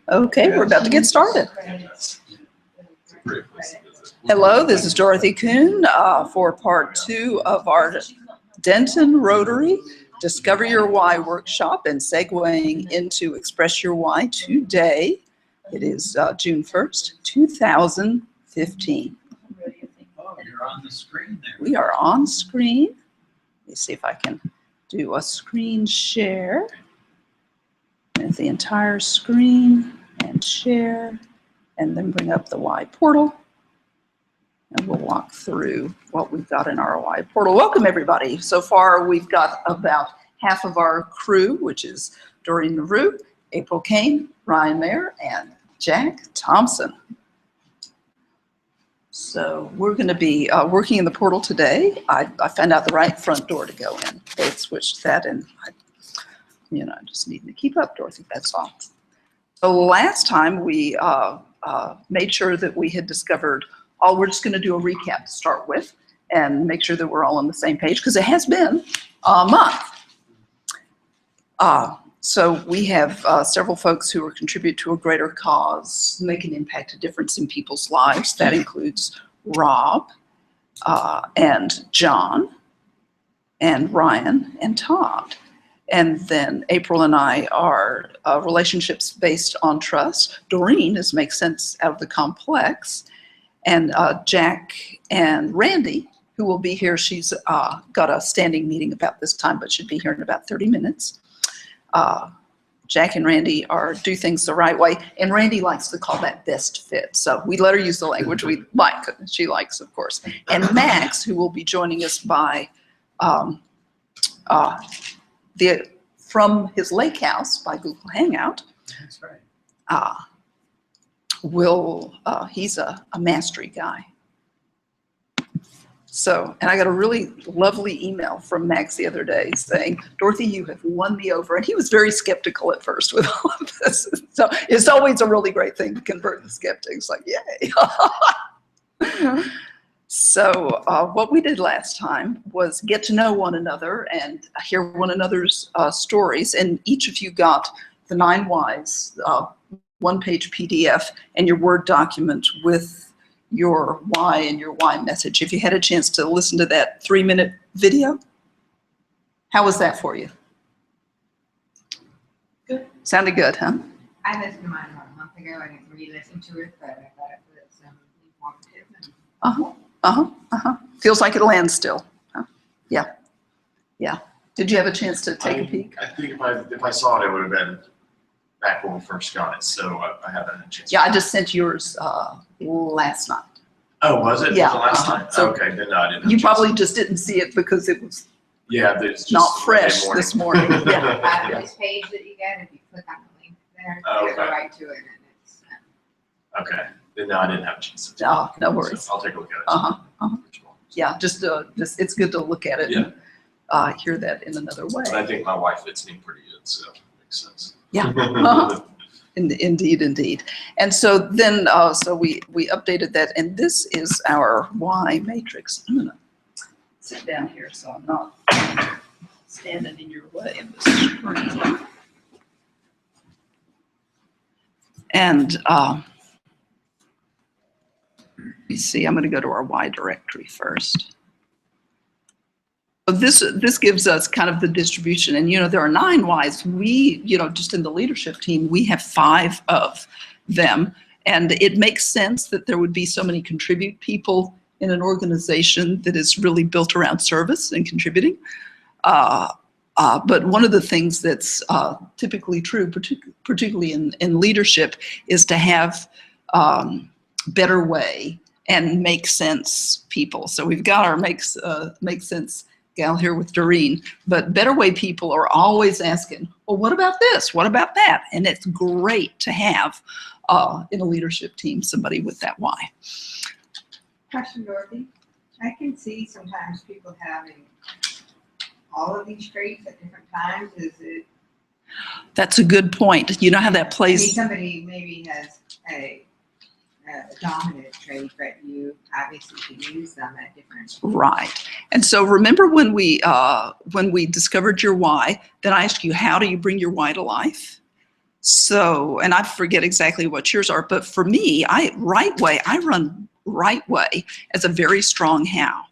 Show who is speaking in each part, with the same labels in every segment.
Speaker 1: Okay, we're about to get started. Hello, this is Dorothy Kuhn for part 2 of our Denton Rotary Discover Your Why workshop and segueing into Express Your Why today. It is June 1st, 2015.
Speaker 2: Oh, you're on the screen there.
Speaker 1: We are on screen. Let me see if I can do a screen share. With the entire screen and share, and then bring up the Y portal. And we'll walk through what we've got in our Y portal. Welcome, everybody. So far, we've got about half of our crew, which is Doreen LaRue, April Kane, Ryan Mayer, and Jack Thompson. So we're going to be working in the portal today. I found out the right front door to go in. They switched that, and I just needing to keep up, Dorothy, that's all. So last time we made sure that we had discovered we're just going to do a recap to start with and make sure that we're all on the same page because it has been a month. So we have several folks who contribute to a greater cause, make an impact, a difference in people's lives. That includes Rob and John and Ryan and Todd. And then April and I are relationships based on trust. Doreen is Make Sense Out of the Complex. And Jack and Randy, who will be here, she's got a standing meeting about this time, but should be here in about 30 minutes. Jack and Randy are Do Things the Right Way. And Randy likes to call that best fit. So we let her use the language we like, she likes, of course. And Max, who will be joining us by from his lake house by Google Hangout.
Speaker 2: That's right.
Speaker 1: He's a mastery guy. So, and I got a really lovely email from Max the other day saying, Dorothy, you have won me over. And he was very skeptical at first with all of this. So it's always a really great thing to convert the skeptics, like, yay. So what we did last time was get to know one another and hear one another's stories. And each of you got the 9 Whys, one-page PDF and your Word document with your why and your why message. If you had a chance to listen to that 3-minute video, how was that for you?
Speaker 3: Good.
Speaker 1: Sounded good, huh?
Speaker 3: I listened to mine about a month ago. I didn't re-listen to it, but I thought it was informative.
Speaker 1: Feels like it lands still. Huh? Yeah. Yeah. Did you have a chance to take a peek?
Speaker 4: I think if I saw it, it would have been back when we first got it. So I haven't had a chance.
Speaker 1: Yeah, I just sent yours last night.
Speaker 4: Oh, was it?
Speaker 1: Yeah.
Speaker 4: Was it last time?
Speaker 1: So
Speaker 4: okay, then no, I didn't.
Speaker 1: You probably just didn't see it because it was not fresh this morning. Yeah.
Speaker 3: This page that you get, if you click on the link there,
Speaker 4: Oh,
Speaker 3: you go
Speaker 4: okay.
Speaker 3: right to it, and it's.
Speaker 4: Okay, then no, I didn't have a chance to.
Speaker 1: Oh, no worries.
Speaker 4: So I'll take a look at it.
Speaker 1: Yeah, just it's good to look at it and hear that in another way.
Speaker 4: And I think my wife fits me pretty good, so it makes sense.
Speaker 1: Yeah. Indeed, indeed. And so then, so we updated that, and this is our why matrix. I'm gonna sit down here so I'm not standing in your way of the screen. And you see, I'm gonna go to our why directory first. So this gives us kind of the distribution, and there are 9 Whys. We, just in the leadership team, we have 5 of them, and it makes sense that there would be so many contribute people in an organization that is really built around service and contributing. But one of the things that's typically true, particularly in leadership, is to have better way and make sense people. So we've got our make sense gal here with Doreen, but better way people are always asking, well, what about this? What about that? And it's great to have in a leadership team somebody with that why.
Speaker 3: Question, Dorothy. I can see sometimes people having all of these traits at different times. Is it?
Speaker 1: That's a good point. You know how that plays.
Speaker 3: Somebody maybe has a dominant trait, but you obviously can use them at different.
Speaker 1: Right. And so remember when we discovered your why, then I asked you, how do you bring your why to life? So, and I forget exactly what yours are, but for me, I run right way as a very strong how.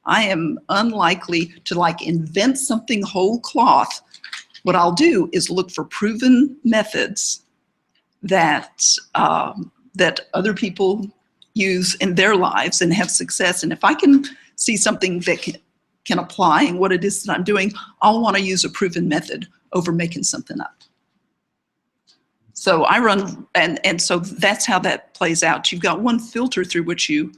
Speaker 1: I am unlikely to like invent something whole cloth. What I'll do is look for proven methods that that other people use in their lives and have success. And if I can see something that can apply in what it is that I'm doing, I'll want to use a proven method over making something up. So I run, and so that's how that plays out. You've got one filter through which you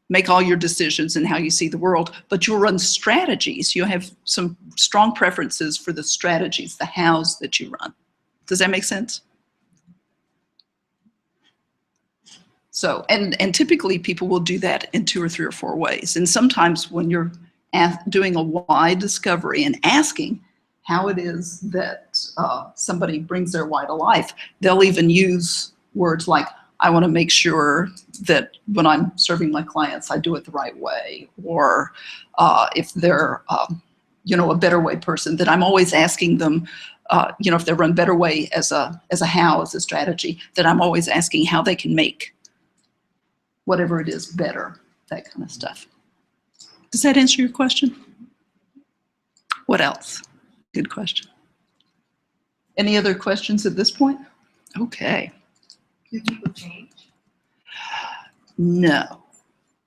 Speaker 1: make all your decisions and how you see the world, but you'll run strategies. You have some strong preferences for the strategies, the hows that you run. Does that make sense? So, and typically people will do that in 2 or 3 or 4 ways. And sometimes when you're doing a why discovery and asking how it is that somebody brings their why to life, they'll even use words like, I want to make sure that when I'm serving my clients, I do it the right way. Or if they're, a better way person, that I'm always asking them, if they run better way as a how, as a strategy, that I'm always asking how they can make whatever it is better, that kind of stuff. Does that answer your question? What else? Good question. Any other questions at this point? Okay.
Speaker 3: Do people change?
Speaker 1: No.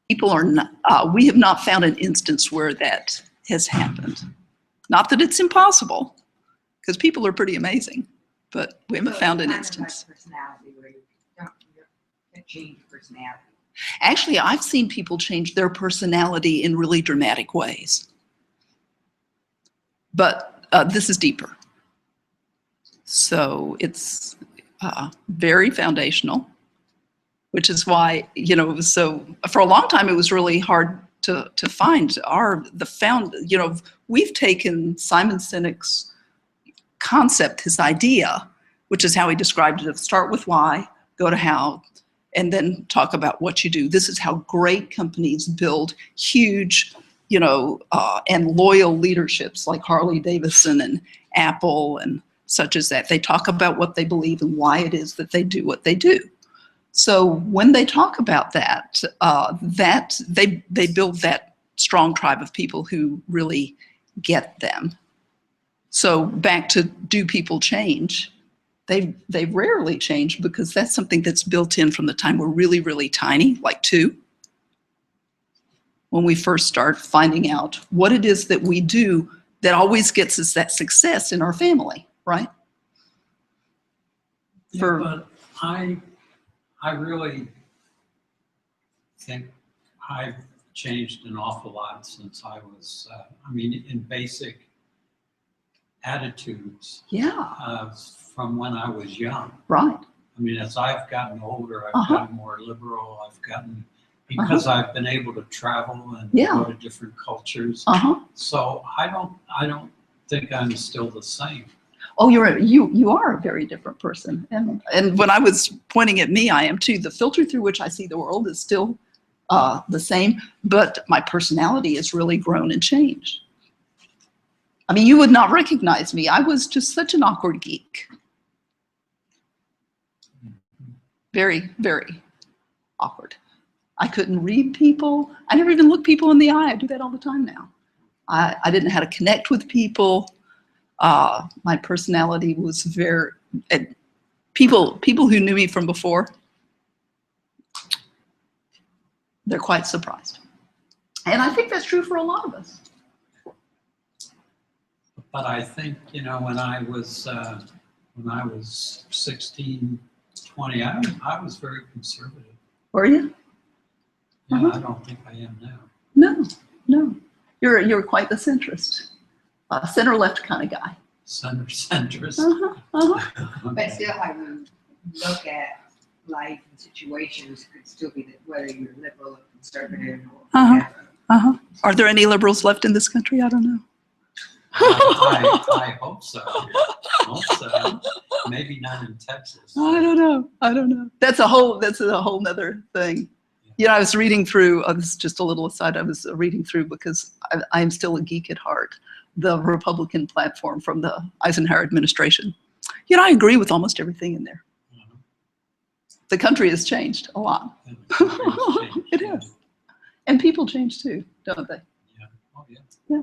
Speaker 1: People are not, we have not found an instance where that has happened. Not that it's impossible, because people are pretty amazing, but we haven't found an instance.
Speaker 3: Like personality where you don't change personality.
Speaker 1: Actually, I've seen people change their personality in really dramatic ways. But this is deeper. So it's very foundational, which is why, so for a long time, it was really hard to find we've taken Simon Sinek's concept, his idea, which is how he described it, of start with why, go to how, and then talk about what you do. This is how great companies build huge, and loyal leaderships like Harley-Davidson and Apple and such as that. They talk about what they believe and why it is that they do what they do. So when they talk about that, they build that strong tribe of people who really get them. So back to, do people change? They rarely change, because that's something that's built in from the time we're really, really tiny, like 2. When we first start finding out what it is that we do that always gets us that success in our family, right?
Speaker 2: Yeah, but I really think I've changed an awful lot since I was, in basic attitudes.
Speaker 1: Yeah.
Speaker 2: From when I was young.
Speaker 1: Right.
Speaker 2: As I've gotten older, I've gotten more liberal. Because I've been able to travel and go to different cultures. So I don't think I'm still the same.
Speaker 1: Oh, you are a very different person. And when I was pointing at me, I am too. The filter through which I see the world is still the same, but my personality has really grown and changed. You would not recognize me. I was just such an awkward geek. Very, very awkward. I couldn't read people. I never even look people in the eye. I do that all the time now. I didn't know how to connect with people. My personality was very, people who knew me from before, they're quite surprised. And I think that's true for a lot of us.
Speaker 2: But I think, when I was 16, 20, I was very conservative.
Speaker 1: Were you?
Speaker 2: Yeah, I don't think I am now.
Speaker 1: No. You're quite the centrist, center-left kind of guy.
Speaker 2: Centrist.
Speaker 1: Okay.
Speaker 3: But still, how you look at life and situations could still be whether you're liberal or conservative or whatever.
Speaker 1: Are there any liberals left in this country? I don't know.
Speaker 2: I hope so. Maybe not in Texas.
Speaker 1: I don't know. That's a whole nother thing. I was reading through, this is just a little aside, I was reading through, because I am still a geek at heart, the Republican platform from the Eisenhower administration. You know, I agree with almost everything in there.
Speaker 2: Mhm.
Speaker 1: The country has changed a lot.
Speaker 2: And the country's changed,
Speaker 1: It
Speaker 2: yeah.
Speaker 1: is. And people change too, don't they?
Speaker 2: Yeah. Oh, yeah.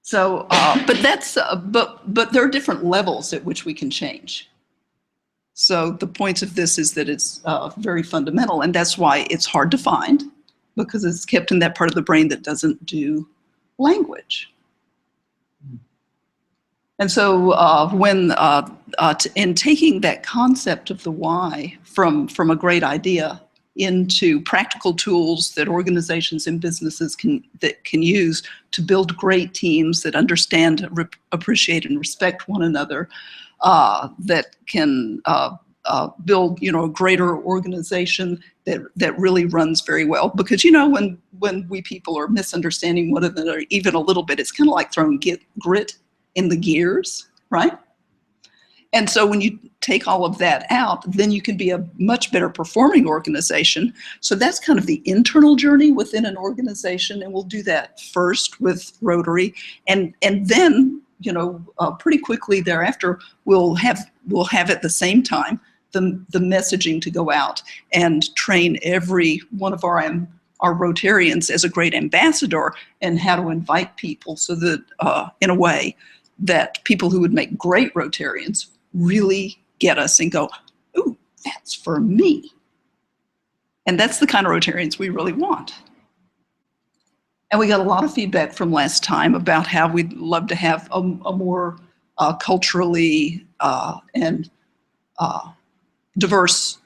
Speaker 1: So, but that's, but there are different levels at which we can change. So the point of this is that it's very fundamental, and that's why it's hard to find, because it's kept in that part of the brain that doesn't do language. And so in taking that concept of the why from a great idea into practical tools that organizations and businesses can use to build great teams that understand, appreciate, and respect one another, that can build, you know, a greater organization that really runs very well. Because, you know, when we people are misunderstanding one another even a little bit, it's kind of like throwing grit in the gears, right? And so when you take all of that out, then you can be a much better performing organization. So that's kind of the internal journey within an organization, and we'll do that first with Rotary, and then, you know, pretty quickly thereafter, we'll have at the same time the messaging to go out and train every one of our Rotarians as a great ambassador, and how to invite people so that in a way that people who would make great Rotarians really get us and go, ooh, that's for me. And that's the kind of Rotarians we really want. And we got a lot of feedback from last time about how we'd love to have a more culturally and diverse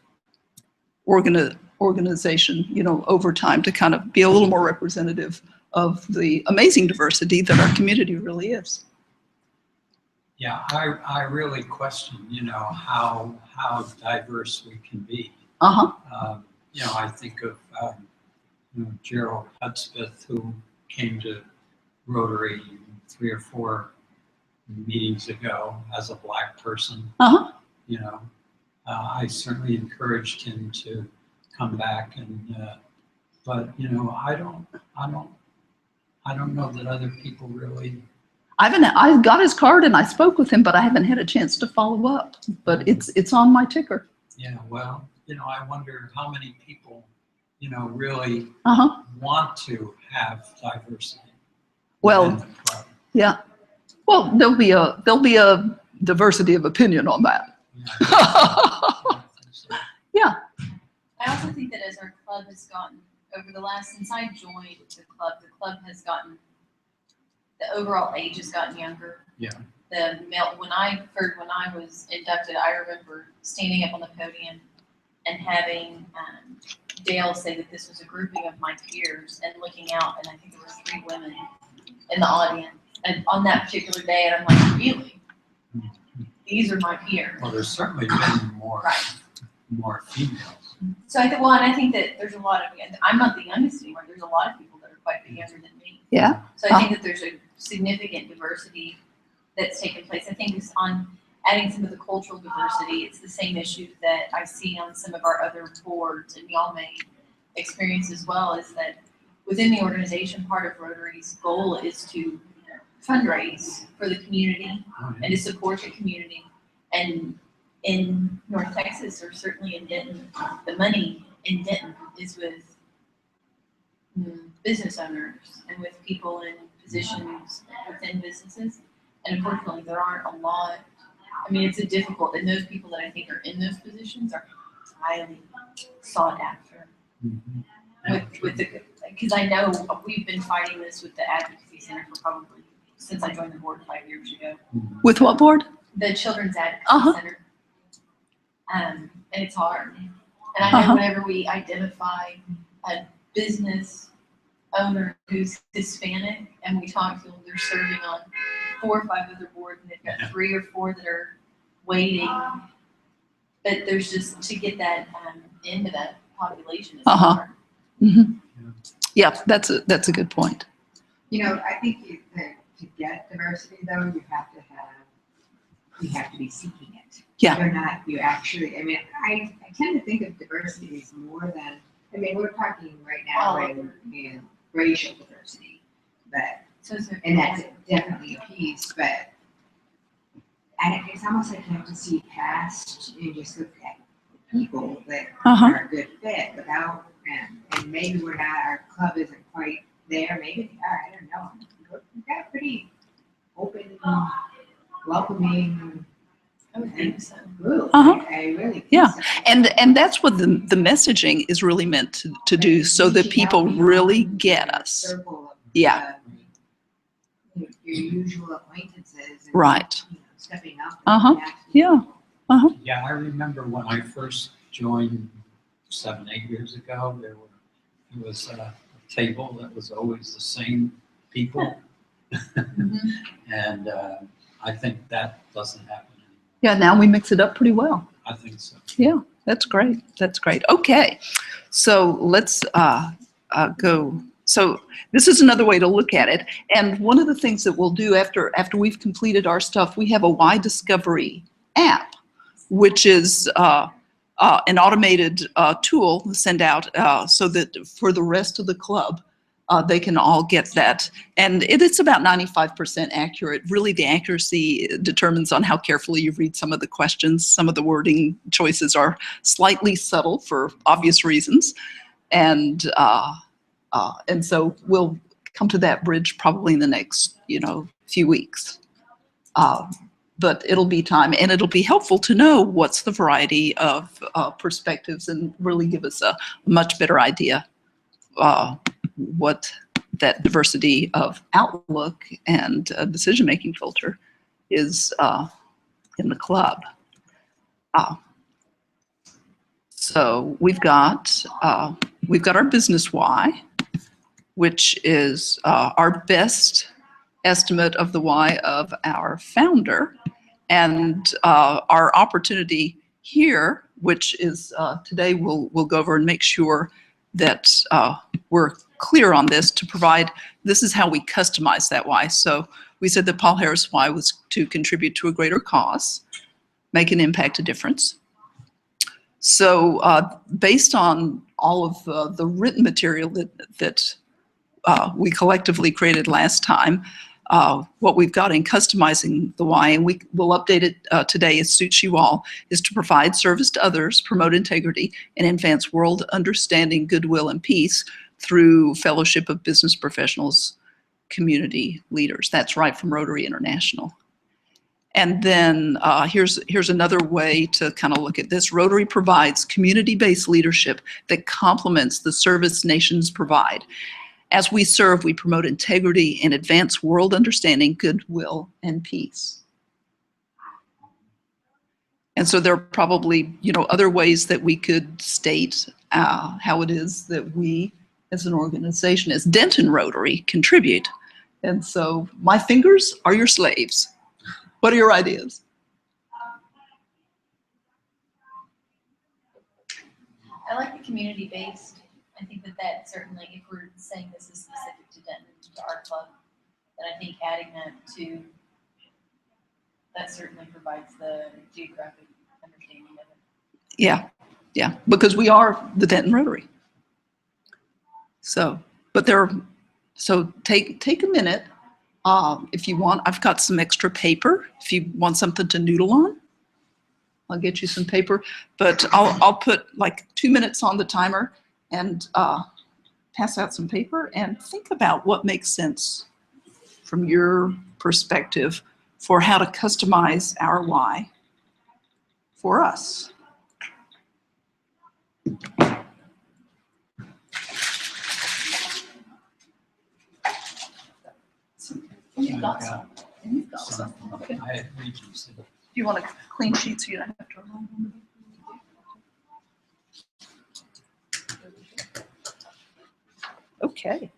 Speaker 1: organization, you know, over time, to kind of be a little more representative of the amazing diversity that our community really is.
Speaker 2: Yeah, I really question, you know, how diverse we can be. You know, I think of you know, Gerald Hudspeth, who came to Rotary 3 or 4 meetings ago as a Black person. You know, I certainly encouraged him to come back, and but you know, I don't know that other people really.
Speaker 1: I got his card and I spoke with him, but I haven't had a chance to follow up. But it's on my ticker.
Speaker 2: Yeah, well, you know, I wonder how many people, you know, really want to have diversity.
Speaker 1: Well, yeah. Well, there'll be a diversity of opinion on that. Yeah.
Speaker 5: I also think that as our club has gotten over the last, since I joined the club has gotten, the overall age has gotten younger.
Speaker 2: Yeah.
Speaker 5: The male, when I was inducted, I remember standing up on the podium and having Dale say that this was a grouping of my peers, and looking out, and I think there were 3 women in the audience, and on that particular day, and I'm like, really? These are my peers.
Speaker 2: Well, there's certainly been more, more females.
Speaker 5: So I think, well, and I think that there's a lot of, I'm not the youngest anymore. There's a lot of people that are quite a bit younger than me.
Speaker 1: Yeah.
Speaker 5: So I think that there's a significant diversity that's taken place. I think it's on adding some of the cultural diversity. It's the same issue that I see on some of our other boards, and y'all may experience as well, is that within the organization, part of Rotary's goal is to fundraise for the community and to support the community. And in North Texas, or certainly in Denton, the money in Denton is with business owners and with people in positions within businesses. And unfortunately, there aren't a lot. I mean, it's a difficult, and those people that I think are in those positions are highly sought after. With the, because I know we've been fighting this with the Advocacy Center for probably since I joined the board 5 years ago.
Speaker 1: With what board?
Speaker 5: The Children's Advocacy Center. And it's hard. And I know whenever we identify a business owner who's Hispanic, and we talk to them, they're serving on 4 or 5 other boards, and they've got 3 or 4 that are waiting. But there's just, to get that into that population is hard.
Speaker 1: Yeah, that's a good point.
Speaker 3: You know, I think to get diversity though, you have to be seeking it.
Speaker 1: Yeah.
Speaker 3: You're not, you actually, I mean, I tend to think of diversity as more than, I mean, we're talking right now in racial diversity, but, and that's definitely a piece, but And it's almost like you have to see past and just look at people that
Speaker 1: Uh-huh.
Speaker 3: are a good fit without, and maybe we're not, our club isn't quite there, maybe they are, I don't know. We've got a pretty open, welcoming
Speaker 5: I would think so.
Speaker 3: group.
Speaker 1: Uh-huh.
Speaker 3: I really think
Speaker 1: Yeah.
Speaker 3: so.
Speaker 1: And that's what the messaging is really meant to do, so that people really get us.
Speaker 3: Circle of,
Speaker 1: Yeah.
Speaker 3: Your usual acquaintances. And,
Speaker 1: Right.
Speaker 3: you know, stepping up.
Speaker 1: Uh-huh. Yeah.
Speaker 2: Yeah, I remember when I first joined 7, 8 years ago, there was a table that was always the same people. And I think that doesn't happen anymore.
Speaker 1: Yeah, now we mix it up pretty well.
Speaker 2: I think so.
Speaker 1: Yeah, that's great. That's great. Okay, so let's go. So this is another way to look at it. And one of the things that we'll do after we've completed our stuff, we have a Y Discovery app, which is an automated tool send out so that for the rest of the club, they can all get that. And it's about 95% accurate. Really, the accuracy determines on how carefully you read some of the questions. Some of the wording choices are slightly subtle for obvious reasons. And so we'll come to that bridge probably in the next, few weeks. But it'll be time, and it'll be helpful to know what's the variety of perspectives and really give us a much better idea what that diversity of outlook and decision-making filter is in the club. So we've got our business why, which is our best estimate of the why of our founder, and our opportunity here, which is today we'll go over and make sure that we're clear on this to provide, this is how we customize that why. So we said that Paul Harris' why was to contribute to a greater cause, make an impact, a difference. So based on all of the written material that we collectively created last time, what we've got in customizing the why, and we will update it today as suits you all, is to provide service to others, promote integrity, and advance world understanding, goodwill, and peace through fellowship of business professionals, community leaders. That's right from Rotary International. And then here's another way to kind of look at this. Rotary provides community-based leadership that complements the service nations provide. As we serve, we promote integrity and advance world understanding, goodwill, and peace. And so there are probably, other ways that we could state how it is that we, as an organization, as Denton Rotary, contribute. And so my fingers are your slaves. What are your ideas?
Speaker 5: I like the community-based. I think that certainly, if we're saying this is specific to Denton, to our club, then I think adding that certainly provides the geographic understanding of it. Yeah,
Speaker 1: because we are the Denton Rotary. So, so take a minute. If you want, I've got some extra paper. If you want something to noodle on, I'll get you some paper. But I'll put like 2 minutes on the timer and pass out some paper and think about what makes sense from your perspective for how to customize our why for us. You've got some. And you've got some. Okay.
Speaker 2: I had regions.
Speaker 1: Do you want a clean sheet so you don't have to rely on them? Okay.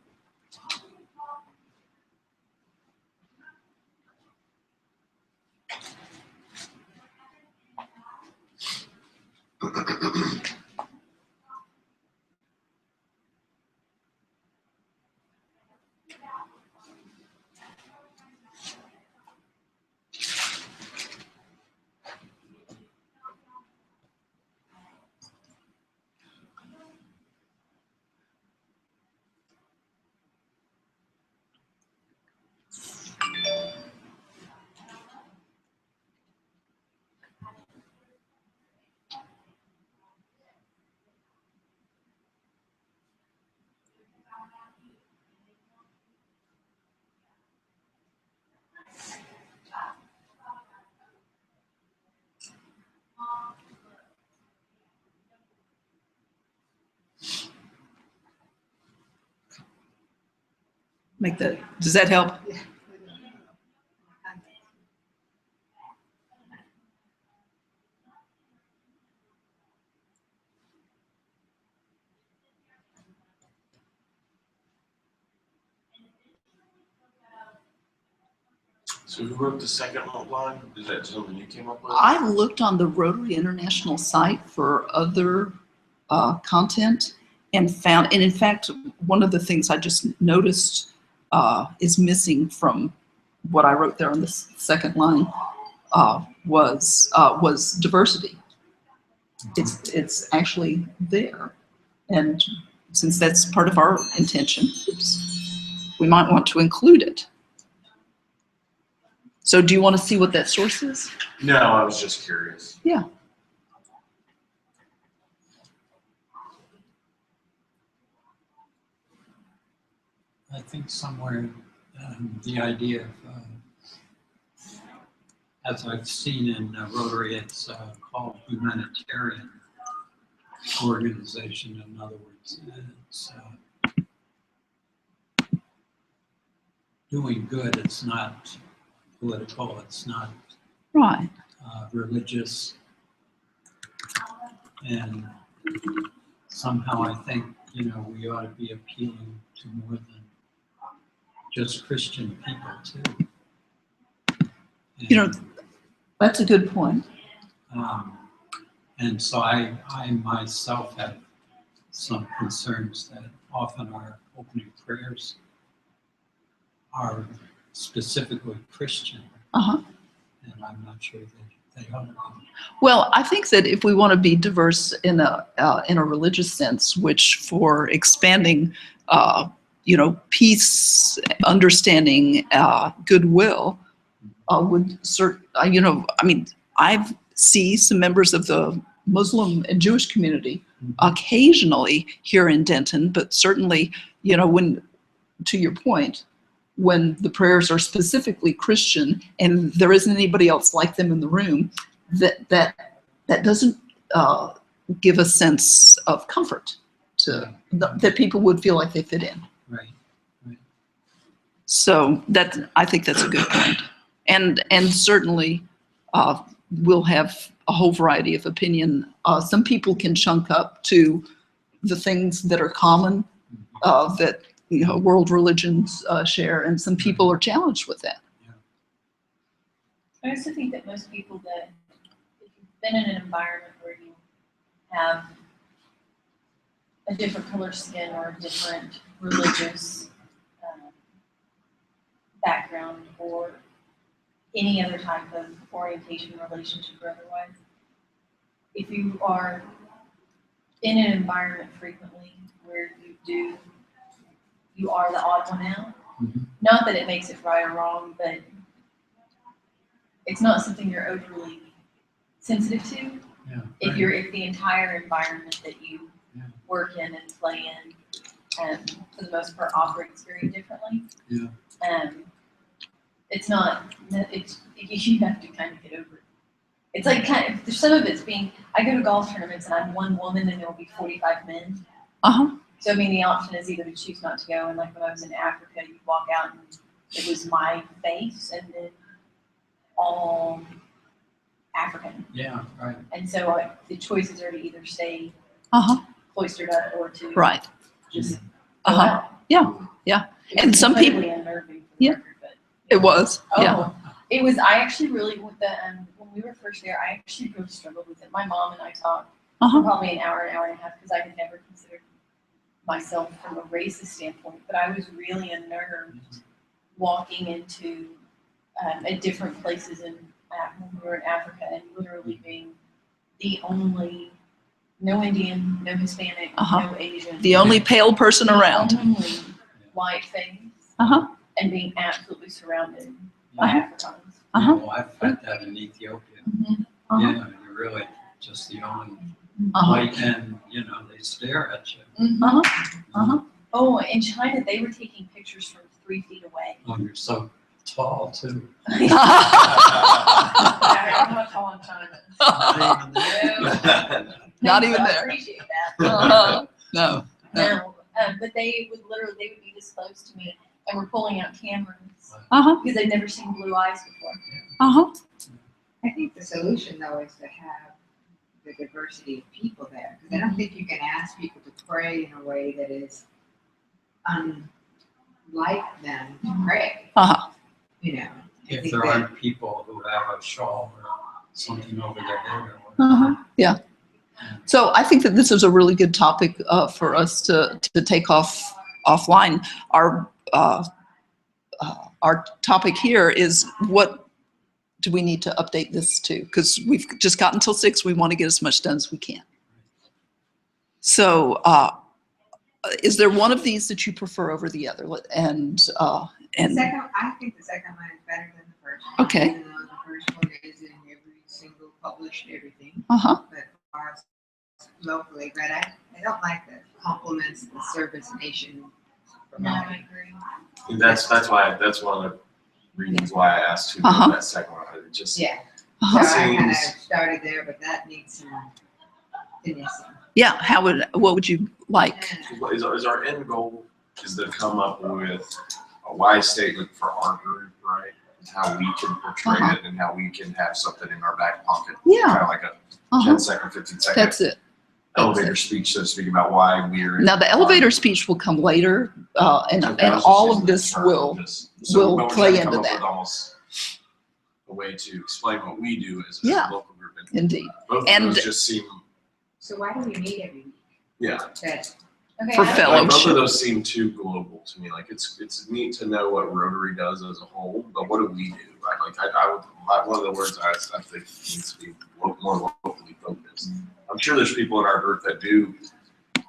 Speaker 1: Make that, does that help?
Speaker 3: Yeah.
Speaker 4: So who wrote the second line? Is that something you came up with?
Speaker 1: I looked on the Rotary International site for other content and found, and in fact, one of the things I just noticed is missing from what I wrote there on the second line was diversity. It's actually there, and since that's part of our intention, we might want to include it. So do you want to see what that source is?
Speaker 4: No, I was just curious.
Speaker 1: Yeah.
Speaker 2: I think somewhere the idea of, as I've seen in Rotary, it's called humanitarian organization. In other words, it's doing good. It's not political. It's not
Speaker 1: Right.
Speaker 2: religious. And somehow I think, you know, we ought to be appealing to more than just Christian people too.
Speaker 1: You know, that's a good point.
Speaker 2: And so I myself have some concerns that often our opening prayers are specifically Christian, and I'm not sure they ought to be.
Speaker 1: Well, I think that if we want to be diverse in a religious sense, which for expanding, you know, peace, understanding, goodwill, would you know, I mean, I see some members of the Muslim and Jewish community occasionally here in Denton, but certainly, you know, when, to your point, when the prayers are specifically Christian and there isn't anybody else like them in the room, that doesn't give a sense of comfort to that people would feel like they fit in.
Speaker 2: Right.
Speaker 1: So I think that's a good point. And certainly we'll have a whole variety of opinion. Some people can chunk up to the things that are common that, you know, world religions share, and some people are challenged with that.
Speaker 5: I also think that most people that, if you've been in an environment where you have a different color skin or a different religious background or any other type of orientation, relationship, or otherwise, if you are in an environment frequently where you are the odd one out, not that it makes it right or wrong, but it's not something you're overly sensitive to. If the entire environment that you work in and play in, for the most part, operates very differently. It's not. You have to kind of get over it. It's like there's some of it's being. I go to golf tournaments and I'm one woman and there will be 45 men. So I mean, the option is either to choose not to go. And like when I was in Africa, you walk out and it was my face and then all African.
Speaker 2: Yeah, right.
Speaker 5: And so the choices are to either stay cloistered up or to just go out.
Speaker 1: Yeah. And some people.
Speaker 5: Unnerving for the record, but,
Speaker 1: it was.
Speaker 5: It was. I actually really with the when we were first there, I actually really struggled with it. My mom and I talked for probably an hour and a half because I had never considered myself from a racist standpoint, but I was really unnerved walking into at different places when we were in Africa and literally being the only, no Indian, no Hispanic, no Asian.
Speaker 1: The only pale person around.
Speaker 5: The only white face. And being absolutely surrounded by Africans.
Speaker 2: Well, I've had that in Ethiopia. Yeah, you're really just the only white, and you know they stare at you.
Speaker 5: Oh, in China they were taking pictures from 3 feet away.
Speaker 2: Oh, you're so tall too.
Speaker 5: I'm not tall in China.
Speaker 1: Not even
Speaker 5: I
Speaker 1: there.
Speaker 5: appreciate that.
Speaker 1: No.
Speaker 5: But they would be this close to me, and we're pulling out cameras
Speaker 1: Uh-huh,
Speaker 5: because they've never seen blue eyes before.
Speaker 1: uh-huh.
Speaker 3: I think the solution though is to have the diversity of people there, because I don't think you can ask people to pray in a way that is unlike them to pray,
Speaker 1: Uh-huh.
Speaker 3: you know. I
Speaker 2: If
Speaker 3: think
Speaker 2: there
Speaker 3: that-
Speaker 2: aren't people who have a shawl or something over their head or whatever.
Speaker 1: Uh-huh, yeah. So I think that this is a really good topic for us to take offline. Our topic here is, what do we need to update this to? Because we've just gotten till 6. We want to get as much done as we can. So is there one of these that you prefer over the other? And
Speaker 3: I think the second one is better than the first one.
Speaker 1: Okay.
Speaker 3: Even though the first one is in every single published everything,
Speaker 1: uh-huh.
Speaker 3: but as far as locally, but I don't like the compliments the service nation
Speaker 5: No, I
Speaker 3: providing.
Speaker 5: agree.
Speaker 4: That's one of the reasons why I asked who
Speaker 1: Uh-huh.
Speaker 4: that second one. It just
Speaker 3: Yeah, so
Speaker 1: Uh-huh.
Speaker 3: I kind of
Speaker 4: Seems-
Speaker 3: started there, but that needs some finessing.
Speaker 1: Yeah. What would you like?
Speaker 4: is our end goal is to come up with a wise statement for our group, right? And how we can portray
Speaker 1: Uh-huh.
Speaker 4: it and how we can have something in our back pocket.
Speaker 1: Yeah.
Speaker 4: Kind of like a
Speaker 1: Uh-huh.
Speaker 4: 10-second, 15-second
Speaker 1: That's it.
Speaker 4: elevator speech, so to speak, about why we're.
Speaker 1: Now the elevator speech will come later, and
Speaker 4: Okay, I was just
Speaker 1: all
Speaker 4: using
Speaker 1: of
Speaker 4: that
Speaker 1: this
Speaker 4: term,
Speaker 1: will
Speaker 4: but we're
Speaker 1: play
Speaker 4: trying to come
Speaker 1: into
Speaker 4: up
Speaker 1: that.
Speaker 4: with almost a way to explain what we do as a
Speaker 1: Yeah.
Speaker 4: local group. And
Speaker 1: indeed.
Speaker 4: both
Speaker 1: And-
Speaker 4: of those just seem,
Speaker 3: So why do we meet every week?
Speaker 4: yeah.
Speaker 3: That,
Speaker 5: Okay,
Speaker 1: For
Speaker 5: I don't-
Speaker 1: fellow-
Speaker 4: Like, both
Speaker 1: Fellowship.
Speaker 4: of those seem too global to me. Like it's neat to know what Rotary does as a whole, but what do we do? Right? Like one of the words I think needs to be more locally focused. I'm sure there's people in our group that do.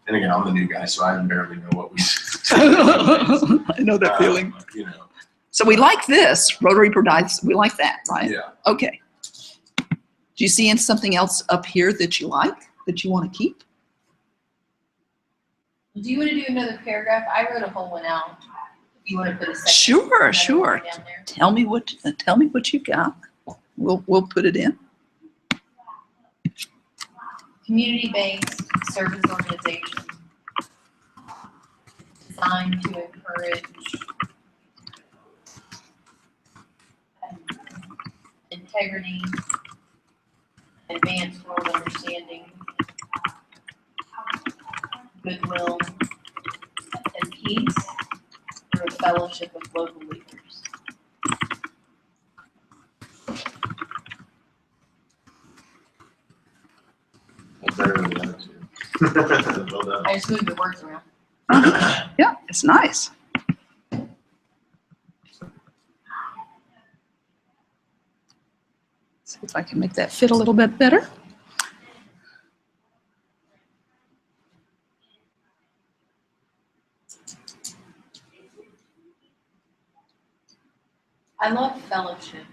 Speaker 4: And again, I'm the new guy, so I barely know what we do.
Speaker 1: I know that feeling.
Speaker 4: You know,
Speaker 1: So we like this. Rotary provides. We like that, right?
Speaker 4: yeah.
Speaker 1: Okay. Do you see something else up here that you like, that you want to keep?
Speaker 5: Do you want to do another paragraph? I wrote a whole one out. If you want to put a second.
Speaker 1: Sure,
Speaker 5: another
Speaker 1: sure.
Speaker 5: one down there.
Speaker 1: Tell me what you got. We'll put it in.
Speaker 5: Community-based service organization designed to encourage integrity, advanced world understanding, goodwill, and peace through a fellowship of global leaders.
Speaker 4: That's better than the other two. Well done.
Speaker 5: I just moved the words around.
Speaker 1: Yeah, it's nice. See if I can make that fit a little bit better.
Speaker 5: I love fellowship.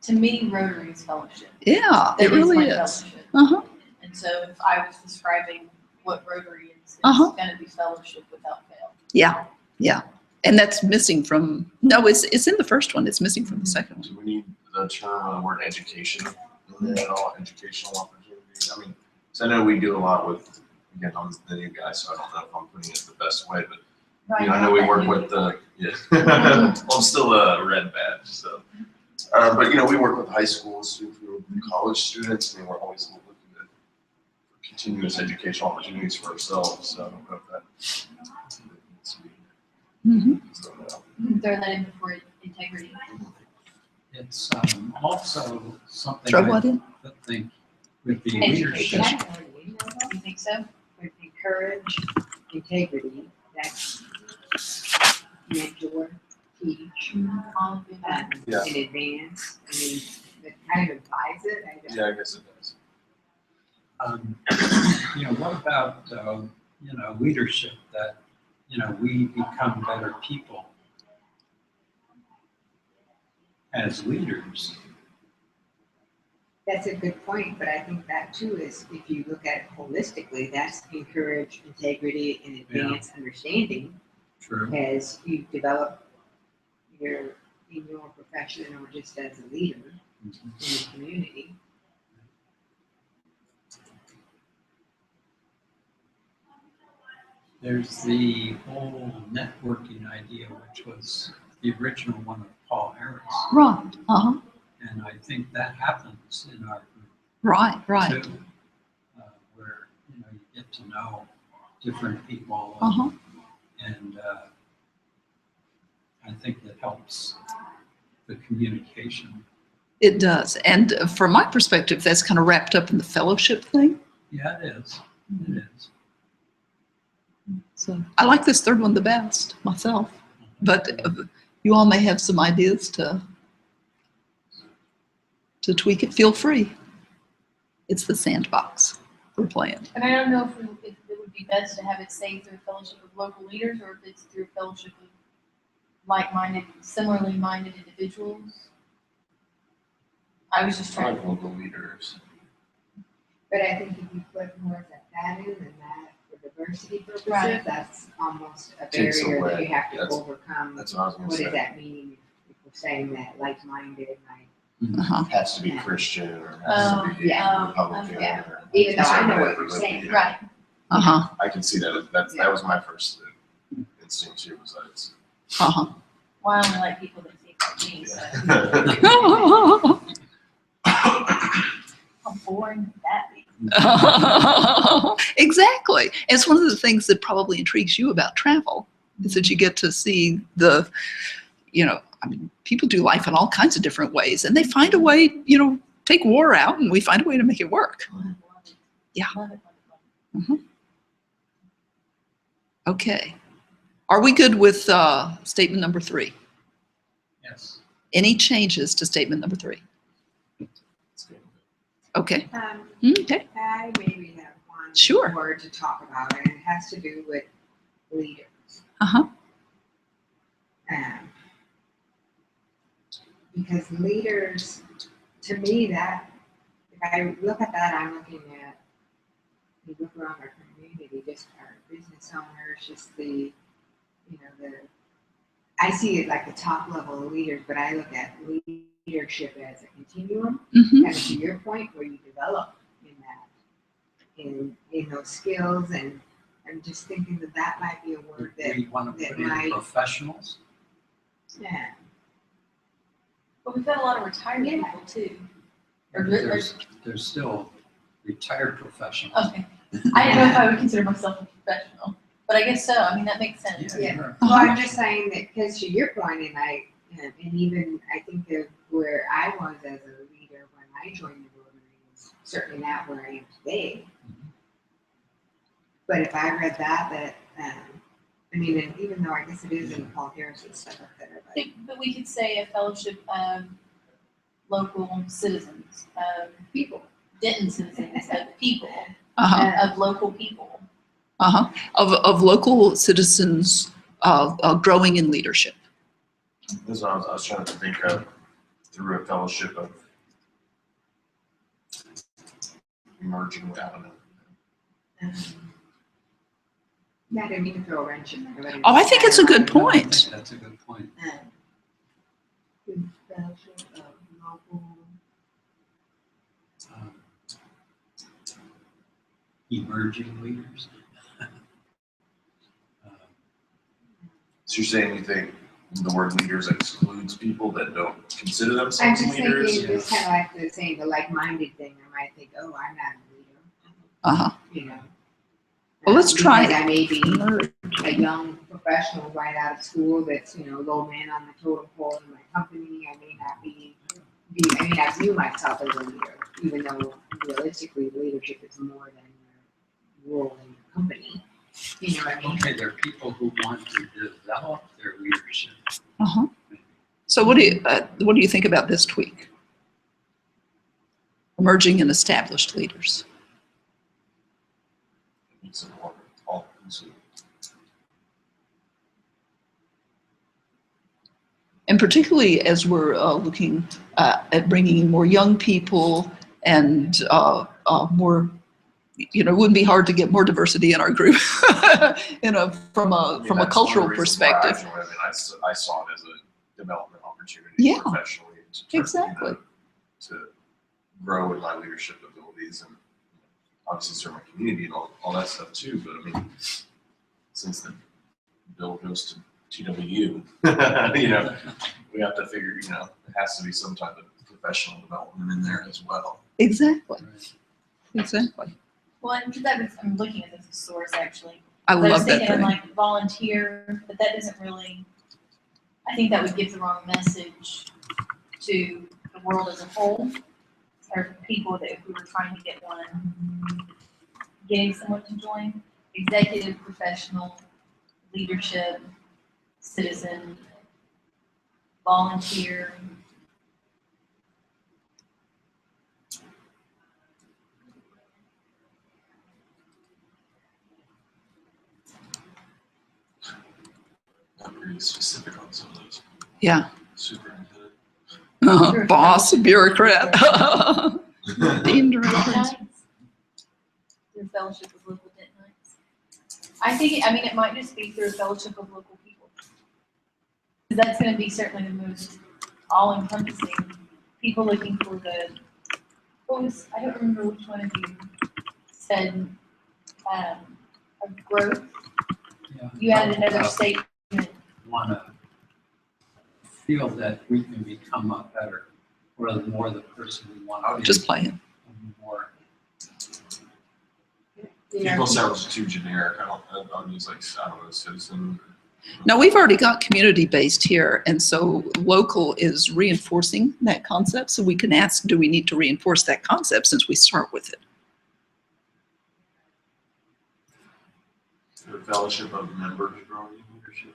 Speaker 5: To me, Rotary is fellowship.
Speaker 1: Yeah,
Speaker 5: That
Speaker 1: it really
Speaker 5: my
Speaker 1: is.
Speaker 5: fellowship.
Speaker 1: Uh-huh.
Speaker 5: And so if I was describing what Rotary is, it's
Speaker 1: Uh-huh.
Speaker 5: going to be fellowship without fail.
Speaker 1: Yeah, yeah. And that's missing from, no, it's in the first one. It's missing from the second one.
Speaker 4: Do we need the term, the word education, in there at all, educational opportunities? I mean, so I know we do a lot with, again, I'm the new guy, so I don't know if I'm putting it the best way, but you know, I know we work with the, yeah. Well, I'm still a red badge, so. But you know, we work with high school students, we work with college students, and we're always looking at continuous educational opportunities for ourselves, so I don't know if that needs to be
Speaker 1: Mhm.
Speaker 4: thrown out.
Speaker 5: Throw that in before integrity.
Speaker 2: It's also something
Speaker 1: Throw what in?
Speaker 2: I think with the
Speaker 5: Education.
Speaker 2: leadership.
Speaker 5: You think so?
Speaker 3: with encourage integrity, that's mentor, teach,
Speaker 5: All of the above.
Speaker 4: Yeah.
Speaker 3: in advance. I mean, that kind of implies it. I don't-
Speaker 4: Yeah, I guess it does.
Speaker 2: You know, what about, you know, leadership that, you know, we become better people as leaders.
Speaker 3: That's a good point, but I think that too is, if you look at it holistically, that's encourage integrity and advance understanding
Speaker 2: True.
Speaker 3: as you develop in your profession or just as a leader in the community.
Speaker 2: There's the whole networking idea, which was the original one of Paul Harris.
Speaker 1: Right. Uh-huh.
Speaker 2: And I think that happens in our group
Speaker 1: Right, right.
Speaker 2: too, where, you get to know different people.
Speaker 1: Uh-huh.
Speaker 2: And I think that helps the communication.
Speaker 1: It does. And from my perspective, that's kind of wrapped up in the fellowship thing.
Speaker 2: Yeah, it is. It is.
Speaker 1: So I like this third one the best myself, but you all may have some ideas to tweak it. Feel free. It's the sandbox we're playing.
Speaker 5: And I don't know if it would be best to have it stay through a fellowship of local leaders or if it's through a fellowship of like-minded, similarly minded individuals. I was just
Speaker 4: I
Speaker 5: trying
Speaker 4: like
Speaker 5: to.
Speaker 4: local leaders.
Speaker 3: But I think if you put more of that in than that for diversity purposes,
Speaker 5: Right.
Speaker 3: that's almost a
Speaker 4: Takes
Speaker 3: barrier that
Speaker 4: away.
Speaker 3: you have to
Speaker 4: That's-
Speaker 3: overcome.
Speaker 4: That's what I was gonna
Speaker 3: What does
Speaker 4: say.
Speaker 3: that mean if we're saying that like-minded, like,
Speaker 1: Uh-huh.
Speaker 4: Has to be Christian or has to be
Speaker 3: yeah.
Speaker 4: Republican
Speaker 3: Yeah.
Speaker 4: or.
Speaker 3: even though I know what
Speaker 4: conservative,
Speaker 3: you're
Speaker 4: but
Speaker 3: saying,
Speaker 4: yeah,
Speaker 5: Right.
Speaker 1: Uh-huh.
Speaker 4: I can see that. That was my first instinct too, was that it's.
Speaker 1: Uh-huh.
Speaker 5: Well, I only like people that think like me, so
Speaker 4: Yeah.
Speaker 5: how boring would that be?
Speaker 1: Exactly. It's one of the things that probably intrigues you about travel is that you get to see the, I mean, people do life in all kinds of different ways and they find a way, take war out and we find a way to make it work.
Speaker 5: Love it.
Speaker 1: Yeah.
Speaker 5: Love it, love it, love
Speaker 1: Okay. Are we good with statement number 3?
Speaker 2: Yes.
Speaker 1: Any changes to statement number 3? Okay. Okay.
Speaker 3: I maybe have one
Speaker 1: Sure.
Speaker 3: word to talk about, and it has to do with leaders.
Speaker 1: Uh-huh.
Speaker 3: Because leaders, to me, that if I look at that, I'm looking at, you look around our community, just our business owners, just the, I see it like the top level of leaders, but I look at leadership as a continuum.
Speaker 1: Mm-hmm.
Speaker 3: Kind of to your point, where you develop in that, in those skills, and I'm just thinking that might be a word that,
Speaker 2: We want to
Speaker 3: that
Speaker 2: put in
Speaker 3: might-
Speaker 2: professionals.
Speaker 3: yeah.
Speaker 5: But we've got a lot of retired
Speaker 3: Yeah.
Speaker 5: people too.
Speaker 2: There's still retired professionals.
Speaker 5: Okay. I didn't know if I would consider myself a professional, but I guess so. I mean, that makes sense.
Speaker 3: Yeah.
Speaker 2: sure.
Speaker 3: Well, I'm just saying that because to your point, and even I think of where I was as a leader when I joined the Rotary is certainly not where I am today. But if I read that, and even though I guess it is in Paul Harris's stuff up there,
Speaker 5: But we could say a fellowship of local citizens, of
Speaker 3: people.
Speaker 5: Denton citizens, of people,
Speaker 1: Uh-huh.
Speaker 5: of local people.
Speaker 1: Uh-huh. Of local citizens growing in leadership.
Speaker 4: This is what I was trying to think of through a fellowship of emerging, I don't know.
Speaker 3: I didn't mean to throw a wrench in there. But
Speaker 1: Oh, I think it's a good
Speaker 2: No, I think
Speaker 1: point.
Speaker 2: That's a good point.
Speaker 3: Fellowship of local.
Speaker 2: Um, Emerging leaders.
Speaker 4: So you're saying you think the word leaders excludes people that don't consider
Speaker 3: I'm
Speaker 4: themselves
Speaker 3: just
Speaker 4: leaders?
Speaker 3: thinking, just kind of like the saying the like-minded thing. I might think, oh, I'm not a leader.
Speaker 1: Uh-huh. Well, let's try
Speaker 3: Because I may be
Speaker 1: Merge.
Speaker 3: a young professional right out of school that's, low man on the totem pole in my company. I may not view myself as a leader, even though realistically leadership is more than your role in the company. You know what I mean?
Speaker 2: Okay, there are people who want to develop their leadership.
Speaker 1: Uh-huh. So what do you think about this tweak? Emerging and established leaders.
Speaker 4: It's more all-consuming.
Speaker 1: And particularly as we're looking at bringing in more young people and more, it wouldn't be hard to get more diversity in our group, from a
Speaker 4: That's one
Speaker 1: cultural
Speaker 4: of the reasons why
Speaker 1: perspective.
Speaker 4: I joined. I saw it as a development opportunity
Speaker 1: Yeah.
Speaker 4: professionally.
Speaker 1: Exactly.
Speaker 4: To grow in my leadership abilities and obviously serve my community and all that stuff too. But since the bill goes to TWU, you know, we have to figure, you know, it has to be some type of professional development in there as well.
Speaker 1: Exactly. Exactly.
Speaker 5: Well, because I'm looking at the thesaurus actually.
Speaker 1: I
Speaker 5: But I was
Speaker 1: love that
Speaker 5: thinking
Speaker 1: thing.
Speaker 5: like volunteer, but that doesn't really, I think that would give the wrong message to the world as a whole, or people that if we were trying to get one, getting someone to join, executive, professional, leadership, citizen, volunteer.
Speaker 4: Not pretty specific on some of those.
Speaker 1: Yeah.
Speaker 4: Superintendent.
Speaker 1: Boss, bureaucrat. Dean
Speaker 5: Denton
Speaker 1: director.
Speaker 5: Nights, through fellowship of local Dentonites. I think, I mean, it might just be through a fellowship of local people. Because that's gonna be certainly the most all-encompassing, people looking for the, what was, I don't remember which one of you said, of growth.
Speaker 2: Yeah.
Speaker 5: You added another statement.
Speaker 2: Want to feel that we can become a better, or more the person we want to be.
Speaker 1: Just playing.
Speaker 2: More.
Speaker 3: You know,
Speaker 4: People sounds too generic. I'll use like, I don't know, citizen.
Speaker 1: Now, we've already got community-based here, and so local is reinforcing that concept. So we can ask, do we need to reinforce that concept since we start with it?
Speaker 4: The fellowship of members growing leadership.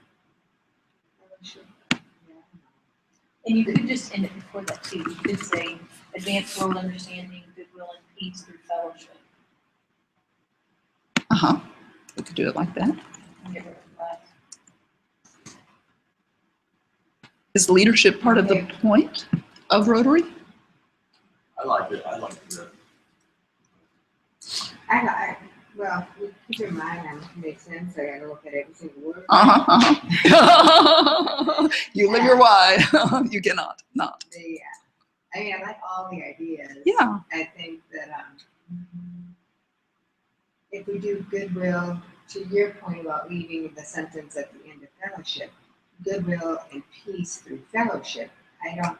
Speaker 5: And you could just end it before that too. You could say advanced world understanding, goodwill, and peace through fellowship.
Speaker 1: Uh-huh. We could do it like that.
Speaker 5: And get rid of that.
Speaker 1: Is leadership part of the point of Rotary?
Speaker 4: I like it. I like that.
Speaker 3: Well, keep in mind, it makes sense, I gotta look at every single word.
Speaker 1: Uh-huh, uh-huh. You live your why. You cannot not.
Speaker 3: I mean, I like all the ideas.
Speaker 1: Yeah.
Speaker 3: I think that, if we do goodwill, to your point about leaving the sentence at the end of fellowship, goodwill and peace through fellowship, I don't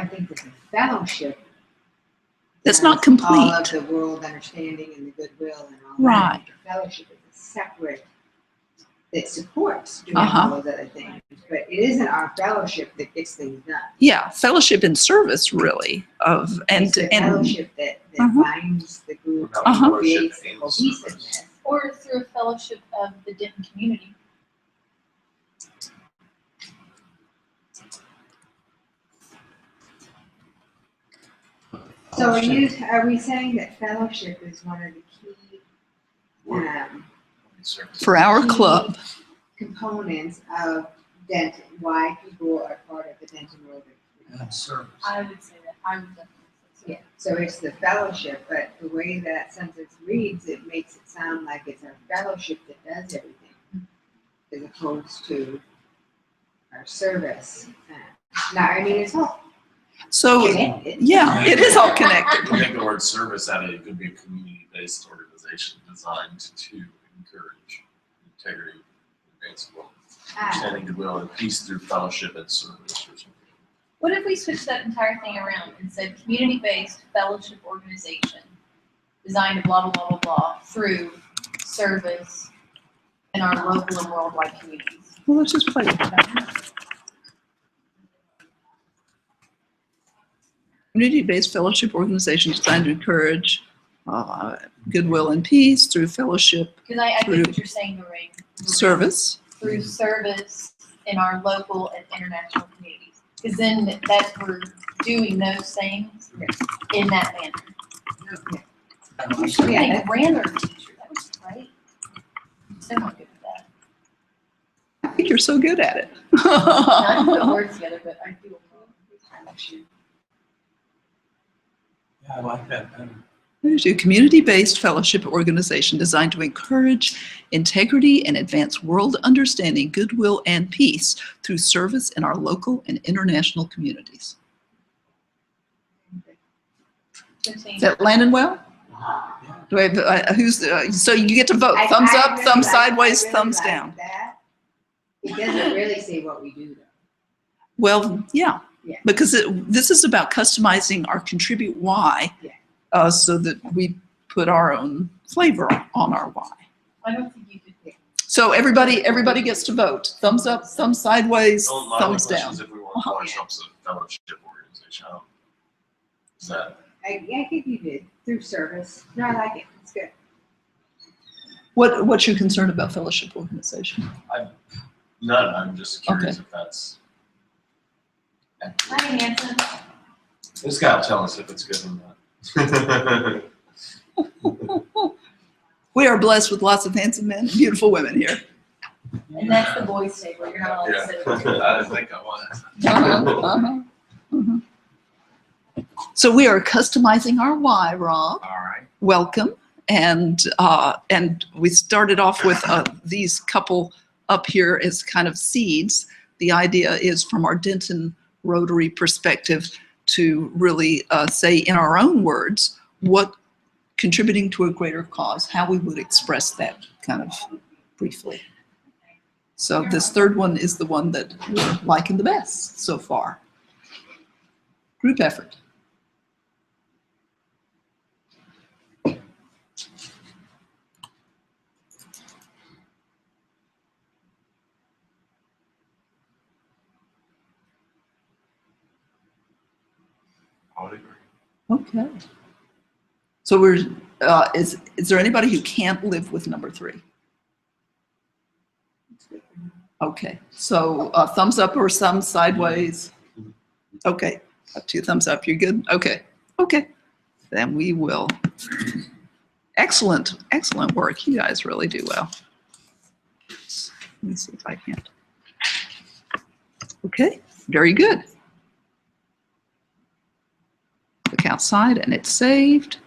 Speaker 3: think that the fellowship
Speaker 1: That's not
Speaker 3: all of
Speaker 1: complete.
Speaker 3: the world understanding and the goodwill and all
Speaker 1: Right.
Speaker 3: that. The fellowship is a separate, that supports doing
Speaker 1: Uh-huh.
Speaker 3: all those other things. But it isn't our fellowship that gets things done.
Speaker 1: Yeah, fellowship in service, really, of
Speaker 3: It's the
Speaker 1: and
Speaker 3: fellowship that
Speaker 1: Uh-huh.
Speaker 3: binds the group,
Speaker 4: What about
Speaker 1: Uh-huh.
Speaker 4: fellowship
Speaker 3: creates the
Speaker 4: and
Speaker 3: cohesiveness.
Speaker 4: service?
Speaker 5: Or through a fellowship of the Denton community.
Speaker 3: So are we saying that fellowship is one of the key
Speaker 4: Service.
Speaker 1: for our club.
Speaker 3: components of Denton, why people are part of the Denton Rotary?
Speaker 2: And service.
Speaker 5: I would say that. I would definitely say so.
Speaker 3: Yeah, so it's the fellowship, but the way that sentence reads, it makes it sound like it's our fellowship that does everything, as opposed to our service. Now, I mean, it's all
Speaker 1: So
Speaker 3: connected.
Speaker 1: yeah, it is all connected.
Speaker 4: We take the word service out of it, it could be a community-based organization designed to encourage integrity, advance well, understanding goodwill and peace through fellowship and service or something.
Speaker 5: What if we switched that entire thing around and said community-based fellowship organization designed to blah, blah, blah, blah, blah, through service in our local and worldwide communities?
Speaker 1: Well, let's just play with that. Community-based fellowship organization designed to encourage goodwill and peace through fellowship,
Speaker 5: Because I
Speaker 1: Through
Speaker 5: think what you're saying, Lorraine.
Speaker 1: service.
Speaker 5: Through service in our local and international communities. Because then that's, we're doing those things in that manner. You should
Speaker 3: Yeah,
Speaker 5: make a grammar teacher, that would be great. I'm so not good at that.
Speaker 1: I think you're so good at it.
Speaker 5: Not to put words together, but I do.
Speaker 2: Yeah, I like that better.
Speaker 1: There's a community-based fellowship organization designed to encourage integrity and advance world understanding, goodwill, and peace through service in our local and international communities. Is that landing well?
Speaker 2: Yeah.
Speaker 1: Do I have, who's, so you get to vote,
Speaker 3: I-
Speaker 1: thumbs
Speaker 3: I
Speaker 1: up,
Speaker 3: really
Speaker 1: thumbs
Speaker 3: like- I
Speaker 1: sideways,
Speaker 3: really
Speaker 1: thumbs
Speaker 3: like
Speaker 1: down.
Speaker 3: that. It doesn't really say what we do though.
Speaker 1: Well, yeah,
Speaker 3: Yeah.
Speaker 1: because this is about customizing our contribute why,
Speaker 3: Yeah.
Speaker 1: so that we put our own flavor on our why.
Speaker 5: I don't think you could pick.
Speaker 1: So everybody gets to vote. Thumbs up, thumbs sideways,
Speaker 4: Oh, my only
Speaker 1: thumbs
Speaker 4: question
Speaker 1: down.
Speaker 4: is if we want to call ourselves a fellowship organization. Is that?
Speaker 3: I think you did through service. No, I like it. It's good.
Speaker 1: What's your concern about fellowship organization?
Speaker 4: None, I'm just curious if that's.
Speaker 5: Hi, Hanson.
Speaker 4: This guy will tell us if it's good or not.
Speaker 1: We are blessed with lots of handsome men and beautiful women here.
Speaker 5: And that's the boys' table. You're not allowed to sit
Speaker 4: Yeah,
Speaker 5: there.
Speaker 4: I didn't think I was.
Speaker 1: So we are customizing our why, Rob.
Speaker 4: All right.
Speaker 1: Welcome. And we started off with these couple up here as kind of seeds. The idea is from our Denton Rotary perspective to really say in our own words what contributing to a greater cause, how we would express that kind of briefly. So this third one is the one that we're liking the best so far. Group effort.
Speaker 4: I would agree.
Speaker 1: Okay. So we're, is there anybody who can't live with number 3? Okay, so thumbs up or some sideways? Okay, 2 thumbs up, you're good? Okay, okay. Then we will. Excellent, excellent work. You guys really do well. Let me see if I can. Okay, very good. Click outside and it's saved.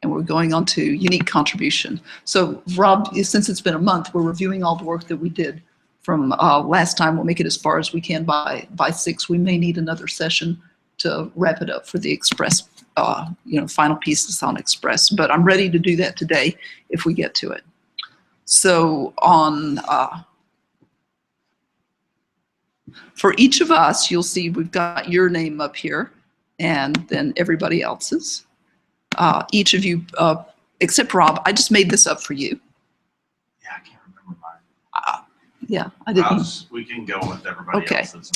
Speaker 1: And we're going on to unique contribution. So Rob, since it's been a month, we're reviewing all the work that we did from last time. We'll make it as far as we can by 6. We may need another session to wrap it up for the Express, final pieces on Express. But I'm ready to do that today if we get to it. So on, for each of us, you'll see we've got your name up here and then everybody else's. Each of you, except Rob, I just made this up for you.
Speaker 4: Yeah, I can't remember mine.
Speaker 1: Yeah, I didn't.
Speaker 4: We can go with everybody
Speaker 1: Okay.
Speaker 4: else's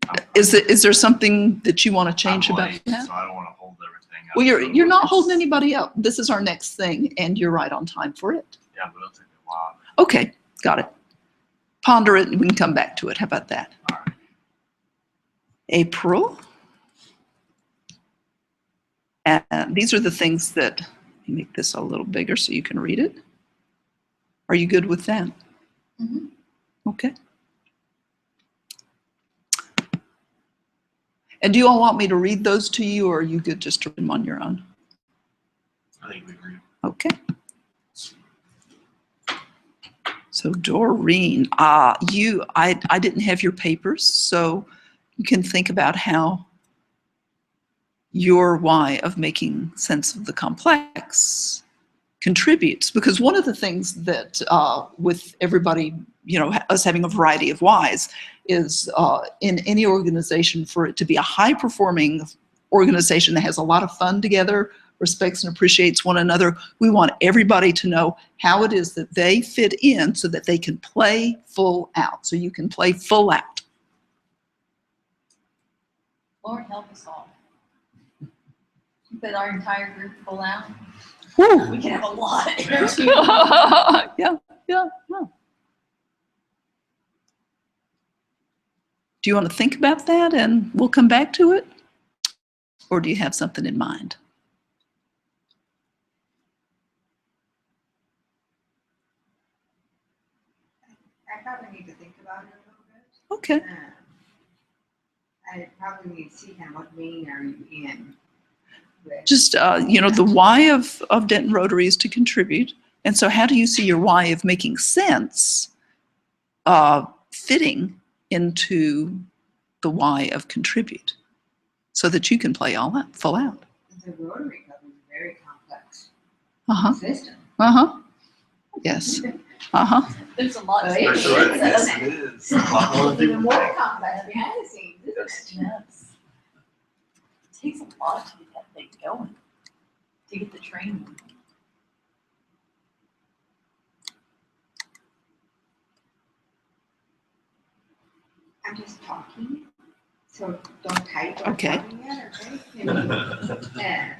Speaker 4: and
Speaker 1: Is there something that you want to change
Speaker 4: I'm
Speaker 1: about
Speaker 4: late,
Speaker 1: that?
Speaker 4: so I don't want to hold everything up.
Speaker 1: Well, you're not
Speaker 4: It's-
Speaker 1: holding anybody up. This is our next thing, and you're right on time for it.
Speaker 4: Yeah, but it'll take a while.
Speaker 1: Okay, got it. Ponder it, and we can come back to it. How about that?
Speaker 4: All right.
Speaker 1: April. And these are the things that, let me make this a little bigger so you can read it. Are you good with that?
Speaker 5: Mm-hmm.
Speaker 1: Okay. And do you all want me to read those to you, or are you good just to read them on your own?
Speaker 4: I think we agree.
Speaker 1: Okay. So Doreen, I didn't have your papers, so you can think about how your why of making sense of the complex contributes. Because one of the things that with everybody, us having a variety of whys is in any organization, for it to be a high-performing organization that has a lot of fun together, respects and appreciates one another, we want everybody to know how it is that they fit in so that they can play full out. So you can play full out.
Speaker 5: Lord help us all. Put our entire group full out.
Speaker 1: Woo.
Speaker 5: We can have a lot of energy.
Speaker 1: Yeah. Do you want to think about that and we'll come back to it? Or do you have something in mind?
Speaker 3: I probably need to think about it a little bit.
Speaker 1: Okay.
Speaker 3: I probably need to see kind of what vein are you in with.
Speaker 1: Just, the why of Denton Rotary is to contribute. And so how do you see your why of making sense fitting into the why of contribute so that you can play all that full out?
Speaker 3: The Rotary Club is very complex.
Speaker 1: Uh-huh.
Speaker 3: system.
Speaker 1: Uh-huh. Yes. Uh-huh.
Speaker 5: There's a lot of.
Speaker 3: Oh,
Speaker 4: That's right. Yes,
Speaker 5: Okay.
Speaker 4: it is. A lot more than
Speaker 3: Even
Speaker 4: people
Speaker 3: more
Speaker 4: think.
Speaker 3: complex behind the scenes, isn't it?
Speaker 5: Yes. It takes a lot to get that thing going, to get the training.
Speaker 3: I'm just talking, so don't type what I'm
Speaker 1: Okay.
Speaker 3: talking yet, okay? And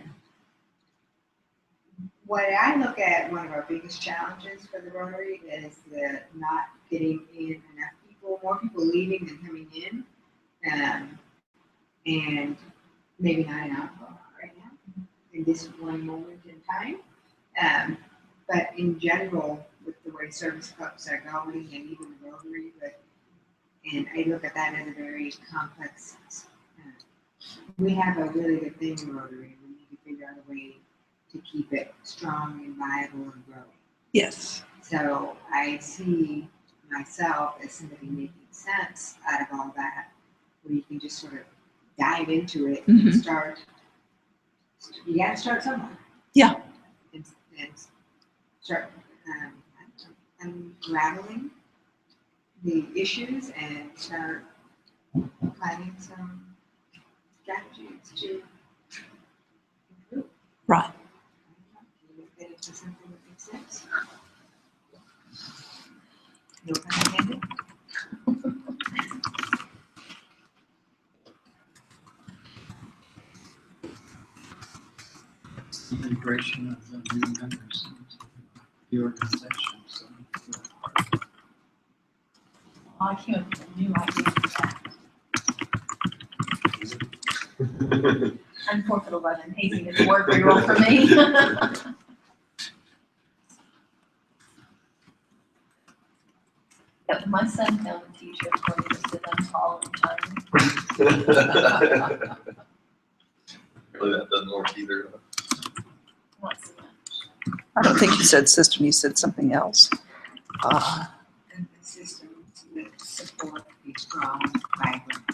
Speaker 3: what I look at, one of our biggest challenges for the Rotary is the not getting in enough people, more people leaving than coming in. And maybe not enough right now, in this one moment in time. But in general, with the way service clubs are going and even the Rotary, and I look at that as a very complex, we have a really good thing in Rotary, and we need to figure out a way to keep it strong and viable and growing.
Speaker 1: Yes.
Speaker 3: So I see myself as somebody making sense out of all that, where you can just sort of dive into it and
Speaker 1: Mhm.
Speaker 3: start. You got to start somewhere.
Speaker 1: Yeah.
Speaker 3: And start unraveling the issues and start planning some strategies to improve.
Speaker 1: Right.
Speaker 3: Get it to something that makes sense. No pun intended.
Speaker 2: Integration of the new members into the organization, so.
Speaker 5: Oh, I came up with a new idea for that. I'm 4'11", hazing is a word reroll for me. Yep, my son found a t-shirt for me that said I'm tall and tiny.
Speaker 4: Really, that doesn't work either.
Speaker 5: What's that?
Speaker 1: I don't think you said system, you said something else.
Speaker 3: And the systems that support a strong, vibrant.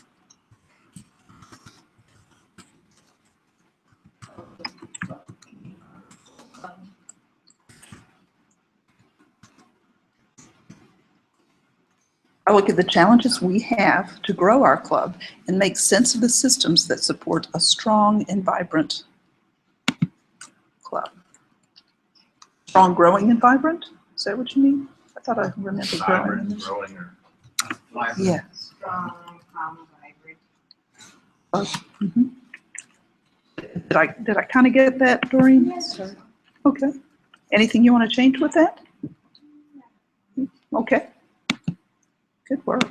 Speaker 1: I look at the challenges we have to grow our club and make sense of the systems that support a strong and vibrant club. Strong, growing, and vibrant? Is that what you mean? I thought I remembered growing.
Speaker 4: Vibrant, growing, or
Speaker 2: Vibrant.
Speaker 1: Yeah.
Speaker 3: Strong, vibrant.
Speaker 1: Mhm. Did I kind of get that, Doreen?
Speaker 3: Yes.
Speaker 1: Okay. Anything you want to change with that? Okay. Good work.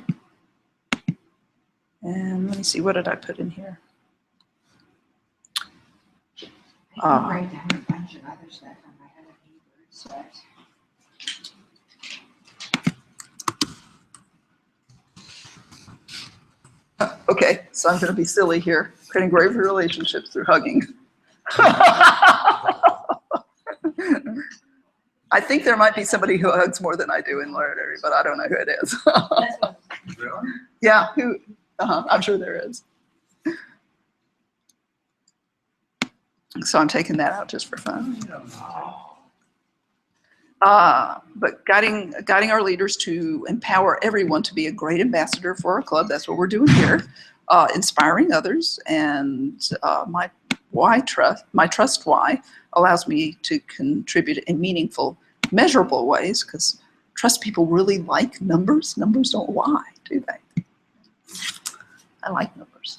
Speaker 1: And let me see, what did I put in here?
Speaker 3: I can write down a bunch of other stuff on my other papers, but.
Speaker 1: Okay, so I'm going to be silly here. Creating great relationships through hugging. I think there might be somebody who hugs more than I do in Rotary, but I don't know who it is.
Speaker 5: That's what,
Speaker 2: Really?
Speaker 1: Yeah, who? I'm sure there is. So I'm taking that out just for fun.
Speaker 2: You don't know.
Speaker 1: But guiding our leaders to empower everyone to be a great ambassador for our club. That's what we're doing here. Inspiring others, and my trust why allows me to contribute in meaningful, measurable ways, because trust people really like numbers. Numbers don't lie, do they? I like numbers.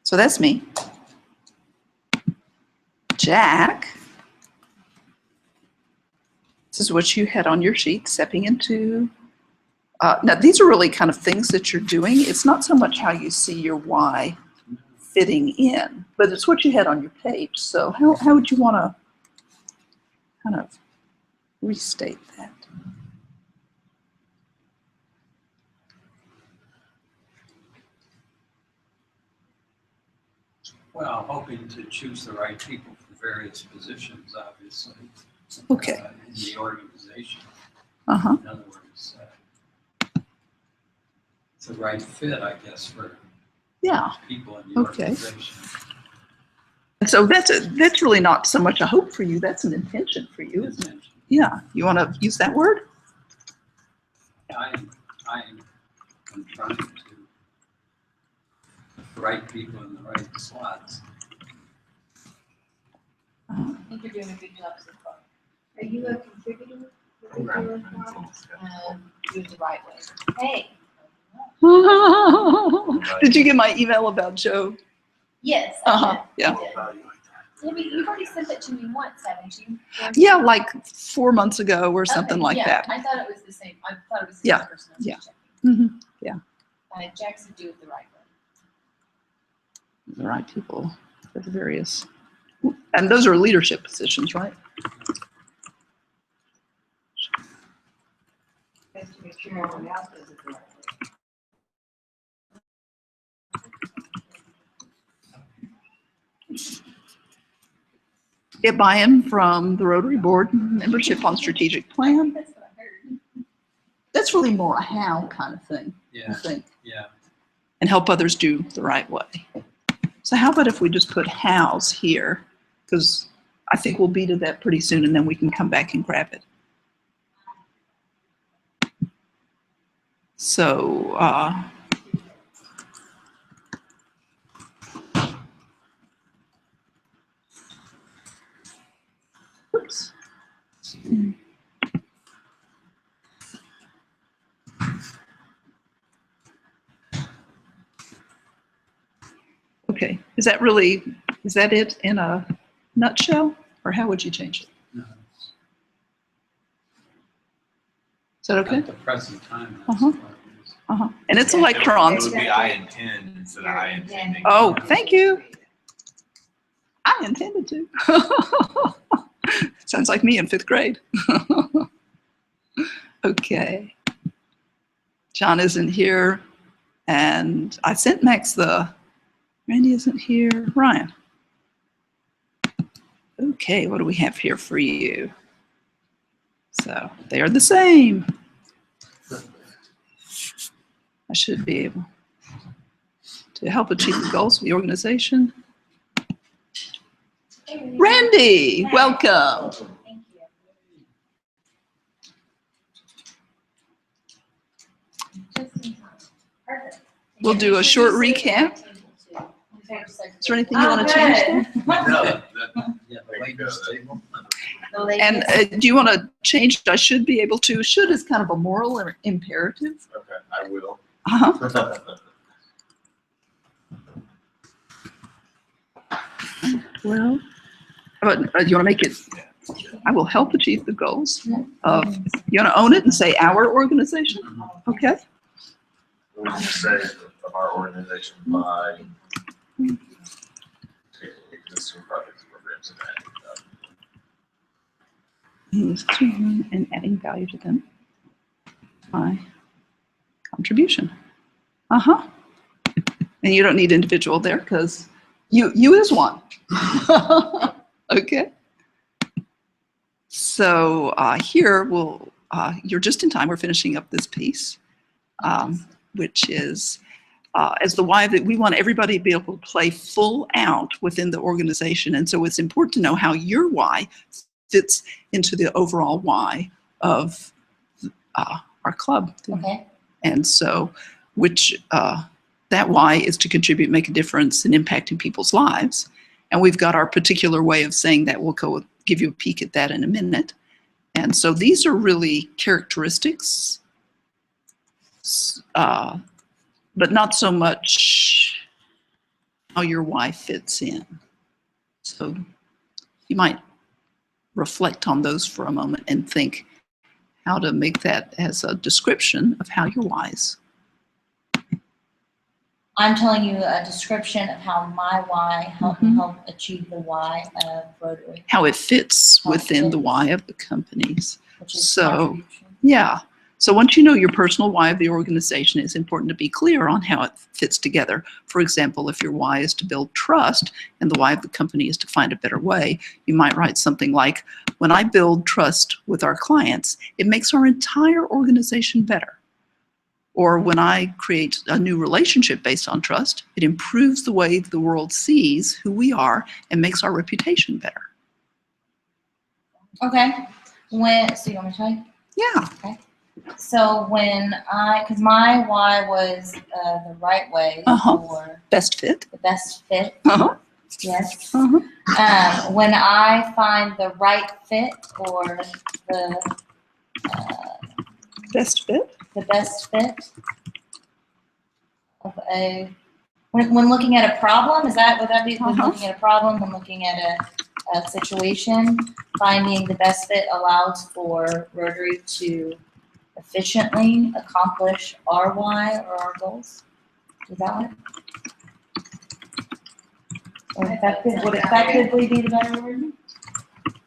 Speaker 1: So that's me. Jack. This is what you had on your sheet, stepping into. Now, these are really kind of things that you're doing. It's not so much how you see your why fitting in, but it's what you had on your page. So how would you want to kind of restate that?
Speaker 2: Well, hoping to choose the right people for various positions, obviously.
Speaker 1: Okay.
Speaker 2: In the organization.
Speaker 1: Uh-huh.
Speaker 2: In other words, it's the right fit, I guess, for
Speaker 1: Yeah.
Speaker 2: people in the
Speaker 1: Okay.
Speaker 2: organization.
Speaker 1: And so that's really not so much a hope for you, that's an intention for you, isn't it? Yeah, you want to use that word?
Speaker 2: I am trying to put the right people in the right slots.
Speaker 5: I think you're doing a good job so far.
Speaker 3: Are you a contributor?
Speaker 5: Do it the right way. Hey.
Speaker 1: Did you get my email about Joe?
Speaker 5: Yes.
Speaker 1: Uh-huh, yeah.
Speaker 5: You've already sent it to me once, haven't you?
Speaker 1: Yeah, like 4 months ago or something
Speaker 5: Okay,
Speaker 1: like
Speaker 5: yeah,
Speaker 1: that.
Speaker 5: I thought it was the same. I thought it was the
Speaker 1: Yeah,
Speaker 5: same person. I was
Speaker 1: yeah.
Speaker 5: checking.
Speaker 1: Yeah,
Speaker 5: Jackson, do it the right way.
Speaker 1: the right people for the various, and those are leadership positions, right?
Speaker 3: Just to make sure no one else does it the right way.
Speaker 1: Get buy-in from the Rotary Board membership on strategic plan.
Speaker 5: That's what I heard.
Speaker 1: That's really more a how kind of thing, I
Speaker 2: Yeah,
Speaker 1: think,
Speaker 2: yeah.
Speaker 1: and help others do the right way. So how about if we just put hows here? Because I think we'll be to that pretty soon, and then we can come back and grab it. So, oops. Okay, is that it in a nutshell, or how would you change it?
Speaker 2: No,
Speaker 1: Is that okay?
Speaker 2: at the present time.
Speaker 1: Uh-huh.
Speaker 2: What it is.
Speaker 1: And it's
Speaker 4: It
Speaker 1: electrons.
Speaker 4: would be I intend instead of I intending.
Speaker 1: Oh, thank you. I intended to. Sounds like me in 5th grade. Okay. John isn't here, and I sent Max Randy isn't here. Ryan. Okay, what do we have here for you? So they are the same. I should be able to help achieve the goals of the organization. Randy, welcome.
Speaker 5: Thank you. Just in time. Perfect.
Speaker 1: We'll do a short recap. Is there anything you want to change there?
Speaker 4: No, that-
Speaker 2: Yeah, the ladies' table.
Speaker 1: And do you want to change, I should be able to, should is kind of a moral or imperative.
Speaker 4: Okay, I will.
Speaker 1: Uh-huh. Well, but you want to make it, I will help achieve the goals of, you want to own it and say our organization? Okay.
Speaker 4: We just say of our organization by taking existing projects and programs
Speaker 1: And adding value to them. My contribution. Uh-huh. And you don't need individual there because you is one. Okay. So here you're just in time. We're finishing up this piece, which is as the why that we want everybody to be able to play full out within the organization. And so it's important to know how your why fits into the overall why of our club.
Speaker 5: Okay.
Speaker 1: And so, that why is to contribute, make a difference, and impacting people's lives. And we've got our particular way of saying that. We'll give you a peek at that in a minute. And so these are really characteristics, but not so much how your why fits in. So you might reflect on those for a moment and think how to make that as a description of how your whys.
Speaker 6: I'm telling you a description of how my why helped me help achieve the why of Rotary,
Speaker 1: How it fits
Speaker 6: How it
Speaker 1: within the
Speaker 6: fits.
Speaker 1: why of the companies.
Speaker 6: which is
Speaker 1: So,
Speaker 6: contribution.
Speaker 1: Yeah. So once you know your personal why of the organization, it's important to be clear on how it fits together. For example, if your why is to build trust and the why of the company is to find a better way, you might write something like, when I build trust with our clients, it makes our entire organization better. Or when I create a new relationship based on trust, it improves the way the world sees who we are and makes our reputation better.
Speaker 6: Okay. So you want me to tell you?
Speaker 1: Yeah.
Speaker 6: So because my why was the right way or
Speaker 1: Best fit.
Speaker 6: the best fit. Yes.
Speaker 1: Uh-huh.
Speaker 6: When I find the right fit or the
Speaker 1: Best fit.
Speaker 6: the best fit of when looking at a problem, would that be when looking at a problem, when looking at a situation, finding the best fit allows for Rotary to efficiently accomplish our why or our goals? Is that one? Or would effectively be the better word?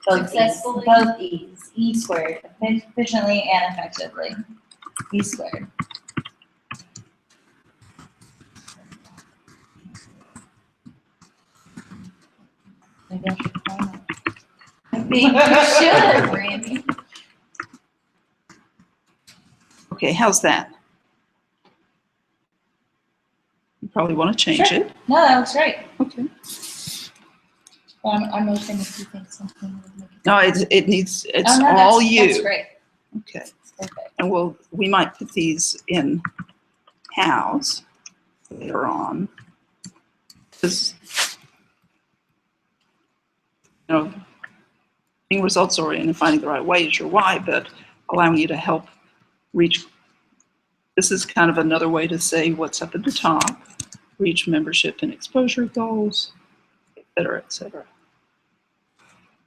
Speaker 5: Successfully.
Speaker 6: Both E's. E squared. Efficiently and effectively. E squared. Maybe I should find it.
Speaker 5: I think you should, Randy.
Speaker 1: Okay, how's that? You probably want to change
Speaker 6: Sure.
Speaker 1: it.
Speaker 6: No, that looks great.
Speaker 1: Okay.
Speaker 6: I'm open if you think something would make it.
Speaker 1: No, it's
Speaker 6: Oh, no,
Speaker 1: all
Speaker 6: that's
Speaker 1: you.
Speaker 6: great.
Speaker 1: Okay.
Speaker 6: Perfect.
Speaker 1: And we might put these in house later on. Because, being results oriented and finding the right way is your why, but allowing you to help reach. This is kind of another way to say what's up at the top, reach membership and exposure goals, et cetera, et cetera.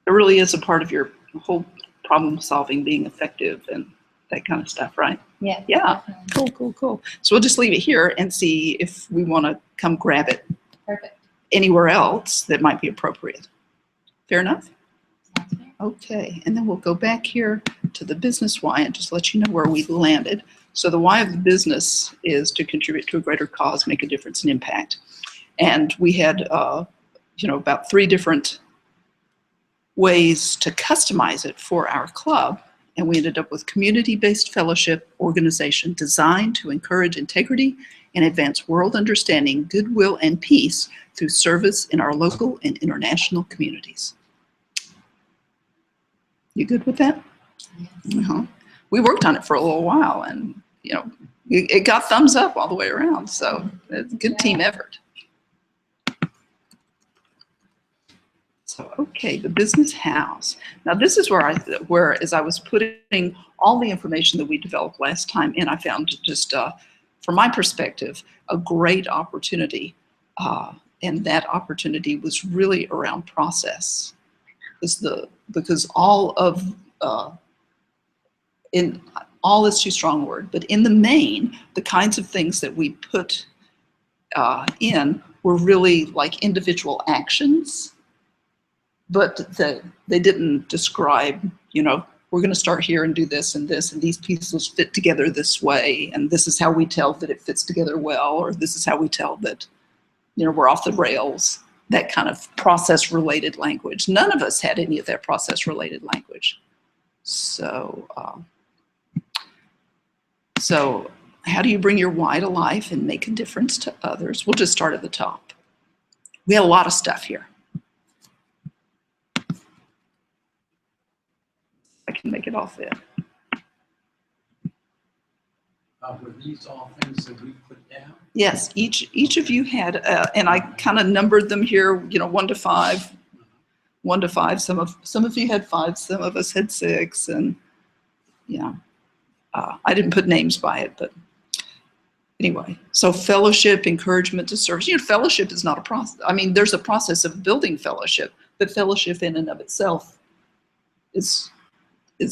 Speaker 1: It really is a part of your whole problem solving, being effective and that kind of stuff, right?
Speaker 6: Yeah.
Speaker 1: Yeah.
Speaker 6: Definitely.
Speaker 1: Cool. So we'll just leave it here and see if we want to come grab it
Speaker 6: Perfect.
Speaker 1: anywhere else that might be appropriate. Fair enough?
Speaker 6: Sounds good.
Speaker 1: Okay, and then we'll go back here to the business why and just let you know where we landed. So the why of the business is to contribute to a greater cause, make a difference and impact. And we had, about 3 different ways to customize it for our club. And we ended up with community-based fellowship organization designed to encourage integrity and advance world understanding, goodwill, and peace through service in our local and international communities. You good with that?
Speaker 6: Yes.
Speaker 1: We worked on it for a little while and, it got thumbs up all the way around. So it's a good team effort. So, okay, the business house. Now this is where as I was putting all the information that we developed last time in, I found just, from my perspective, a great opportunity. And that opportunity was really around process. Because all is too strong a word, but in the main, the kinds of things that we put in were really like individual actions, but they didn't describe, we're going to start here and do this, and these pieces fit together this way, and this is how we tell that it fits together well, or this is how we tell that, we're off the rails. That kind of process-related language. None of us had any of that process-related language. So how do you bring your why to life and make a difference to others? We'll just start at the top. We have a lot of stuff here. I can make it all fit.
Speaker 2: Were these all things that we put down?
Speaker 1: Yes, each of you had, and I kind of numbered them here, 1 to 5. 1 to 5. Some of you had 5, some of us had 6, and I didn't put names by it, but anyway. So fellowship, encouragement to service. Fellowship is not a process. I mean, there's a process of building fellowship, but fellowship in and of itself is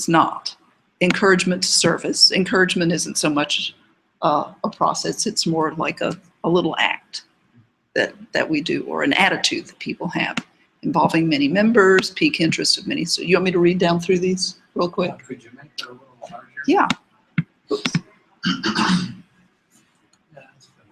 Speaker 1: not. Encouragement to service. Encouragement isn't so much a process. It's more like a little act that we do, or an attitude that people have, involving many members, peak interest of many. So you want me to read down through these real quick?
Speaker 2: Could you make it a little larger?
Speaker 1: Yeah. Oops.
Speaker 2: Yeah, that's good.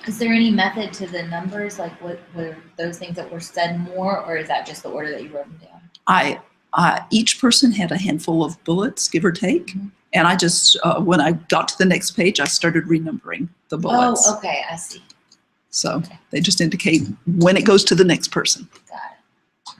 Speaker 6: Is there any method to the numbers? Like what were those things that were said more, or is that just the order that you wrote them down?
Speaker 1: Each person had a handful of bullets, give or take.
Speaker 6: Mhm.
Speaker 1: And I just, when I got to the next page, I started renumbering the bullets.
Speaker 6: Oh, okay, I see.
Speaker 1: So
Speaker 6: Okay.
Speaker 1: they just indicate when it goes to the next person.
Speaker 6: Got it.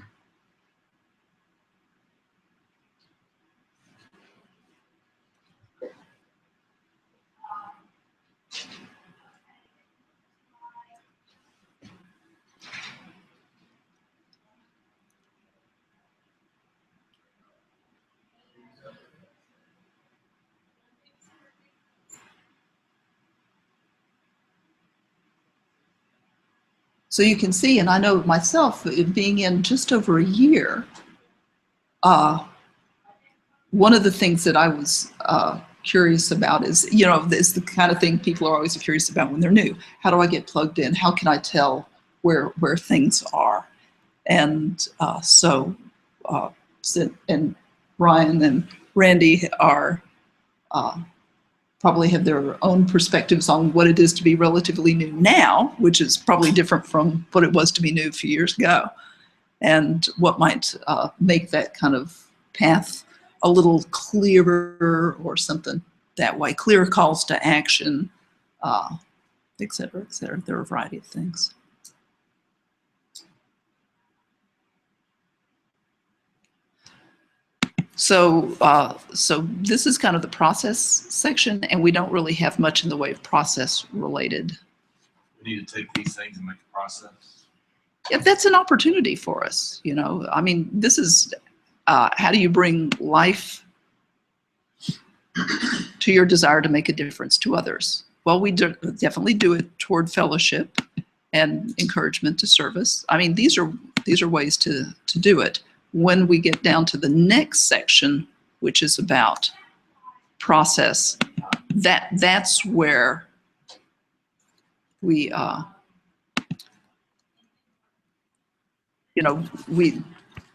Speaker 1: So you can see, and I know myself, being in just over a year, one of the things that I was curious about is, is the kind of thing people are always curious about when they're new. How do I get plugged in? How can I tell where things are? And and Ryan and Randy are probably have their own perspectives on what it is to be relatively new now, which is probably different from what it was to be new a few years ago, and what might make that kind of path a little clearer or something that way, clearer calls to action, et cetera, et cetera. There are a variety of things. So this is kind of the process section, and we don't really have much in the way of process related.
Speaker 4: We need to take these things and make a process.
Speaker 1: Yeah, that's an opportunity for us. I mean, this is how do you bring life to your desire to make a difference to others? Well, we definitely do it toward fellowship and encouragement to service. I mean, these are ways to do it. When we get down to the next section, which is about process, that's where we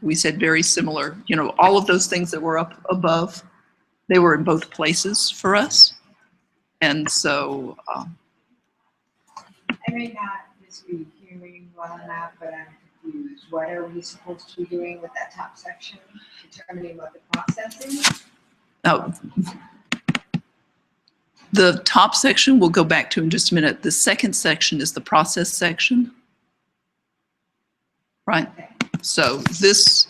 Speaker 1: we said very similar. All of those things that were up above, they were in both places for us, and so
Speaker 3: I may not be hearing well enough, but I'm confused. What are we supposed to be doing with that top section? Determining what the process is?
Speaker 1: now the top section we'll go back to in just a minute. The second section is the process section, right?
Speaker 3: Okay.
Speaker 1: So this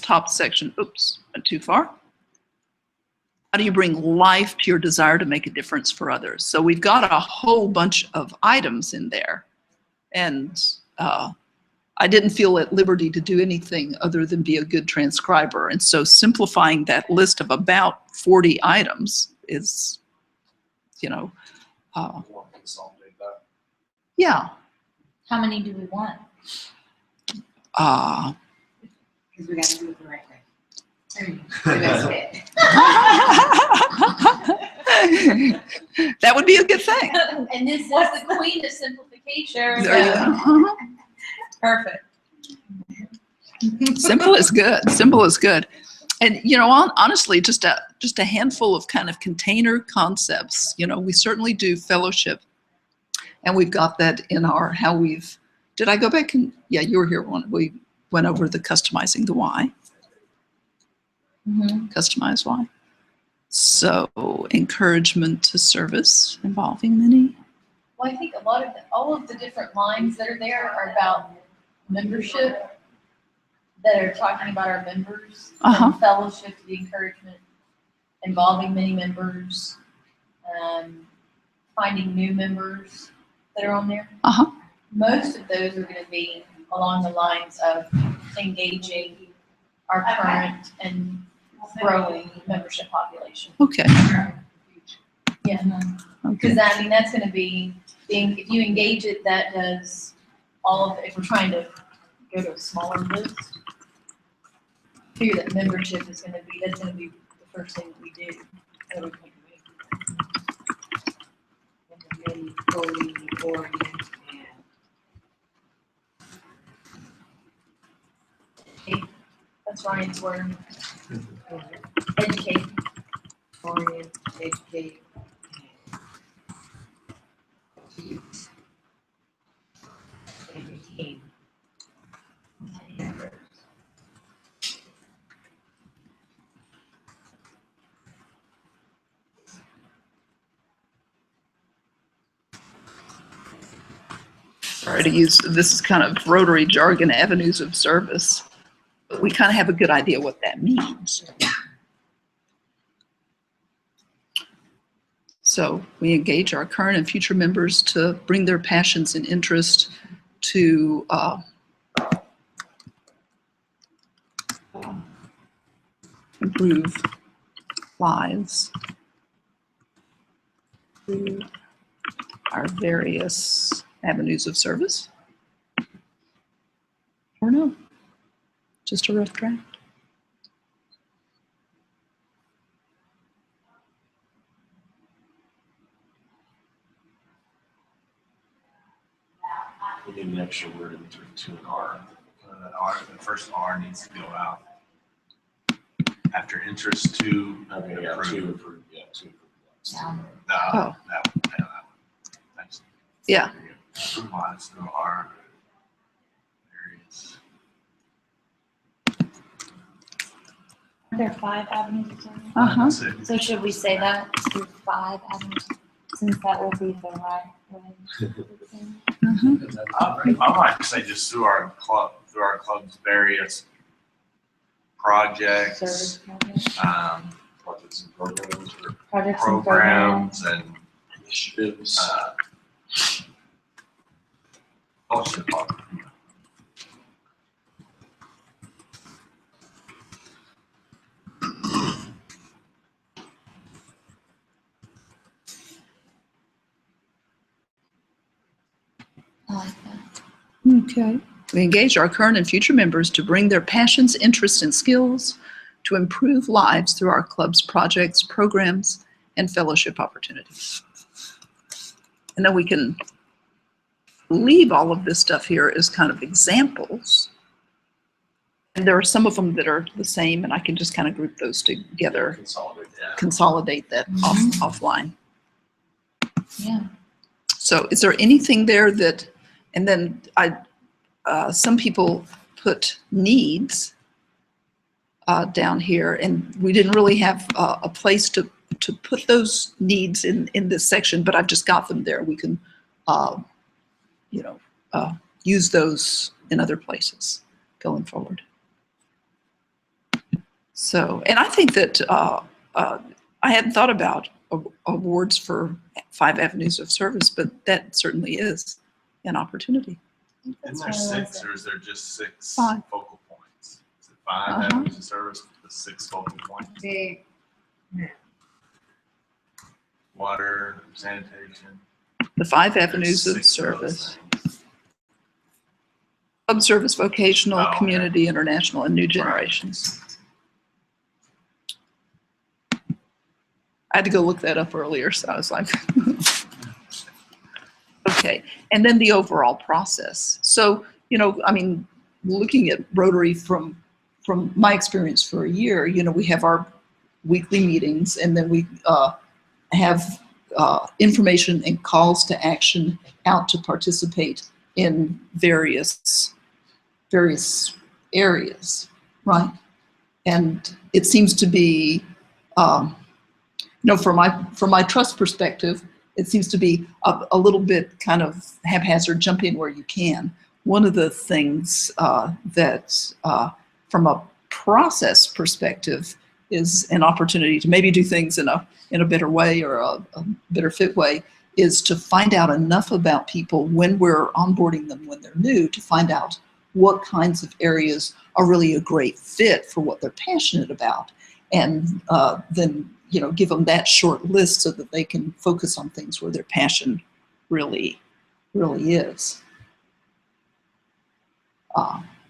Speaker 1: top section, oops, went too far. How do you bring life to your desire to make a difference for others? So we've got a whole bunch of items in there, and I didn't feel at liberty to do anything other than be a good transcriber. And so simplifying that list of about 40 items is,
Speaker 4: We want to consolidate that.
Speaker 1: yeah.
Speaker 6: How many do we want?
Speaker 3: Because we got to do it the right way. I mean, the best fit.
Speaker 1: That would be a good thing.
Speaker 5: And this is the queen of simplification.
Speaker 1: There you go.
Speaker 6: Perfect.
Speaker 1: Simple is good. Simple is good. And honestly, just a handful of kind of container concepts. We certainly do fellowship, and we've got that in our how we've. Did I go back and yeah, you were here when we went over the customizing the why.
Speaker 6: Mm-hmm.
Speaker 1: Customize why. So encouragement to service involving many.
Speaker 5: Well, I think all of the different lines that are there are about membership, that are talking about our members,
Speaker 1: Uh-huh.
Speaker 5: from fellowship to the encouragement, involving many members, finding new members that are on there.
Speaker 1: Uh-huh.
Speaker 5: Most of those are going to be along the lines of engaging our current and growing membership population.
Speaker 1: Okay.
Speaker 5: Yeah.
Speaker 1: Okay.
Speaker 5: Because that's going to be, if you engage it, that does all of, if we're trying to go to a smaller list, figure that membership is going to be, that's going to be the first thing that we do. That would make a
Speaker 3: Maybe fully orient
Speaker 5: big- That's Ryan's word. Educate.
Speaker 3: orient, educate.
Speaker 1: sorry to use, this is kind of Rotary jargon, avenues of service, but we kind of have a good idea what that means. So we engage our current and future members to bring their passions and interest to improve lives through our various avenues of service. Or no, just a rough draft.
Speaker 4: We need an extra word in between to and R. The first R needs to go out. After interest to
Speaker 7: Okay, yeah,
Speaker 4: improve.
Speaker 7: to improve, yeah, to improve.
Speaker 6: Yeah.
Speaker 4: No,
Speaker 1: Oh.
Speaker 4: that one. Thanks.
Speaker 1: Yeah.
Speaker 4: Improve lives through our areas.
Speaker 6: Are there 5 avenues of service?
Speaker 1: Uh-huh.
Speaker 4: That's it.
Speaker 6: So should we say that through 5 avenues, since that will be the right way?
Speaker 1: Mhm.
Speaker 2: Is that
Speaker 4: I
Speaker 2: right?
Speaker 4: might say just through our club's various projects,
Speaker 6: Service projects,
Speaker 7: Projects and programs or
Speaker 6: projects and programs.
Speaker 4: programs and
Speaker 7: initiatives.
Speaker 4: culture part.
Speaker 6: I like that.
Speaker 1: Okay. We engage our current and future members to bring their passions, interests, and skills to improve lives through our club's projects, programs, and fellowship opportunities. And then we can leave all of this stuff here as kind of examples. And there are some of them that are the same, and I can just kind of group those together,
Speaker 7: Consolidate that.
Speaker 1: consolidate that offline.
Speaker 6: Yeah.
Speaker 1: So is there anything there that, and then some people put needs down here, and we didn't really have a place to put those needs in this section, but I've just got them there. We can, use those in other places going forward. So, and I think that I hadn't thought about awards for 5 avenues of service, but that certainly is an opportunity.
Speaker 4: Isn't there 6 or is there just 6
Speaker 1: 5.
Speaker 4: focal points? Is it 5
Speaker 1: Uh-huh.
Speaker 4: avenues of service with the 6 focal points?
Speaker 3: Big,
Speaker 4: Water, sanitation.
Speaker 1: The 5
Speaker 4: There's
Speaker 1: avenues of
Speaker 4: 6 those
Speaker 1: service:
Speaker 4: things.
Speaker 1: club service, vocational,
Speaker 4: Oh, okay.
Speaker 1: community, international, and new generations. I had to go look that up earlier, so I was like, okay. And then the overall process. So, I mean, looking at Rotary from my experience for a year, we have our weekly meetings, and then we have information and calls to action out to participate in various areas, right? And it seems to be, from my trust perspective, it seems to be a little bit kind of haphazard, jump in where you can. One of the things that from a process perspective is an opportunity to maybe do things in a better way, or a better fit way, is to find out enough about people when we're onboarding them when they're new, to find out what kinds of areas are really a great fit for what they're passionate about. And then, give them that short list so that they can focus on things where their passion really, really is.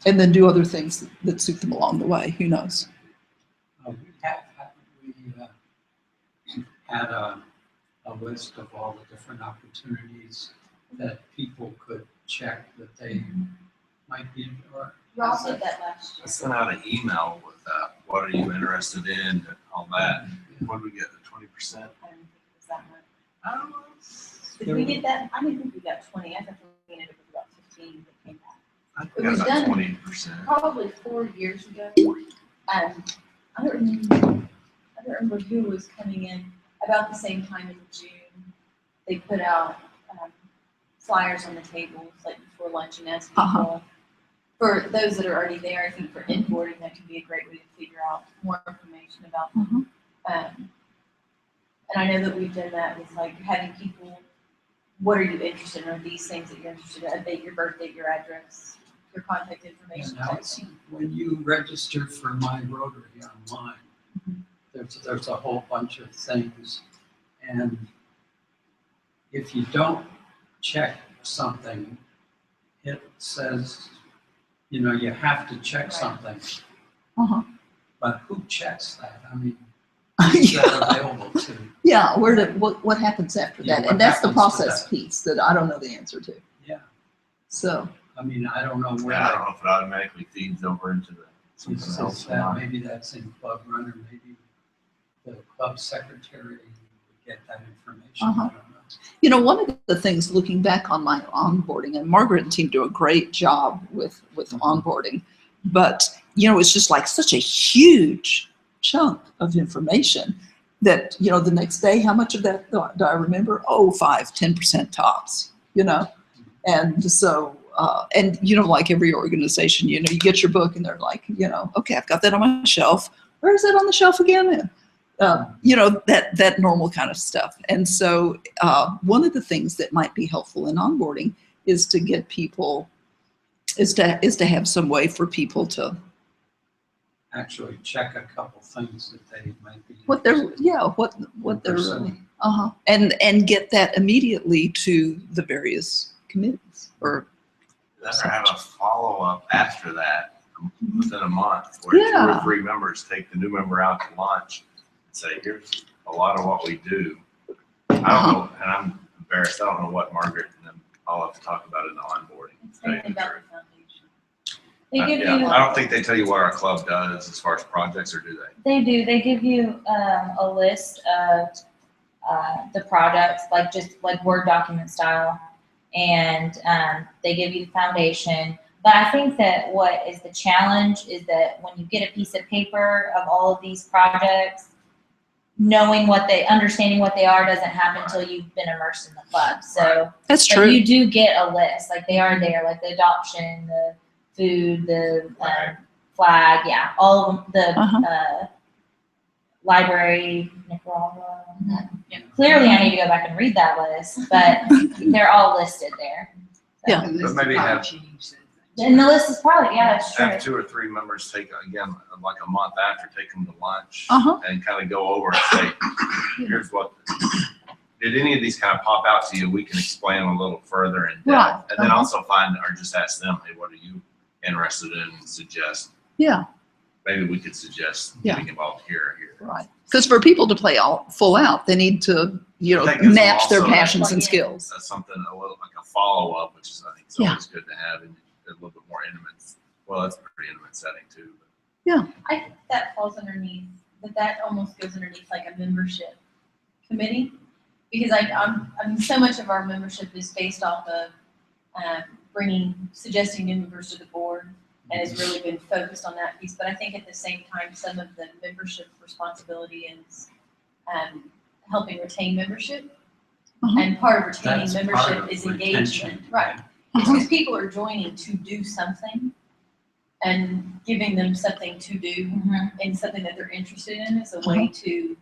Speaker 1: And then do other things that suit them along the way. Who knows?
Speaker 2: We had a list of all the different opportunities that people could check that they might be, or
Speaker 6: You all said that last
Speaker 4: I sent out an email with what are you interested in and all that. What did we get, the 20%?
Speaker 5: I don't think it was that much.
Speaker 4: I don't know.
Speaker 5: Did we get that? I didn't think we got 20. I thought we ended up with about 15 that came back.
Speaker 4: I
Speaker 5: It
Speaker 4: think we
Speaker 5: was
Speaker 4: got about
Speaker 5: done.
Speaker 4: 20%.
Speaker 5: Probably 4 years ago. I don't remember who was coming in about the same time in June. They put out flyers on the tables, like before lunch, and ask
Speaker 1: Uh-huh.
Speaker 5: people, for those that are already there, I think for inboarding, that can be a great way to figure out more information about them.
Speaker 1: Mhm.
Speaker 5: And I know that we've done that with like having people, what are you interested in? Are these things that you're interested in? A date, your birthday, your address, your contact information.
Speaker 2: And now it's, when you register for My Rotary online, there's a whole bunch of things. And if you don't check something, it says, you know, you have to check something.
Speaker 1: Uh-huh.
Speaker 2: But who checks that? I mean, who's that available to?
Speaker 1: Yeah, what happens after
Speaker 2: Yeah,
Speaker 1: that?
Speaker 2: what
Speaker 1: And that's the
Speaker 2: happens to
Speaker 1: process
Speaker 2: that?
Speaker 1: piece that I don't know the answer to.
Speaker 2: Yeah,
Speaker 1: So,
Speaker 2: I mean, I don't know where
Speaker 4: Yeah, I don't know if it automatically feeds over into the something
Speaker 2: is
Speaker 4: else. or
Speaker 2: that,
Speaker 4: not.
Speaker 2: maybe that's in Club Runner, maybe the club secretary would get that information, I
Speaker 1: Uh-huh.
Speaker 2: don't know.
Speaker 1: you know, one of the things looking back on my onboarding, and Margaret and team do a great job with onboarding, but you know, it's just like such a huge chunk of information that, you know, the next day, how much of that do I remember? Oh, 5-10% tops, you know? And so, and you know, like every organization, you know, you get your book and they're like, you know, okay, I've got that on my shelf. Where is that on the shelf again? And, you know, that normal kind of stuff. And so one of the things that might be helpful in onboarding is to get people, is to have some way for people to,
Speaker 2: Actually check a couple things that they might be.
Speaker 1: what they're,
Speaker 2: interested in.
Speaker 1: yeah, what they're,
Speaker 2: pursuing.
Speaker 1: and get that immediately to the various committees or,
Speaker 4: Then or have a follow-up after that, within a month, where two
Speaker 1: Yeah.
Speaker 4: or three members take the new member out to lunch and say, here's a lot of what we do. I don't know, and I'm embarrassed, I don't know what Margaret and them, I'll have to talk about it in the onboarding.
Speaker 5: It's mainly about the foundation.
Speaker 6: They give
Speaker 4: Yeah,
Speaker 6: you,
Speaker 4: I don't think they tell you what our club does as far as projects, or do they?
Speaker 6: they do, they give you, a list of, the projects, like just like Word document style. And, they give you the foundation. But I think that what is the challenge is that when you get a piece of paper of all of these projects, understanding what they are doesn't happen until you've been immersed in the club. So,
Speaker 1: that's
Speaker 6: but
Speaker 1: true.
Speaker 6: you do get a list, like they are there, like the adoption, the food, the flag, yeah, all of them, the library, Nicaragua.
Speaker 5: Yeah.
Speaker 6: Clearly, I need to go back and read that list, but they're all listed there.
Speaker 1: Yeah.
Speaker 3: The list
Speaker 4: But maybe
Speaker 3: probably
Speaker 4: have-
Speaker 3: changed.
Speaker 6: And the list is probably, yeah, that's
Speaker 4: Have
Speaker 6: true.
Speaker 4: 2 or 3 members take, again, like a month after, take them to lunch
Speaker 1: Uh-huh.
Speaker 4: and kind of go over and say, here's what, did any of these kind of pop out to you? We can explain them a little further in depth.
Speaker 1: Right.
Speaker 4: And then
Speaker 1: Uh-huh.
Speaker 4: also find, or just ask them, hey, what are you interested in, and suggest,
Speaker 1: Yeah,
Speaker 4: maybe we could suggest
Speaker 1: Yeah.
Speaker 4: getting involved here or here.
Speaker 1: right. Because for people to play full out, they need to, you know,
Speaker 4: That gives them
Speaker 1: match their
Speaker 4: also-
Speaker 1: passions and
Speaker 5: Plug in.
Speaker 1: skills.
Speaker 4: That's something, a little, like a follow-up, which is, I think, is
Speaker 1: Yeah.
Speaker 4: always good to have, and a little bit more intimate. Well, that's a pretty intimate setting too.
Speaker 5: I think that falls underneath, that almost goes underneath like a membership committee. Because I mean, so much of our membership is based off of suggesting new members to the board, and has really been focused on that piece. But I think at the same time, some of the membership responsibility is helping retain membership.
Speaker 1: Uh-huh.
Speaker 5: And part of retaining
Speaker 2: That's part
Speaker 5: membership
Speaker 2: of
Speaker 5: is
Speaker 2: retention.
Speaker 5: engagement, right? It's because people are joining to do something, and giving them something to do
Speaker 6: Mhm.
Speaker 5: and something that they're interested in is a way to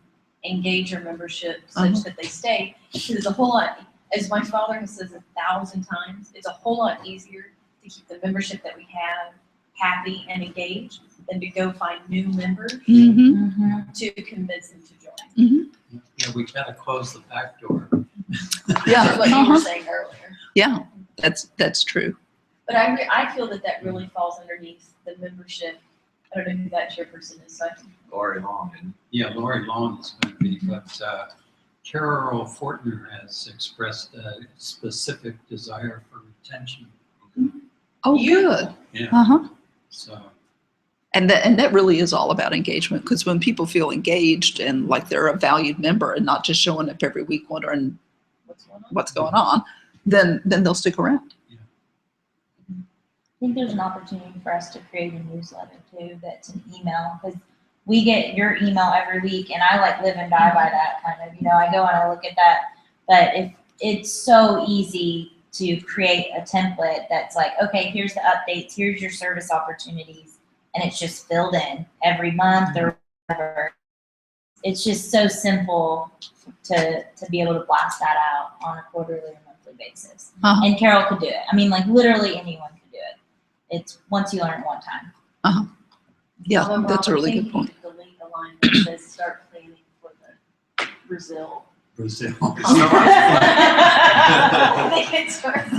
Speaker 5: engage your membership such
Speaker 1: Uh-huh.
Speaker 5: that they stay. Because it's a whole lot, as my father has said 1,000 times, it's a whole lot easier to keep the membership that we have happy and engaged than to go find new members
Speaker 1: Mm-hmm.
Speaker 6: Mhm.
Speaker 5: to convince them to join.
Speaker 2: Yeah, we gotta close the back door.
Speaker 1: Yeah,
Speaker 5: That's what you
Speaker 1: uh-huh.
Speaker 5: were saying earlier.
Speaker 1: Yeah, that's true.
Speaker 5: But I feel that really falls underneath the membership. I don't know who that chairperson is, so
Speaker 4: Lori Long, and
Speaker 2: Yeah, Lori Long is going to be, but Carol Fortner has expressed a specific desire for retention.
Speaker 1: Oh,
Speaker 5: You-
Speaker 1: good.
Speaker 2: Yeah,
Speaker 1: Uh-huh.
Speaker 2: so,
Speaker 1: And that really is all about engagement, because when people feel engaged and like they're a valued member and not just showing up every week wondering
Speaker 5: what's going on?
Speaker 1: what's going on, then they'll stick around.
Speaker 6: I think there's an opportunity for us to create a newsletter too, that's an email, because we get your email every week, and I like live and die by that kind of, I go and I look at that, but if it's so easy to create a template that's like, okay, here's the updates, here's your service opportunities, and it's just filled in every month or whatever. It's just so simple to be able to blast that out on a quarterly or monthly basis. And Carol could do it. I mean, like literally anyone could do it. It's once you learn it one time.
Speaker 1: Yeah,
Speaker 5: Although,
Speaker 1: that's a
Speaker 5: Rob, I
Speaker 1: really
Speaker 5: think
Speaker 1: good point.
Speaker 5: you need to delete the line that says start planning for the Brazil.
Speaker 2: Brazil.
Speaker 4: It's so much
Speaker 5: I think it's worth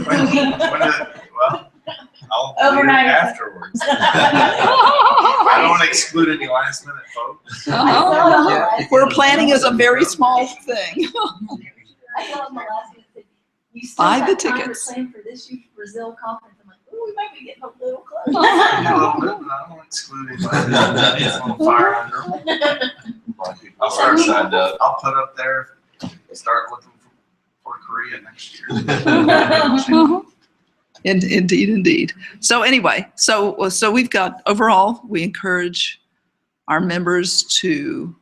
Speaker 4: well, I'll do it
Speaker 6: Overnight.
Speaker 4: afterwards. I don't want to exclude any last minute folks.
Speaker 1: We're planning is a very small thing.
Speaker 5: I saw in the last one, that you still
Speaker 1: Buy the
Speaker 5: have time to
Speaker 1: tickets.
Speaker 5: plan for this year's Brazil conference. I'm like, oh, we might be getting a little close.
Speaker 4: I don't want to exclude anybody. It's on fire under them.
Speaker 7: I'll start signed up.
Speaker 4: I'll put up there, start looking for Korea next year.
Speaker 1: Indeed. So anyway, so we've got overall, we encourage our members to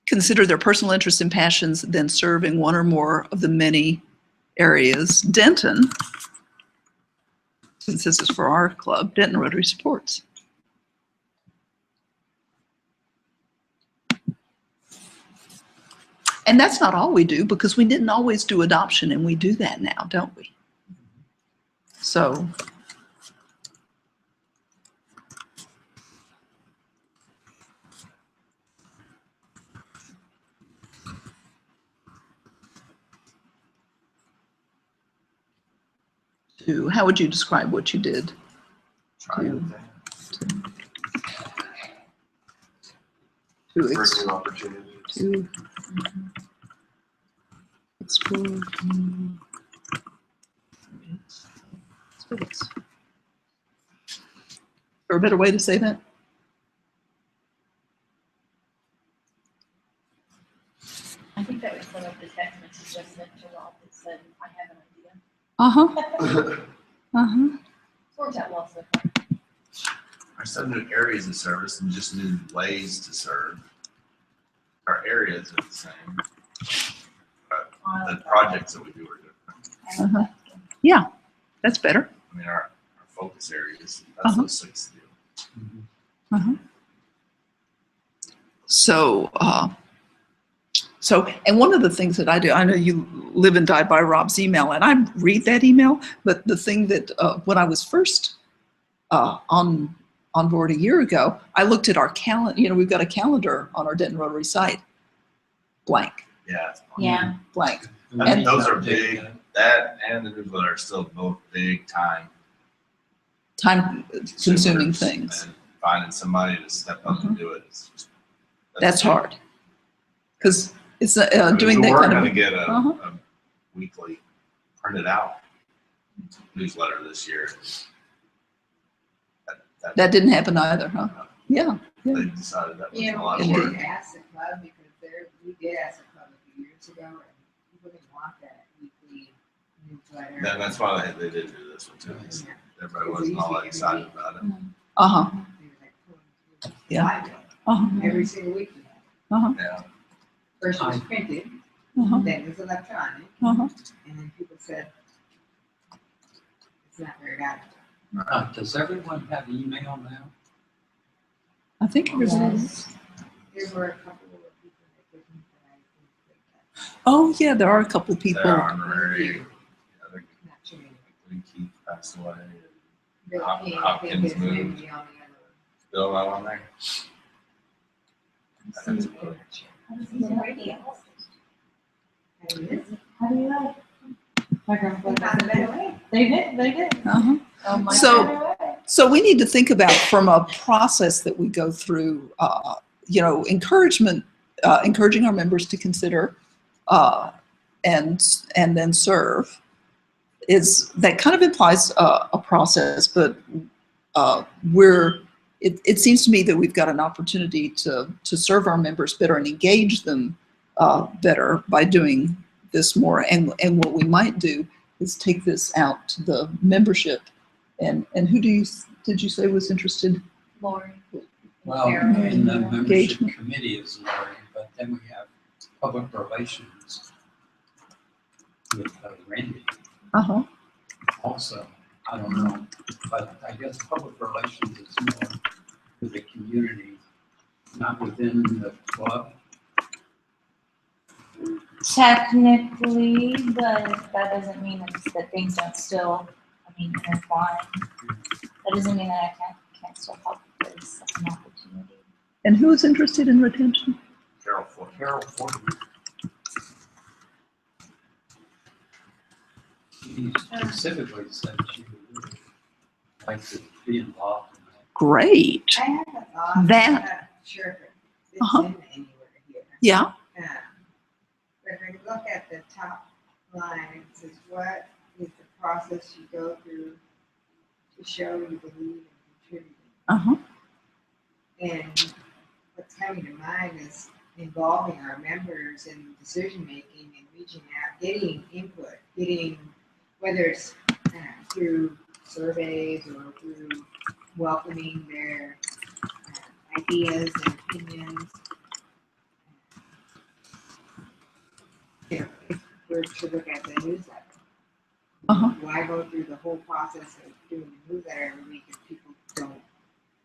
Speaker 1: consider their personal interests and passions, then serve in one or more of the many areas. Denton, since this is for our club, Denton Rotary supports. And that's not all we do, because we didn't always do adoption, and we do that now, don't we? So how would you describe what you did?
Speaker 4: Trying
Speaker 1: To
Speaker 7: Bring
Speaker 1: ex-
Speaker 7: new opportunities.
Speaker 1: to explore new space. Is there a better way to say that?
Speaker 5: I think that was some of the text messages I sent to Rob that said, I have an idea. It's worked out well so far.
Speaker 4: I said new areas of service and just new ways to serve. Our areas are the same, but the projects that we do are different.
Speaker 1: Yeah, that's better.
Speaker 4: I mean, our focus areas, that's those 6 deals.
Speaker 1: So, and one of the things that I do, I know you live and die by Rob's email, and I read that email, but the thing that when I was first on board a year ago, I looked at our calendar. You know, we've got a calendar on our Denton Rotary site, blank,
Speaker 4: Yeah.
Speaker 6: Yeah.
Speaker 1: blank.
Speaker 4: And those are big, that and the newsletter are still both big time
Speaker 1: Time-consuming
Speaker 4: consumers,
Speaker 1: things.
Speaker 4: and finding somebody to step up and do it. It's just,
Speaker 1: That's hard, because it's
Speaker 4: I mean,
Speaker 1: doing that
Speaker 4: we were
Speaker 1: kind
Speaker 4: gonna
Speaker 1: of.
Speaker 4: get a weekly printed out newsletter this year.
Speaker 1: That didn't happen either, huh? Yeah.
Speaker 4: They decided that was
Speaker 3: You
Speaker 4: a
Speaker 3: know,
Speaker 4: lot
Speaker 3: we
Speaker 4: of
Speaker 1: Indeed.
Speaker 4: work.
Speaker 3: did ask the club because we did ask the club a few years ago, and people didn't want that weekly newsletter.
Speaker 4: Then that's why they did do this one too.
Speaker 3: Yeah.
Speaker 4: Everybody wasn't all that excited about it.
Speaker 3: They
Speaker 1: Uh-huh.
Speaker 3: were like pulling through
Speaker 1: Yeah.
Speaker 3: Bible
Speaker 1: Uh-huh.
Speaker 3: every single week.
Speaker 4: Yeah.
Speaker 3: First it was printed,
Speaker 1: Uh-huh.
Speaker 3: then it was electronic,
Speaker 1: Uh-huh.
Speaker 3: and then people said, it's not very valuable.
Speaker 2: Does everyone have email now?
Speaker 1: I think it was.
Speaker 3: Yes. There were a couple of people that didn't, but I think
Speaker 1: Oh, yeah, there are a couple people.
Speaker 4: There are honorary, I think
Speaker 3: not too many.
Speaker 4: Keith passed away.
Speaker 3: Bill
Speaker 4: Hop-
Speaker 3: King, I think
Speaker 4: Hopkins
Speaker 3: is maybe
Speaker 4: moved.
Speaker 3: the only other.
Speaker 4: Still not on there? I think it's Willie.
Speaker 3: And this,
Speaker 6: How do you like? My
Speaker 3: we
Speaker 6: grandfather.
Speaker 3: found a better way.
Speaker 6: They did.
Speaker 1: Uh-huh.
Speaker 6: Oh my
Speaker 1: So-
Speaker 6: God.
Speaker 1: So we need to think about, from a process that we go through, you know, encouraging our members to consider and then serve. That kind of implies a process, but it seems to me that we've got an opportunity to serve our members better and engage them better by doing this more. And what we might do is take this out to the membership. And who did you say was interested?
Speaker 5: Lori.
Speaker 2: Well, in the membership committee is Lori, but then we have public relations with Randy.
Speaker 1: Uh-huh.
Speaker 2: Also, I don't know, but I guess public relations is more to the community, not within the club.
Speaker 6: Technically, but that doesn't mean that things don't still, intertwine. That doesn't mean that I can't still help if there's an opportunity.
Speaker 1: And who is interested in retention?
Speaker 4: Carol Ford.
Speaker 2: Carol Ford. She specifically said she would really like to be involved in that.
Speaker 1: Great.
Speaker 3: I have a thought,
Speaker 1: That-
Speaker 3: I'm not sure if it fits
Speaker 1: Uh-huh.
Speaker 3: in anywhere here.
Speaker 1: Yeah.
Speaker 3: But if we look at the top line, it says, what is the process you go through to show you believe and contribute?
Speaker 1: Uh-huh.
Speaker 3: And what's coming to mind is involving our members in decision-making and reaching out, getting input, whether it's through surveys or through welcoming their ideas and opinions. You know, if we're to look at the newsletter,
Speaker 1: Uh-huh.
Speaker 3: why go through the whole process of doing the newsletter every week if people don't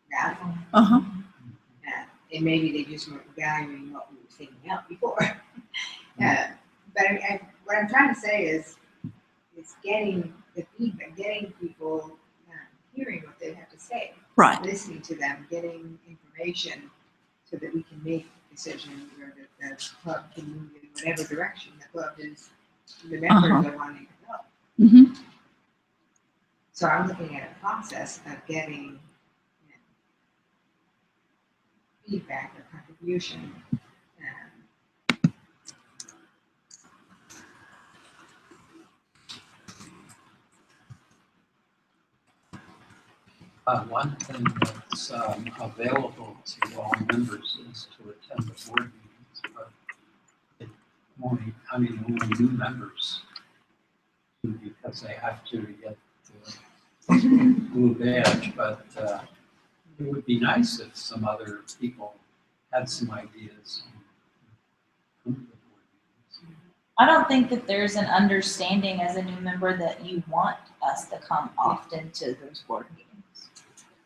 Speaker 3: value it?
Speaker 1: Uh-huh.
Speaker 3: And maybe they just weren't valuing what we were sending out before. But what I'm trying to say is getting the feedback, getting people hearing what they have to say,
Speaker 1: Right.
Speaker 3: listening to them, getting information so that we can make decisions or that the club can move in whatever direction the club is, the members are wanting to go.
Speaker 1: Mm-hmm.
Speaker 3: So I'm looking at a process of getting feedback or contribution.
Speaker 2: One thing that's available to all members is to attend the board meetings, but only new members do because they have to get the blue badge, but it would be nice if some other people had some ideas. And come to the board meetings.
Speaker 6: I don't think that there's an understanding as a new member that you want us to come often to those board meetings.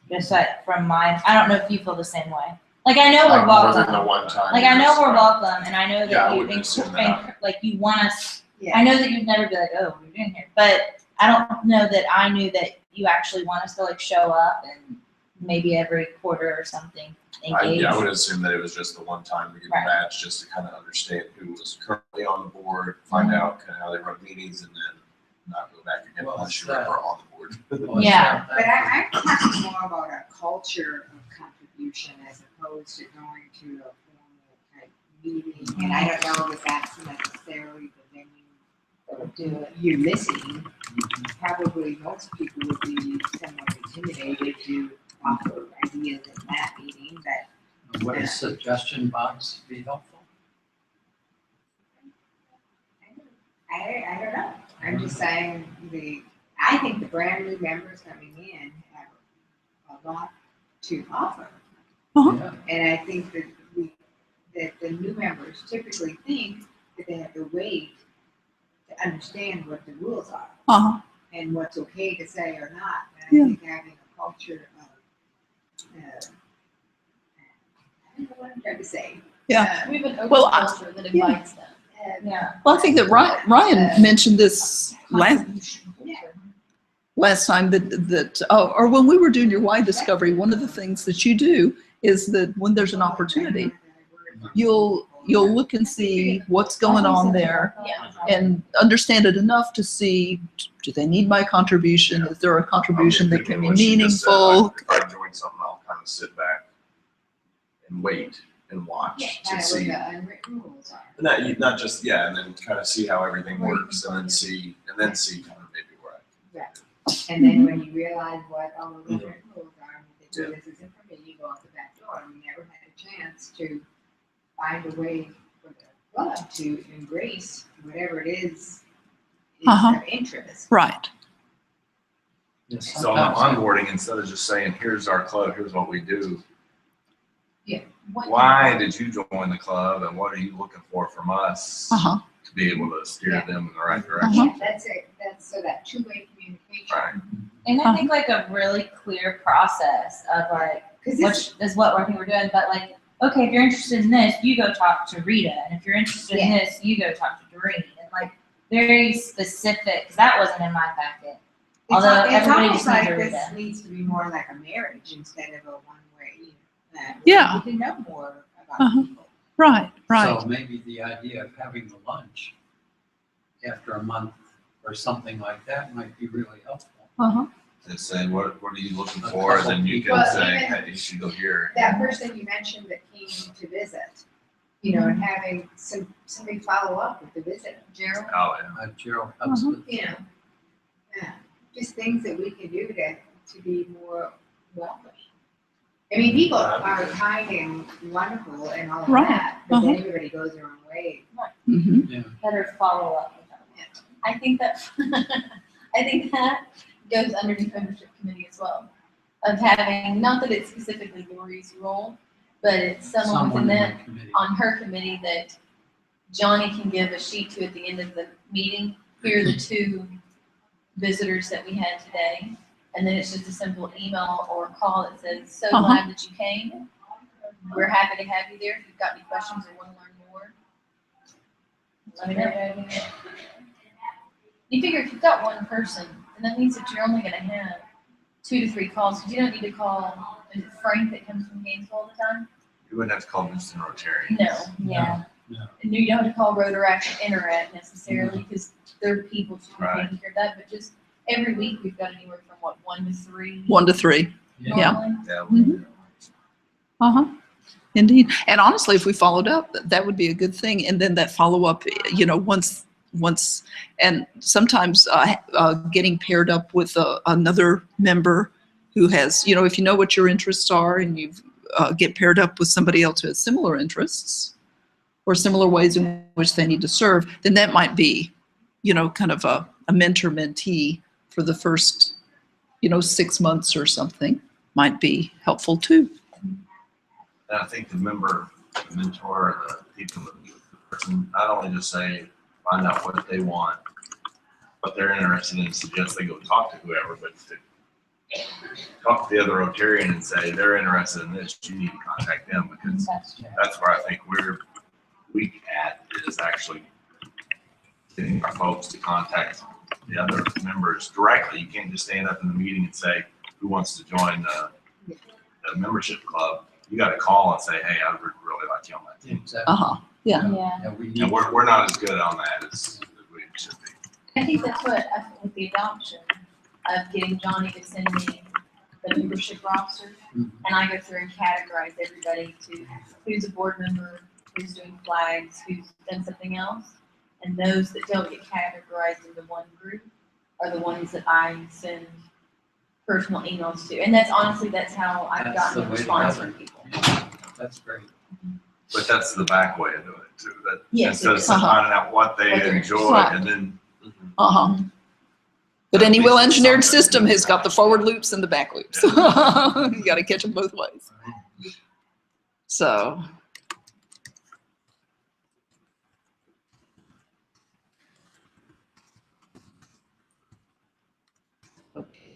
Speaker 6: Just like I don't know if you feel the same way. Like I know we're
Speaker 4: More than the
Speaker 6: welcome.
Speaker 4: one time.
Speaker 6: Like I know we're welcome, and I know
Speaker 4: Yeah, I
Speaker 6: that
Speaker 4: wouldn't assume that.
Speaker 6: like you want us.
Speaker 3: Yeah.
Speaker 6: I know that you'd never be like, oh, what are you doing here? But I don't know that I knew that you actually want us to like show up and maybe every quarter or something engage.
Speaker 4: I would assume that it was just the one time to get
Speaker 6: Right.
Speaker 4: the badge, just to kind of understand who was currently on the board, find out kind of how they run meetings, and then not go back again
Speaker 2: Well,
Speaker 4: unless you
Speaker 2: that-
Speaker 4: were on the board.
Speaker 2: Well,
Speaker 6: Yeah.
Speaker 2: so
Speaker 3: But I'm talking more about a culture of contribution as opposed to going to a formal type meeting. And I don't know that that's necessarily the venue that you're missing. Probably most people would be somewhat intimidated to offer ideas in that meeting, but
Speaker 2: would a suggestion box be helpful?
Speaker 3: I don't know. I'm just saying I think the brand new members coming in have a lot to offer.
Speaker 2: Yeah.
Speaker 3: And I think that that the new members typically think that they have to wait to understand what the rules are
Speaker 1: Uh-huh.
Speaker 3: and what's okay to say or not. And
Speaker 1: Yeah.
Speaker 3: I think having a culture of, I don't know what I'm trying to say.
Speaker 1: Yeah.
Speaker 5: We have an open
Speaker 1: Well,
Speaker 5: culture that invites them.
Speaker 6: Yeah.
Speaker 1: Well, I think that Ryan mentioned this last time or when we were doing your why discovery, one of the things that you do is that when there's an opportunity, you'll look and see what's going on there
Speaker 5: Yeah.
Speaker 1: and understand it enough to see, do they need my contribution? Is there a contribution that can be
Speaker 4: What she just said,
Speaker 1: meaningful?
Speaker 4: If I join something, I'll kind of sit back and wait and watch
Speaker 3: Yeah,
Speaker 4: to
Speaker 3: kind of what
Speaker 4: see.
Speaker 3: the unwritten rules are.
Speaker 4: Not just, and then kind of see how everything works, and then see kind of maybe where I.
Speaker 3: And then when you realize what all the unwritten rules are, and you think, well, this isn't for me, you go out the back door, and you never had a chance to find a way for the club to embrace whatever it is
Speaker 1: Uh-huh.
Speaker 3: of interest.
Speaker 1: Right.
Speaker 2: Yeah,
Speaker 4: So
Speaker 2: sometimes
Speaker 4: onboarding, instead of just saying, here's our club, here's what we do,
Speaker 5: What-
Speaker 4: why did you join the club and what are you looking for from us?
Speaker 1: Uh-huh.
Speaker 4: to be able to steer them in the right direction.
Speaker 3: Yeah, that's it, that's, so that two-way communication.
Speaker 4: Right.
Speaker 6: And I think like a really clear process of like,
Speaker 3: Cause this,
Speaker 6: which is what I think we're doing, but like, okay, if you're interested in this, you go talk to Rita, and if you're interested in this, you go talk to Doreen, and like, very specific, cause that wasn't in my packet. Although
Speaker 3: it's
Speaker 6: everybody
Speaker 3: almost
Speaker 6: just needs
Speaker 3: like
Speaker 6: to read
Speaker 3: this
Speaker 6: it.
Speaker 3: needs to be more like a marriage instead of a one-way, that
Speaker 1: Yeah.
Speaker 3: we can know more about
Speaker 1: Uh-huh.
Speaker 3: people.
Speaker 1: Right, right.
Speaker 2: So maybe the idea of having the lunch after a month or something like that might be really helpful.
Speaker 1: Uh-huh.
Speaker 4: And say, what are you looking for? And then you can
Speaker 3: Well,
Speaker 4: say,
Speaker 3: even-
Speaker 4: hey, you should go here.
Speaker 3: That person you mentioned that came to visit, and having somebody follow up with the visit,
Speaker 5: Gerald?
Speaker 4: Oh, yeah.
Speaker 2: Gerald helps
Speaker 1: Uh-huh.
Speaker 2: with
Speaker 3: yeah. Just things that we can do to be more welcoming. I mean, people are kind and wonderful and all of
Speaker 1: Right.
Speaker 3: that, but then
Speaker 1: Uh-huh.
Speaker 3: everybody goes their own way.
Speaker 1: Mm-hmm.
Speaker 6: Better follow up with them.
Speaker 5: I think that, I think that goes underneath membership committee as well. Of having, not that it's specifically Lori's role, but it's someone within that,
Speaker 2: the committee.
Speaker 5: on her committee that Johnny can give a sheet to at the end of the meeting. Here are the 2 visitors that we had today. And then it's just a simple email or call that says, so
Speaker 1: Uh-huh.
Speaker 5: glad that you came. We're happy to have you there. If you've got any questions or want to learn more, let me know. You figure if you've got one person, then that means that you're only gonna have 2 to 3 calls, because you don't need to call, is it Frank that comes from Gainesville all the time?
Speaker 4: You wouldn't have to call Winston Rotary.
Speaker 5: No.
Speaker 6: Yeah.
Speaker 5: And you don't have to call Rotary Interact necessarily, because they're people who can
Speaker 4: Right.
Speaker 5: take care of that, but just every week we've got anywhere from 1 to 3.
Speaker 1: 1 to 3. Yeah.
Speaker 5: normally.
Speaker 4: Yeah.
Speaker 1: Mhm. Uh-huh. Indeed. And honestly, if we followed up, that would be a good thing. And then that follow-up, once, and sometimes getting paired up with another member who has, if you know what your interests are and you get paired up with somebody else who has similar interests or similar ways in which they need to serve, then that might be, kind of a mentor-mentee for the first, 6 months or something might be helpful too.
Speaker 4: And I think the mentor, the people, the person, not only just say, find out what they want, what they're interested in, suggest they go talk to whoever, but to talk to the other Rotarian and say, they're interested in this, you need to contact them, because
Speaker 6: That's true.
Speaker 4: that's where I think we're weak at, is actually getting our folks to contact the other members directly. You can't just stand up in the meeting and say, who wants to join the membership club? You got to call and say, hey, I would really like you on my team.
Speaker 2: Exactly.
Speaker 1: Uh-huh. Yeah.
Speaker 6: Yeah.
Speaker 2: Yeah, we need,
Speaker 4: And we're not as good on that as we should be.
Speaker 5: I think that's what, with the adoption, of getting Johnny to send me the membership roster,
Speaker 2: Mhm.
Speaker 5: and I go through and categorize everybody to who's a board member, who's doing flags, who's done something else, and those that don't get categorized into one group are the ones that I send personal emails to, and that's honestly, that's how I've
Speaker 2: That's
Speaker 5: gotten
Speaker 2: the
Speaker 5: a
Speaker 2: way to
Speaker 5: response
Speaker 2: go.
Speaker 5: from people.
Speaker 2: that's great.
Speaker 4: But that's the back way of doing it too. That
Speaker 5: Yes,
Speaker 4: instead
Speaker 5: it
Speaker 4: of
Speaker 5: is.
Speaker 4: finding out what they
Speaker 5: What they're
Speaker 4: enjoy
Speaker 1: Right.
Speaker 4: and then.
Speaker 1: Uh-huh. But any well-engineered system has got the forward loops and the back loops. You got to catch them both ways. So.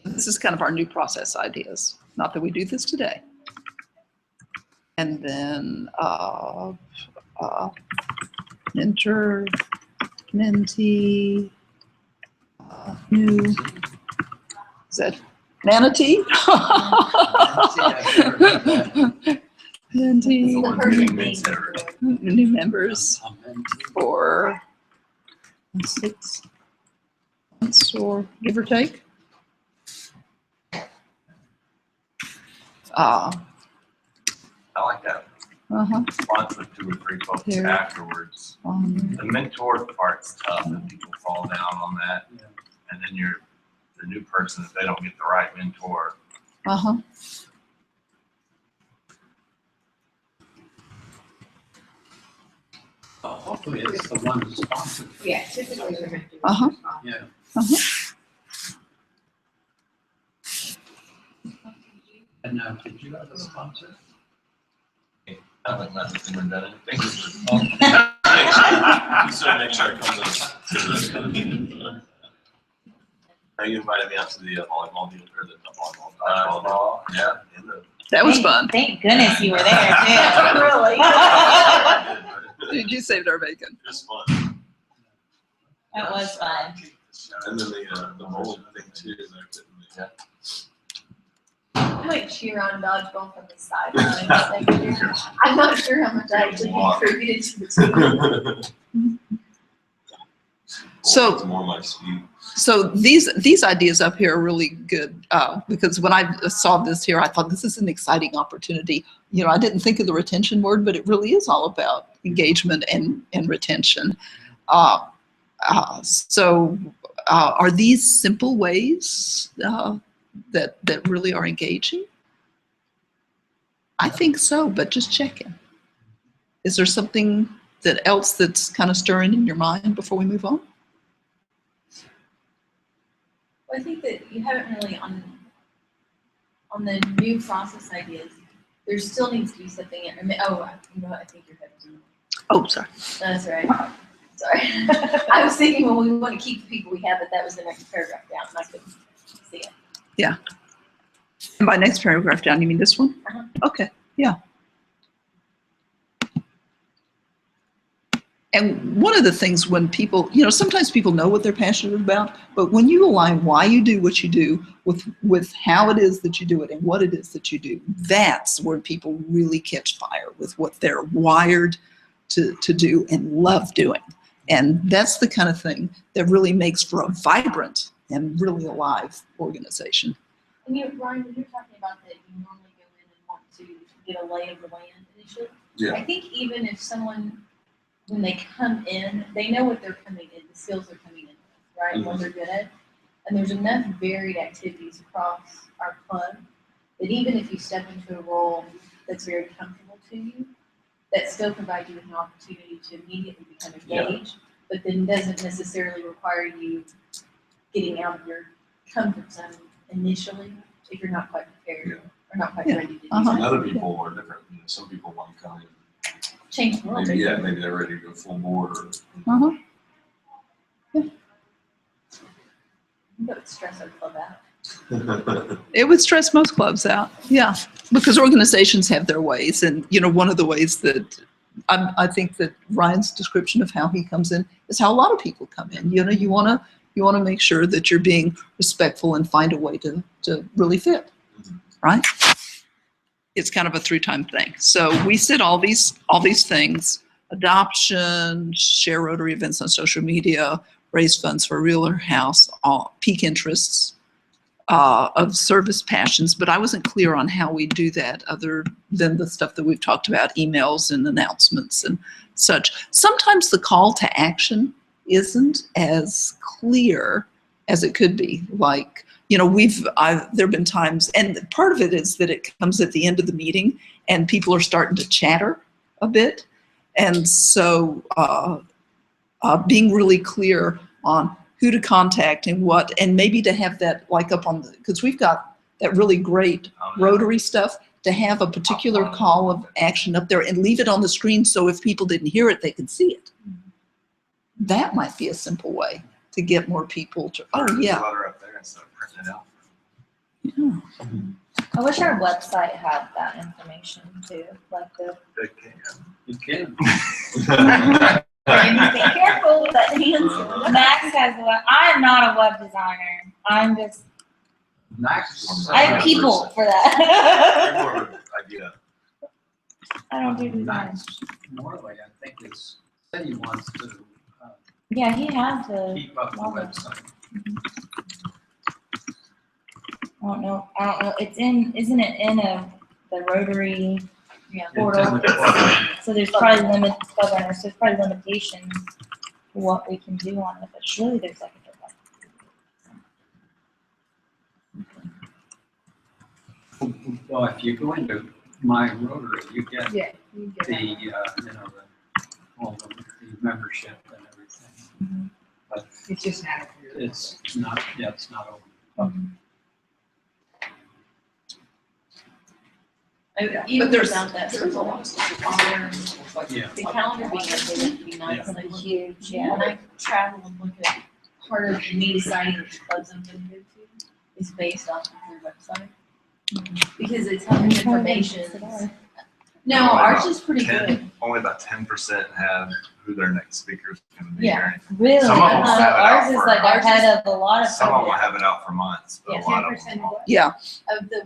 Speaker 1: This is kind of our new process ideas. Not that we do this today. And then mentor, mentee, new, is that manatee? Mentee,
Speaker 5: The person needs
Speaker 1: new members
Speaker 2: A mentee.
Speaker 1: for 6 months or give or take.
Speaker 4: I like that.
Speaker 1: Uh-huh.
Speaker 4: Response with 2 or 3 folks
Speaker 1: Here.
Speaker 4: afterwards. The mentor part's tough and people fall down on that.
Speaker 2: Yeah.
Speaker 4: And then you're the new person, if they don't get the right mentor.
Speaker 1: Uh-huh.
Speaker 2: Well, hopefully it's the one who's sponsored.
Speaker 3: Yeah, typically we're meant to.
Speaker 1: Uh-huh.
Speaker 2: Yeah. And now, did you have a sponsor?
Speaker 4: I haven't met with them or done anything.
Speaker 7: You said that
Speaker 4: try to come to the meeting. You invited me out to the volleyball deal, or the volleyball. Yeah. and the-
Speaker 1: That was fun.
Speaker 6: Thank goodness you were there too.
Speaker 5: Really?
Speaker 1: Dude, you saved our bacon.
Speaker 4: It was fun.
Speaker 6: That was fun.
Speaker 4: And then the bowling thing too. Yeah.
Speaker 5: I might cheer on dodgeball from the sideline. I'm not sure how much I actually contributed to the team.
Speaker 1: So-
Speaker 4: It's more my speed.
Speaker 1: So these ideas up here are really good because when I saw this here, I thought this is an exciting opportunity. You know, I didn't think of the retention word, but it really is all about engagement and retention. So are these simple ways that really are engaging? I think so, but just checking. Is there something else that's kind of stirring in your mind before we move on?
Speaker 5: Well, I think that you haven't really on the new process ideas. There still needs to be something. Oh, you know what? I think you're heading.
Speaker 1: Oh, sorry.
Speaker 5: That's right. Sorry. I was thinking, well, we want to keep the people we have, but that was the next paragraph down, and I couldn't see it.
Speaker 1: Yeah. And by next paragraph down, you mean this one?
Speaker 5: Uh-huh.
Speaker 1: Okay. Yeah. And one of the things when people, you know, sometimes people know what they're passionate about, but when you align why you do what you do with how it is that you do it and what it is that you do, that's where people really catch fire with what they're wired to do and love doing. And that's the kind of thing that really makes for a vibrant and really alive organization.
Speaker 5: And Ryan, when you're talking about that, you normally go in and want to get a lay of the land initially.
Speaker 4: Yeah.
Speaker 5: I think even if someone, when they come in, they know what they're coming in, the skills they're coming in with, right?
Speaker 4: Mm-hmm.
Speaker 5: What they're good at. And there's enough varied activities across our club that even if you step into a role that's very comfortable to you, that still provides you with an opportunity to immediately become engaged, but then doesn't necessarily require you getting out of your comfort zone initially if you're not quite prepared or not quite ready to do
Speaker 1: Uh-huh.
Speaker 5: that.
Speaker 4: And other people are different. You know, some people want to come in.
Speaker 5: Change the world.
Speaker 4: Maybe, maybe they're ready to go full board or.
Speaker 1: Uh-huh.
Speaker 5: That would stress our club out.
Speaker 1: It would stress most clubs out, yeah, because organizations have their ways, and you know, one of the ways that I think that Ryan's description of how he comes in is how a lot of people come in. You know, you want to make sure that you're being respectful and find a way to really fit, right? It's kind of a through-time thing. So we said all these things: adoption, share Rotary events on social media, raise funds for a realtor house, all peak interests of service passions. But I wasn't clear on how we do that other than the stuff that we've talked about, emails and announcements and such. Sometimes the call to action isn't as clear as it could be. Like, you know, there've been times, and part of it is that it comes at the end of the meeting and people are starting to chatter a bit. And so being really clear on who to contact and what, and maybe to have that like up on the, because we've got that really great Rotary stuff, to have a particular call of action up there and leave it on the screen so if people didn't hear it, they could see it. That might be a simple way to get more people to, oh yeah.
Speaker 4: Letter up there instead of printing it out.
Speaker 1: Yeah.
Speaker 6: I wish our website had that information too, like the.
Speaker 2: You can.
Speaker 6: Be careful with that hands. Max has I am not a web designer. I'm just.
Speaker 2: Max.
Speaker 6: I have people for that.
Speaker 4: More of an idea.
Speaker 6: I don't do design.
Speaker 2: Max Morley, I think, said he wants to
Speaker 6: Yeah, he has to.
Speaker 2: keep up the
Speaker 6: Love it.
Speaker 2: website.
Speaker 6: I don't know. Isn't it in the Rotary portal?
Speaker 2: It's in the portal.
Speaker 6: So there's probably so there's probably limitations to what we can do on it, but surely there's like a
Speaker 2: Well, if you go into my Rotary, you get
Speaker 3: Yeah. You get
Speaker 2: the,
Speaker 3: that.
Speaker 2: all the membership and everything. But
Speaker 3: It's just not.
Speaker 2: it's not, it's not open.
Speaker 5: Even
Speaker 1: there's-
Speaker 5: without that, there's a lot of stuff.
Speaker 2: Yeah.
Speaker 5: The calendar being updated would be nice. Like
Speaker 6: Huge,
Speaker 5: when I travel and look at part of me deciding which clubs I'm gonna go to is based off of your website. Because it's having information. No, ours is pretty good.
Speaker 7: Only about 10% have who their next speaker is going to be.
Speaker 5: Yeah.
Speaker 7: or anything.
Speaker 6: Really?
Speaker 7: Some of them
Speaker 6: So
Speaker 7: have it out
Speaker 6: ours is
Speaker 7: for-
Speaker 6: like ahead of a lot of.
Speaker 7: Some of them
Speaker 6: them.
Speaker 7: have it out for months, but
Speaker 5: Yeah,
Speaker 7: a lot of
Speaker 3: 10%
Speaker 7: them.
Speaker 3: what?
Speaker 1: Yeah.
Speaker 5: Of the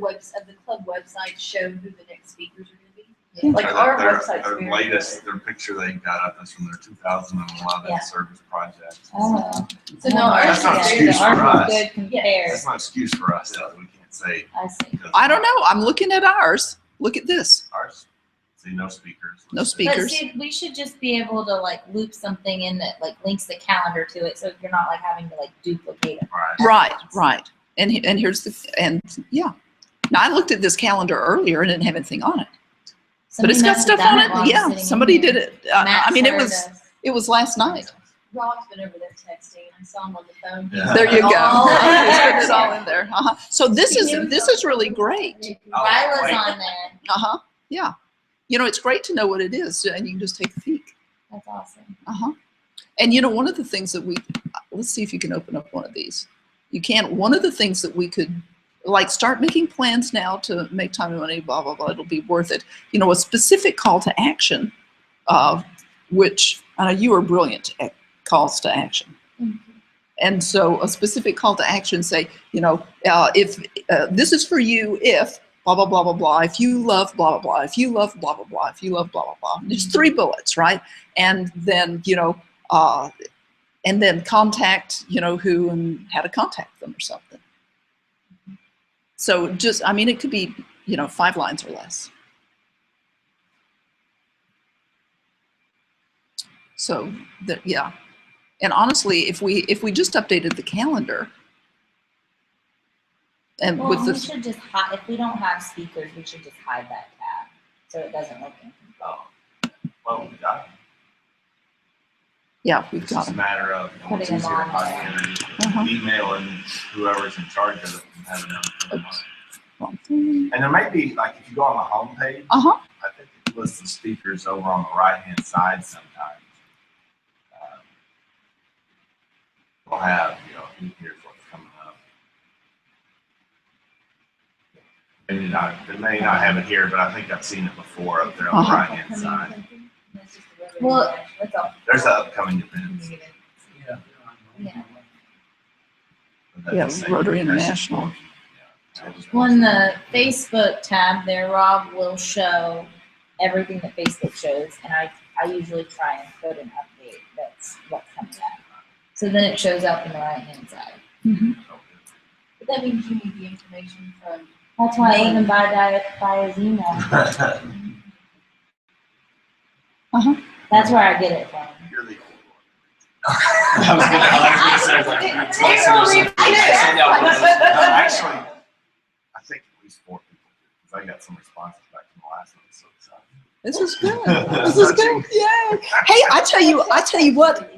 Speaker 5: club website show who the next speakers are gonna be.
Speaker 3: Yeah.
Speaker 5: Like our
Speaker 7: Their-
Speaker 5: website's
Speaker 7: Their
Speaker 5: very
Speaker 7: latest,
Speaker 5: good.
Speaker 7: their picture they got up is from their 2011
Speaker 6: Yeah.
Speaker 7: service project.
Speaker 6: Oh.
Speaker 5: So no, ours
Speaker 7: That's
Speaker 5: is
Speaker 7: not an
Speaker 5: very
Speaker 7: excuse
Speaker 5: good.
Speaker 7: for
Speaker 6: Ours
Speaker 7: us.
Speaker 6: is good compared.
Speaker 7: That's not an excuse for us, though. We can't say.
Speaker 6: I see.
Speaker 7: because
Speaker 1: I don't know. I'm looking at ours. Look at this.
Speaker 7: Ours, see, no speakers.
Speaker 1: No
Speaker 6: But
Speaker 1: speakers.
Speaker 6: see, we should just be able to like loop something in that like links the calendar to it, so you're not like having to like duplicate it.
Speaker 7: Right.
Speaker 1: Right. And here's yeah. Now I looked at this calendar earlier and it didn't have anything on it, but it's
Speaker 6: Somebody
Speaker 1: got
Speaker 6: must have
Speaker 1: stuff on
Speaker 6: done while
Speaker 1: it.
Speaker 6: I'm
Speaker 1: Yeah,
Speaker 6: sitting in
Speaker 1: somebody
Speaker 6: here.
Speaker 1: did it.
Speaker 6: Matt
Speaker 1: I mean,
Speaker 6: started us.
Speaker 1: it was last night.
Speaker 5: Rob's been over there texting. I saw him on the phone.
Speaker 7: Yeah.
Speaker 1: There you go.
Speaker 5: Oh.
Speaker 1: He's putting it all in there. So this is really great.
Speaker 6: Ryla's on there.
Speaker 1: Yeah. You know, it's great to know what it is, and you can just take a peek.
Speaker 6: That's awesome.
Speaker 1: And you know, one of the things that let's see if you can open up one of these. You can't. One of the things that we could like start making plans now to make time and money, blah, blah, blah. It'll be worth it. You know, a specific call to action, which I know you are brilliant at calls to action. And so a specific call to action, say, you know, if this is for you, if blah, blah, blah, blah, blah, if you love blah, blah, blah, if you love blah, blah, blah, if you love blah, blah, blah. There's 3 bullets, right? And then, you know, and then contact, you know, who and how to contact them or something. So just, I mean, it could be, you know, 5 lines or less. So that, yeah. And honestly, if we just updated the calendar and
Speaker 6: Well,
Speaker 1: with
Speaker 6: we
Speaker 1: this,
Speaker 6: should just hide, if we don't have speakers, we should just hide that tab, so it doesn't look incomplete.
Speaker 7: Oh, well, we got it.
Speaker 1: yeah, we've
Speaker 7: It's
Speaker 1: got
Speaker 7: just a
Speaker 1: them.
Speaker 7: matter of, you know, it's
Speaker 6: Putting them
Speaker 7: easier to
Speaker 6: on
Speaker 7: find emailing whoever's in charge of it and having them put them on.
Speaker 1: Wrong thing.
Speaker 7: And there may be, like, if you go on the homepage,
Speaker 1: Uh-huh.
Speaker 7: I think it lists the speakers over on the right-hand side sometimes. We'll have, you know, here's what's coming up. They may not have it here, but I think I've seen it before up there on the right-hand side.
Speaker 6: Well, that's all.
Speaker 7: There's the upcoming events.
Speaker 5: Yeah.
Speaker 7: But that's
Speaker 1: Yeah,
Speaker 7: the same-
Speaker 1: Rotary
Speaker 7: that's just-
Speaker 1: International.
Speaker 7: yeah, just-
Speaker 6: On the Facebook tab there, Rob will show everything that Facebook shows, and I usually try and put an update that's what's coming up. So then it shows up in the right-hand side.
Speaker 5: But that means you need the information from.
Speaker 6: That's why I even buy his email. That's where I get it from.
Speaker 7: You're the old one.
Speaker 4: I was gonna say, like, closer or something.
Speaker 7: Actually, I think at least 4 people did, because I got some responses back from the last one, so excited.
Speaker 1: This is good. This is good. Yay. Hey, I tell you what,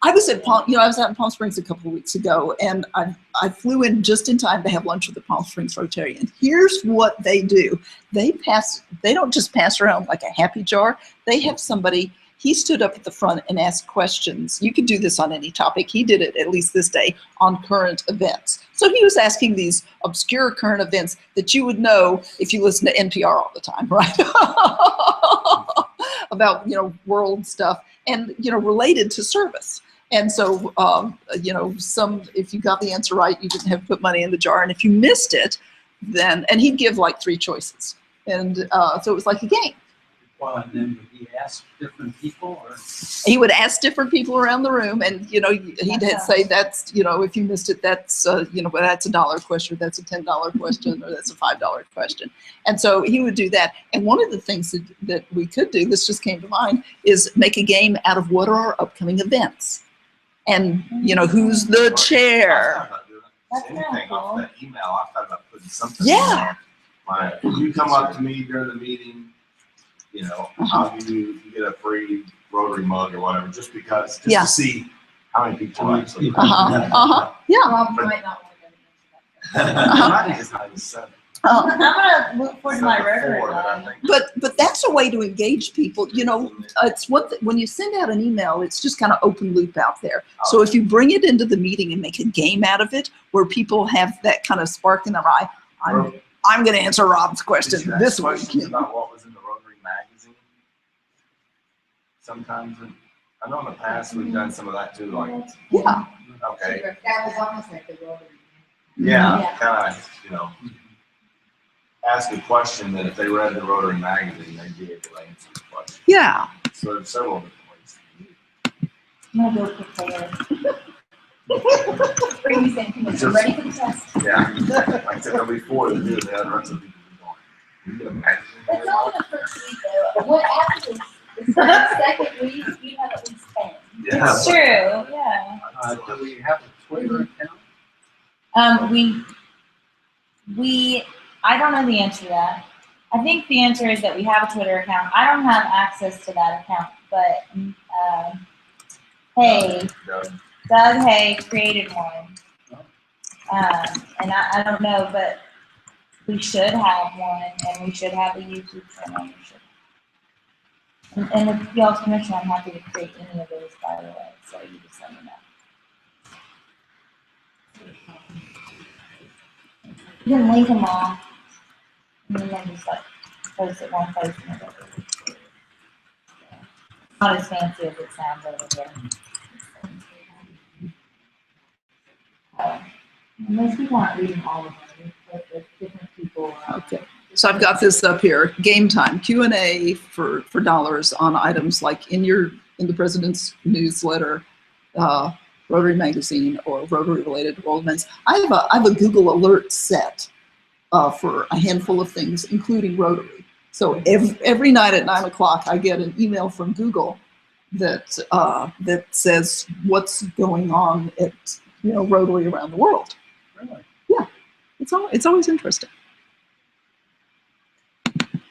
Speaker 1: I was at I was out in Palm Springs a couple of weeks ago, and I flew in just in time to have lunch with the Palm Springs Rotary. And here's what they do. They don't just pass around like a happy jar. They have somebody, he stood up at the front and asked questions. You could do this on any topic. He did it, at least this day, on current events. So he was asking these obscure current events that you would know if you listen to NPR all the time, right? About, you know, world stuff and, you know, related to service. And so, you know, if you got the answer right, you didn't have to put money in the jar. And if you missed it, then, and he'd give like 3 choices. And so it was like a game.
Speaker 2: Well, and then would he ask different people or?
Speaker 1: He would ask different people around the room, and, you know, he'd say that's, you know, if you missed it, that's, you know, that's a $1 question, that's a $10 question, or that's a $5 question. And so he would do that. And one of the things that we could do, this just came to mind, is make a game out of what are our upcoming events. And, you know, who's the chair?
Speaker 6: That's
Speaker 7: Anything
Speaker 6: kinda
Speaker 7: off
Speaker 6: cool.
Speaker 7: that email, I thought about putting something.
Speaker 1: Yeah.
Speaker 7: Like, if you come up to me during the meeting, you know, I'll give you get a free Rotary mug or whatever, just because, just
Speaker 1: Yeah.
Speaker 7: to see how many people actually.
Speaker 1: Yeah.
Speaker 5: Rob might not want to go to
Speaker 7: Might be as high as 7.
Speaker 6: I'm gonna look forward to my
Speaker 7: Number
Speaker 6: Rotary
Speaker 7: four that I
Speaker 6: one.
Speaker 7: think-
Speaker 1: But that's a way to engage people. You know, it's when you send out an email, it's just kind of open loop out there. So if you bring it into the meeting and make a game out of it, where people have that kind of spark in their eye, I'm going to answer Rob's question
Speaker 7: Did you ask
Speaker 1: this week.
Speaker 7: questions about what was in the Rotary magazine? Sometimes, I know in the past we've done some of that too, like,
Speaker 1: Yeah.
Speaker 7: okay,
Speaker 3: That was almost like the Rotary.
Speaker 7: yeah,
Speaker 6: Yeah.
Speaker 7: kind of, you know, ask a question that if they read the Rotary magazine, they'd be able to answer the question.
Speaker 1: Yeah.
Speaker 7: So there's several different ways.
Speaker 6: I'm gonna go prepared.
Speaker 5: Bring these in, I'm ready for the test.
Speaker 7: Yeah, like I said, there'll be four that do it, the other rest of the people who don't. You get a magazine.
Speaker 5: That's only the first week though. What after this second week, you have at least 10.
Speaker 7: Yeah.
Speaker 6: It's true, yeah.
Speaker 2: Do we have a Twitter account?
Speaker 6: I don't know the answer to that. I think the answer is that we have a Twitter account. I don't have access to that account, but, hey, Doug Hay created one. And I don't know, but we should have one, and we should have a YouTube channel. And with y'all's permission, I'm happy to create any of those, by the way, so you just let me know. You can link them all, and then just like post it one place and another. Not as fancy as it sounds over there. Most people aren't reading all of them, but there's different people.
Speaker 1: Okay. So I've got this up here. Game time Q&A for dollars on items like in the president's newsletter, Rotary magazine, or Rotary related world events. I have a Google alert set for a handful of things, including Rotary. So every night at 9 o'clock, I get an email from Google that that says what's going on at Rotary around the world.
Speaker 2: Really?
Speaker 1: Yeah, it's always interesting.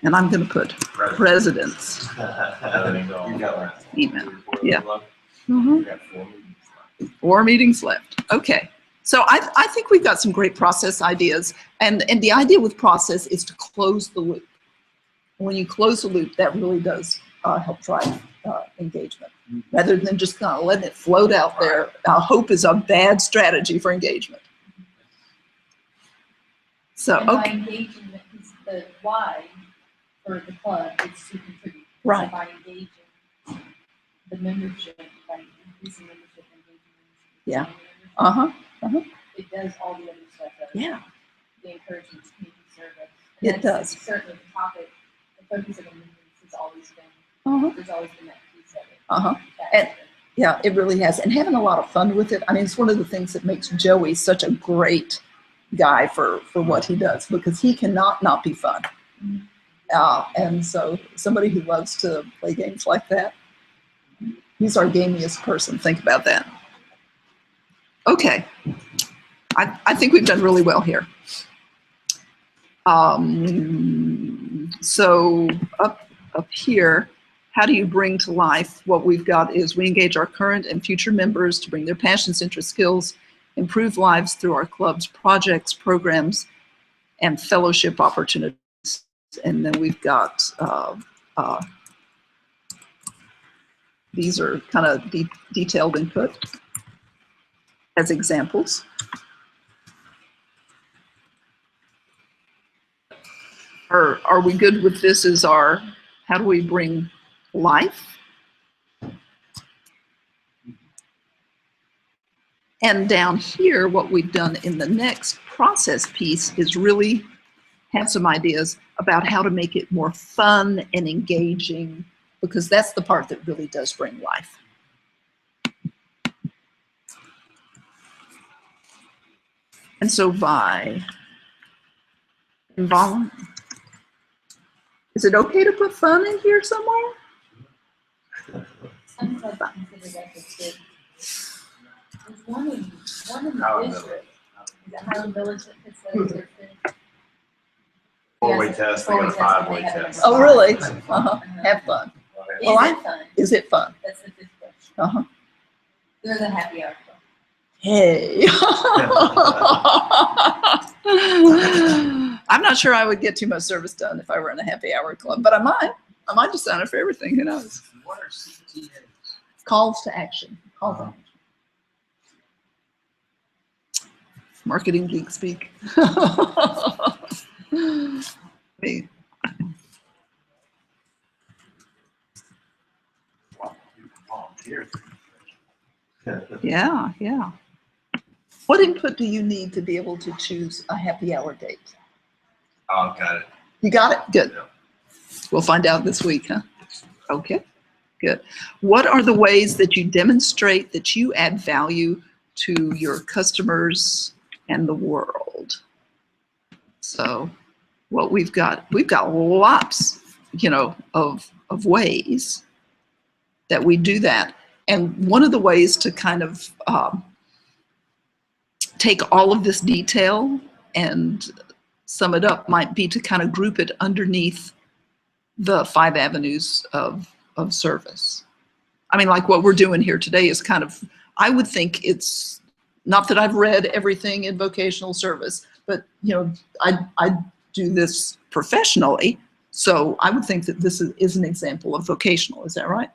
Speaker 1: And I'm going to put president's
Speaker 7: You got like
Speaker 1: email.
Speaker 7: 3 or 4
Speaker 1: Yeah.
Speaker 7: left.
Speaker 1: Mhm.
Speaker 7: We got 4 meetings left.
Speaker 1: 4 meetings left. Okay. So I think we've got some great process ideas. And the idea with process is to close the loop. When you close the loop, that really does help drive engagement. Rather than just kind of letting it float out there, hope is a bad strategy for engagement. So,
Speaker 5: And by
Speaker 1: okay.
Speaker 5: engaging, because the why for the club is to contribute.
Speaker 1: Right.
Speaker 5: So by engaging the membership, by increasing membership, engaging
Speaker 1: Yeah.
Speaker 5: membership, it does all the other stuff that
Speaker 1: Yeah.
Speaker 5: the encouragement to community service.
Speaker 1: It
Speaker 5: And that's
Speaker 1: does.
Speaker 5: certainly the topic, the focus of the meetings has always been,
Speaker 1: Uh-huh.
Speaker 5: there's always been that piece of it.
Speaker 1: Uh-huh.
Speaker 5: That
Speaker 1: And-
Speaker 5: aspect.
Speaker 1: Yeah, it really has. And having a lot of fun with it. I mean, it's one of the things that makes Joey such a great guy for what he does, because he cannot not be fun. And so somebody who loves to play games like that, he's our gamiest person. Think about that. Okay. I think we've done really well here. So up here, how do you bring to life what we've got is we engage our current and future members to bring their passions, interests, skills, improve lives through our club's projects, programs, and fellowship opportunities. And then we've got, these are kind of detailed input as examples. Are we good with this as our, how do we bring life? And down here, what we've done in the next process piece is really have some ideas about how to make it more fun and engaging, because that's the part that really does bring life. And so by involvement, is it okay to put fun in here somewhere?
Speaker 5: Some clubs consider that the big. There's one in the
Speaker 7: Highland
Speaker 5: district. Is it Highland Village that puts those in?
Speaker 7: 4-way
Speaker 5: Yes,
Speaker 7: test, they got a
Speaker 5: 4-way test,
Speaker 7: 5-way
Speaker 5: they have it
Speaker 7: test.
Speaker 1: Oh, really? Have fun.
Speaker 5: Is
Speaker 1: Well,
Speaker 5: it fun?
Speaker 1: Is it fun?
Speaker 5: That's the fifth question.
Speaker 1: Uh-huh.
Speaker 5: There's a happy hour club.
Speaker 1: Hey. I'm not sure I would get too much service done if I were in a happy hour club, but I might. I might just sign up for everything. Who knows?
Speaker 2: What are CTAs?
Speaker 1: Calls to action. Calls to action. Marketing geek speak. Me.
Speaker 7: Volunteer.
Speaker 1: Yeah, yeah. What input do you need to be able to choose a happy hour date?
Speaker 7: Oh, got it.
Speaker 1: You got it? Good.
Speaker 7: Yeah.
Speaker 1: We'll find out this week, huh? Okay, good. What are the ways that you demonstrate that you add value to your customers and the world? So what we've got lots, of ways that we do that. And one of the ways to kind of take all of this detail and sum it up might be to kind of group it underneath the 5 avenues of service. I mean, like what we're doing here today is kind of, I would think it's, not that I've read everything in vocational service, but I do this professionally. So I would think that this is an example of vocational. Is that right?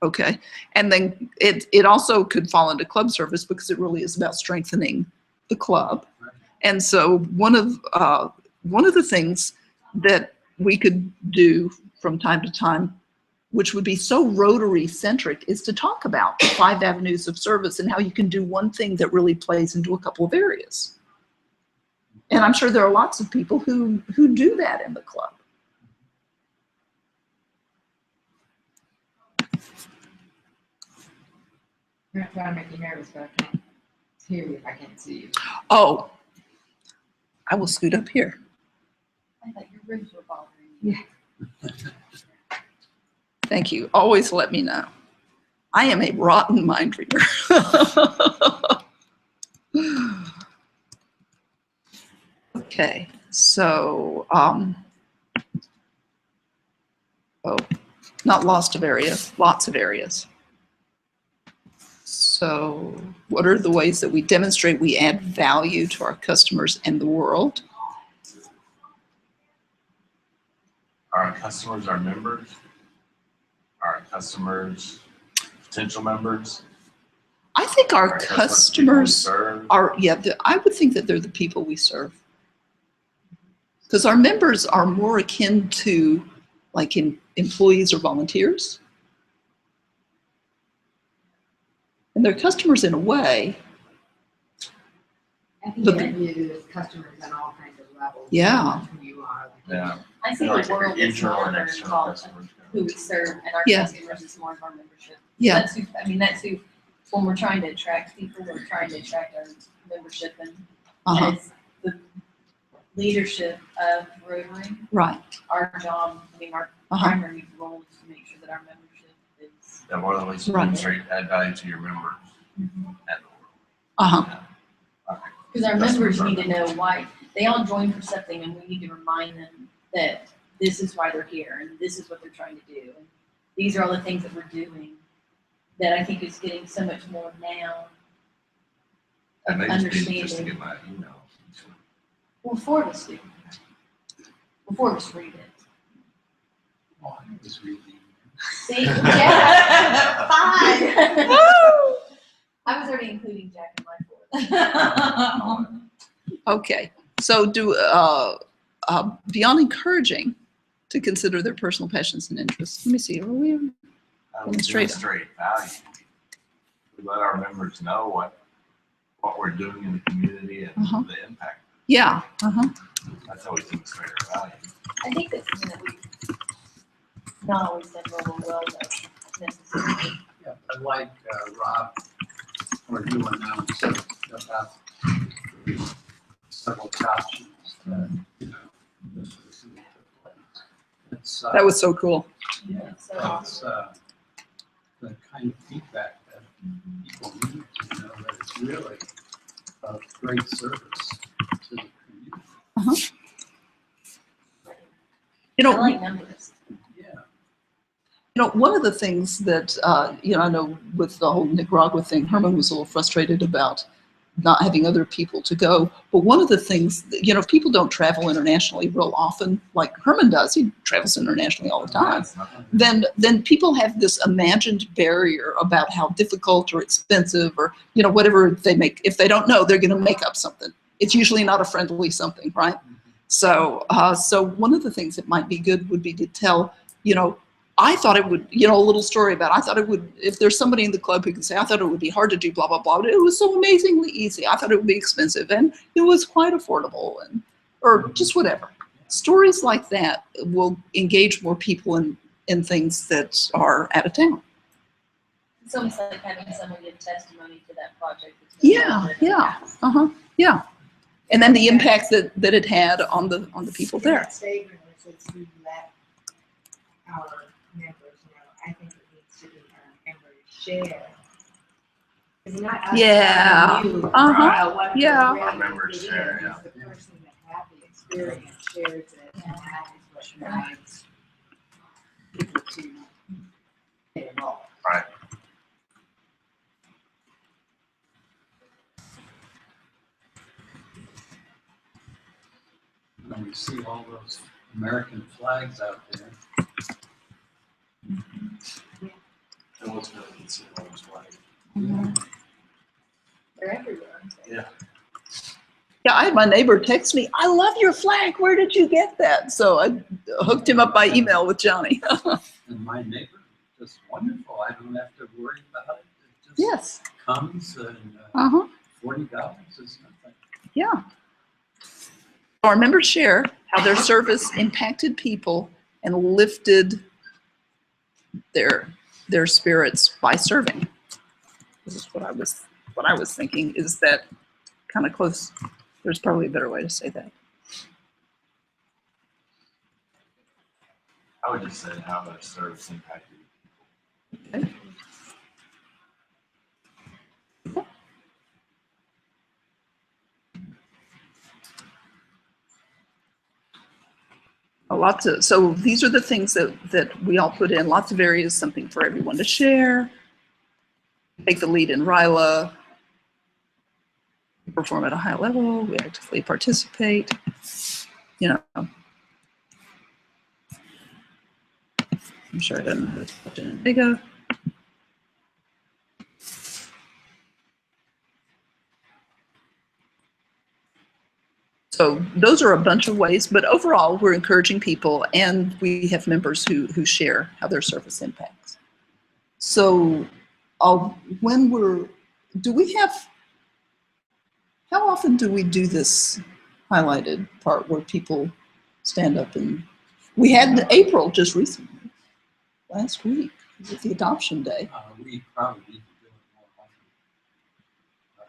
Speaker 1: Okay. And then it also could fall into club service because it really is about strengthening the club. And so one of the things that we could do from time to time, which would be so Rotary centric, is to talk about the 5 avenues of service and how you can do one thing that really plays into a couple of areas. And I'm sure there are lots of people who do that in the club.
Speaker 3: I'm not trying to make you nervous, but I can't hear you if I can't see you.
Speaker 1: Oh, I will scoot up here.
Speaker 5: I thought your ribs were bothering you.
Speaker 3: Yeah.
Speaker 1: Thank you. Always let me know. I am a rotten mind reader. Okay, so, not lost of areas, lots of areas. So what are the ways that we demonstrate we add value to our customers and the world?
Speaker 7: Are our customers our members? Are our customers potential members?
Speaker 1: I think our
Speaker 7: Are
Speaker 1: customers
Speaker 7: serve?
Speaker 1: are, I would think that they're the people we serve. Because our members are more akin to like employees or volunteers. And they're customers in a way.
Speaker 3: I think
Speaker 1: But
Speaker 3: that view is customers on all kinds of levels.
Speaker 1: Yeah.
Speaker 3: Who you are.
Speaker 7: Yeah.
Speaker 5: I see
Speaker 7: Like
Speaker 5: the world is
Speaker 7: internal
Speaker 5: more
Speaker 7: and
Speaker 5: of
Speaker 7: external
Speaker 5: our
Speaker 7: customers.
Speaker 5: who we serve, and our
Speaker 1: Yeah.
Speaker 5: customers is more of our membership.
Speaker 1: Yeah.
Speaker 5: That's who, when we're trying to attract people, we're trying to attract our membership, and
Speaker 1: Uh-huh.
Speaker 5: as the leadership of Rotary,
Speaker 1: Right.
Speaker 5: our job, our
Speaker 1: Uh-huh.
Speaker 5: primary role is to make sure that our membership is.
Speaker 7: Yeah, one of the ways to
Speaker 1: Right.
Speaker 7: demonstrate add value to your members and the world.
Speaker 1: Uh-huh.
Speaker 5: Because our
Speaker 7: Customers
Speaker 5: members
Speaker 7: are
Speaker 5: need to know why, they all join for something, and we need to remind them that this is why they're here, and this is what they're trying to do. And these are all the things that we're doing that I think is getting so much more now of
Speaker 7: And they just need just to
Speaker 5: understanding.
Speaker 7: get my email.
Speaker 5: Well, 4 of us do. Well, 4 of us read it.
Speaker 2: Oh, I was reading.
Speaker 5: See, Jack, 5. I was already including Jack in my 4.
Speaker 1: Okay. So beyond encouraging to consider their personal passions and interests. Let me see. Are we? Demonstrate.
Speaker 7: Demonstrate value. We let our members know what we're doing in the community and
Speaker 1: Uh-huh.
Speaker 7: the impact.
Speaker 1: Yeah. Uh-huh.
Speaker 7: That's how we demonstrate our value.
Speaker 5: I think that's something that we've not always done real well, though, necessarily.
Speaker 2: Yeah, I like Rob, or you announced about several captions that, it's,
Speaker 1: That was so cool.
Speaker 2: yeah,
Speaker 5: So awesome.
Speaker 2: it's the kind of feedback that people need to know that it's really of great service to the community.
Speaker 1: You know,
Speaker 5: I like numbers.
Speaker 2: Yeah.
Speaker 1: one of the things that, I know with the whole Nicaragua thing, Herman was a little frustrated about not having other people to go. But one of the things, you know, if people don't travel internationally real often, like Herman does, he travels internationally all the time, then people have this imagined barrier about how difficult or expensive or, you know, whatever they make. If they don't know, they're going to make up something. It's usually not a friendly something, right? So, so one of the things that might be good would be to tell, you know, I thought it would, you know, a little story about, I thought it would, if there's somebody in the club who can say, I thought it would be hard to do blah, blah, blah, but it was so amazingly easy. I thought it would be expensive and it was quite affordable, and, or just whatever. Stories like that will engage more people in things that are out of town.
Speaker 5: It's almost like having someone give testimony to that project.
Speaker 1: Yeah, yeah, yeah. And then the impact that it had on the people there.
Speaker 3: That statement that says we let our members know, I think it needs to be our members share. It's not us
Speaker 1: Yeah,
Speaker 3: telling you, what the
Speaker 1: yeah.
Speaker 3: great
Speaker 4: Our members
Speaker 3: it
Speaker 4: share,
Speaker 3: is.
Speaker 4: yeah.
Speaker 3: The person that had the experience shares it, and that is what drives people to get involved.
Speaker 4: Right.
Speaker 2: When we see all those American flags out there.
Speaker 4: No one's gonna consider one's way.
Speaker 3: They're everywhere.
Speaker 4: Yeah.
Speaker 1: Yeah, I had my neighbor text me, I love your flag, where did you get that? So I hooked him up by email with Johnny.
Speaker 2: And my neighbor, just wonderful. I don't have to worry about it. It just
Speaker 1: Yes,
Speaker 2: comes and
Speaker 1: uh-huh,
Speaker 2: $40 is nothing.
Speaker 1: yeah. Our members share how their service impacted people and lifted their spirits by serving. This is what I was thinking. Is that kind of close? There's probably a better way to say that.
Speaker 4: I would just say how their service impacted.
Speaker 1: Okay. So these are the things that we all put in, lots of areas, something for everyone to share, take the lead in RILA, perform at a high level, we actively participate, you know. I'm sure I don't know how to put it in bigger. So those are a bunch of ways, but overall we're encouraging people, and we have members who share how their service impacts. So when how often do we do this highlighted part where people stand up? And we had April just recently, last week, with the adoption day.
Speaker 2: We probably need to do it more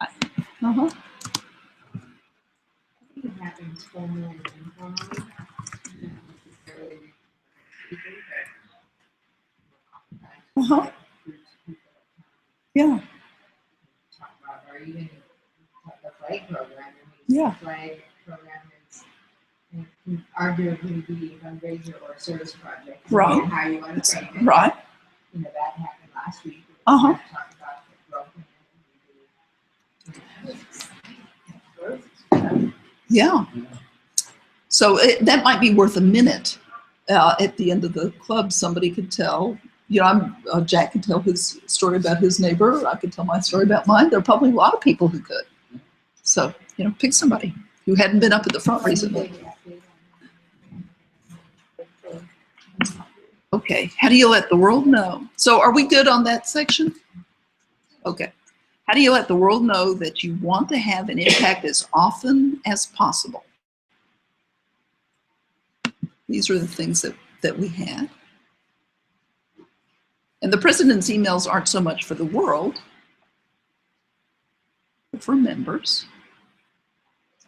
Speaker 2: often.
Speaker 1: Uh-huh.
Speaker 3: It happens formally and informally.
Speaker 1: Uh-huh. Yeah.
Speaker 3: Talk about, or even the flag program. I mean,
Speaker 1: Yeah.
Speaker 3: the flag program is arguably be a fundraiser or a service project.
Speaker 1: Right.
Speaker 3: And how you want to frame it.
Speaker 1: Right.
Speaker 3: You know, that happened last week.
Speaker 1: Uh-huh.
Speaker 3: We talked about the growth.
Speaker 1: Yeah. So that might be worth a minute. At the end of the club, somebody could tell, you know, Jack could tell his story about his neighbor. I could tell my story about mine. There are probably a lot of people who could. So, you know, pick somebody who hadn't been up at the front recently. Okay, how do you let the world know? So are we good on that section? Okay. How do you let the world know that you want to have an impact as often as possible? These are the things that we had. And the president's emails aren't so much for the world, but for members.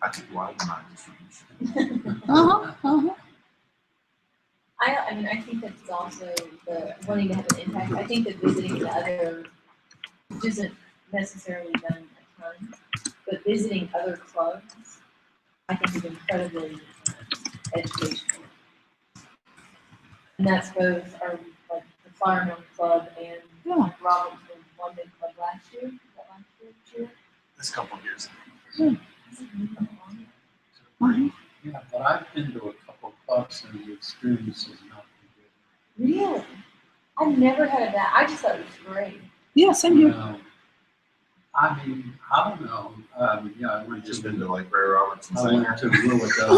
Speaker 4: I think why not distribution?
Speaker 1: Uh-huh, uh-huh.
Speaker 5: I mean, I think that's also the wanting to have an impact. I think that visiting the other, which isn't necessarily done a ton, but visiting other clubs, I think is incredibly educational. And that's both our, like, the Fireman Club and
Speaker 1: Yeah.
Speaker 5: Robinson London Club last year. Was that last year?
Speaker 4: this couple of years.
Speaker 2: Yeah, but I've been to a couple clubs and the experience has not been
Speaker 5: Really? I've never heard of that. I just thought it was great.
Speaker 1: Yeah, same
Speaker 2: good.
Speaker 1: here.
Speaker 2: I mean, I don't know. Yeah, I went
Speaker 7: Just
Speaker 2: to
Speaker 7: been to like Ray Robertson's.
Speaker 2: I went to Ruidoso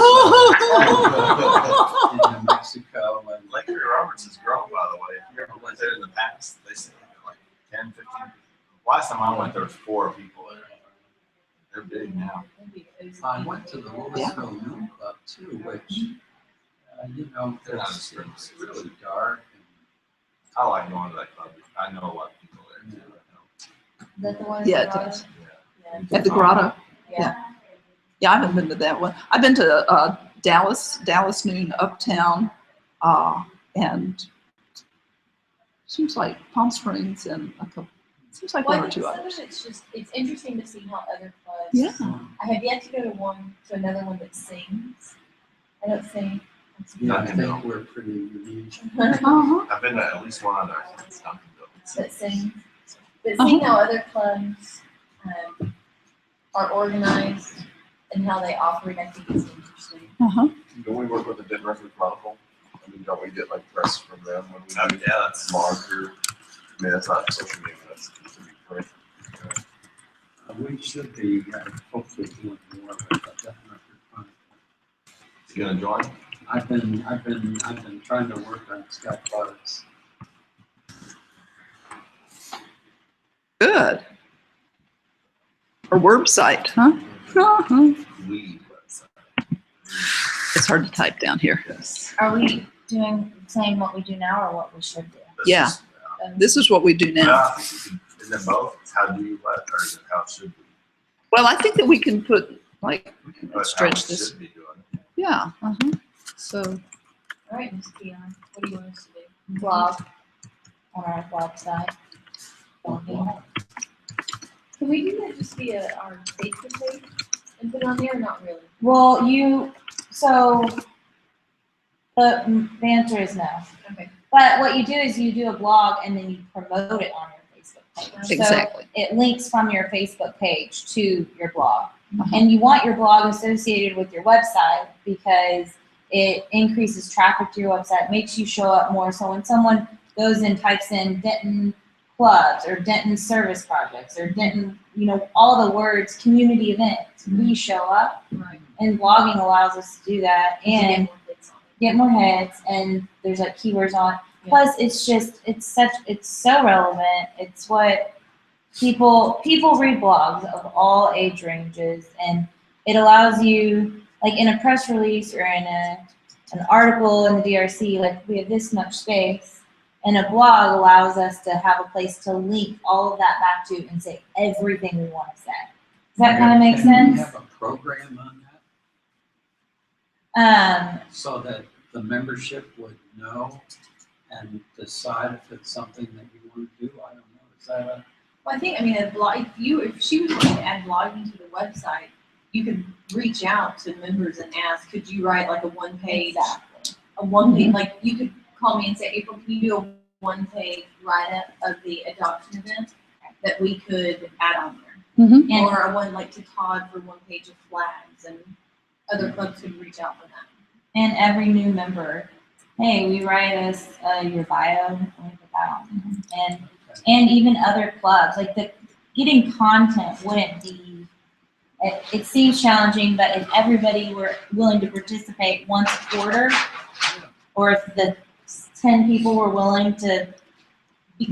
Speaker 2: in New Mexico and
Speaker 7: Like Ray Roberts has grown, by the way. If you ever went there in the past, they said like 10, 15. Last time I went, there was 4 people there. They're big now.
Speaker 2: I went to the Louisville Noon Club too, which, you know, it's really dark.
Speaker 7: I like going to that club. I know a lot of people there too.
Speaker 6: Is that the one?
Speaker 1: Yeah,
Speaker 6: in
Speaker 1: it
Speaker 6: Colorado?
Speaker 1: does.
Speaker 6: Yeah.
Speaker 1: At the grotto.
Speaker 6: Yeah.
Speaker 1: Yeah, I haven't been to that one. I've been to Dallas Noon, Uptown, and seems like Palm Springs and a couple. Seems like
Speaker 5: Well,
Speaker 1: one
Speaker 5: I
Speaker 1: or
Speaker 5: think
Speaker 1: two
Speaker 5: some of
Speaker 1: others.
Speaker 5: it's interesting to see how other clubs.
Speaker 1: Yeah.
Speaker 5: I have yet to go to another one that sings. I don't sing.
Speaker 2: Yeah, I
Speaker 7: Dunkin'
Speaker 2: think
Speaker 7: Donuts.
Speaker 2: we're pretty unique.
Speaker 1: Uh-huh.
Speaker 7: I've been to at least one other. It's Dunkin' Donuts.
Speaker 5: That sings. But seeing how other clubs are organized and how they operate, I think is interesting.
Speaker 1: Uh-huh.
Speaker 8: Don't we work with the Denton Chronicle? I mean, don't we get like press from them when we
Speaker 7: Oh, yeah, that's
Speaker 8: blog through? I mean, that's not social media, that's to be frank.
Speaker 2: We should be hopefully doing more of it, but definitely fun.
Speaker 7: You gonna join?
Speaker 2: I've been trying to work on Scott Clark's.
Speaker 1: Good. Or website, huh? Uh-huh.
Speaker 7: We.
Speaker 1: It's hard to type down here.
Speaker 7: Yes.
Speaker 6: Are we saying what we do now or what we should do?
Speaker 7: That's
Speaker 1: Yeah.
Speaker 7: just,
Speaker 1: This is what we do
Speaker 7: no,
Speaker 1: now.
Speaker 7: I think we can, isn't it both? It's how do you let, or is it how should we?
Speaker 1: Well, I think that we can put, like,
Speaker 7: We can
Speaker 1: let's
Speaker 7: put how
Speaker 1: stretch
Speaker 7: we
Speaker 1: this.
Speaker 7: should be doing it.
Speaker 1: Yeah. Uh-huh. So,
Speaker 5: All right, Ms. Keon, what do you want us to do?
Speaker 6: Blog on our blog site.
Speaker 5: Can we do that just via our Facebook page and put it on there or not really?
Speaker 6: Well, so the answer is no.
Speaker 5: Okay.
Speaker 6: But what you do is you do a blog and then you promote it on your Facebook page.
Speaker 1: exactly.
Speaker 6: So it links from your Facebook page to your blog.
Speaker 1: Uh-huh.
Speaker 6: And you want your blog associated with your website because it increases traffic to your website, makes you show up more. So when someone goes and types in Denton clubs or Denton service projects or Denton, all the words, community events, we show up.
Speaker 5: Right.
Speaker 6: And blogging allows us to do that and
Speaker 5: more hits on it.
Speaker 6: get more hits, and there's like keywords on it.
Speaker 5: Yeah.
Speaker 6: Plus it's so relevant. It's what people read blogs of all age ranges, and it allows you, like in a press release or in an article in the DRC, like we have this much space, and a blog allows us to have a place to link all of that back to and say everything we want to say. Does that kind of make
Speaker 2: Can we
Speaker 6: sense?
Speaker 2: have a program on
Speaker 6: Um,
Speaker 2: that so that the membership would know and decide if it's something that you want to do? I don't know. Is that a?
Speaker 5: Well, I think, a blog, if she was going to add blogging to the website, you could reach out to members and ask, could you write like a one-page, like you could call me and say, April, can you do a one-page write-up of the adoption event that we could add on there?
Speaker 1: Mm-hmm.
Speaker 6: And-
Speaker 5: Or a one like to Todd for one page of flags, and other clubs could reach out for that.
Speaker 6: and every new member, hey, we write us your bio, and we put that on. And even other clubs, like getting content wouldn't be, it seems challenging, but if everybody were willing to participate once a quarter, or if the 10 people were willing to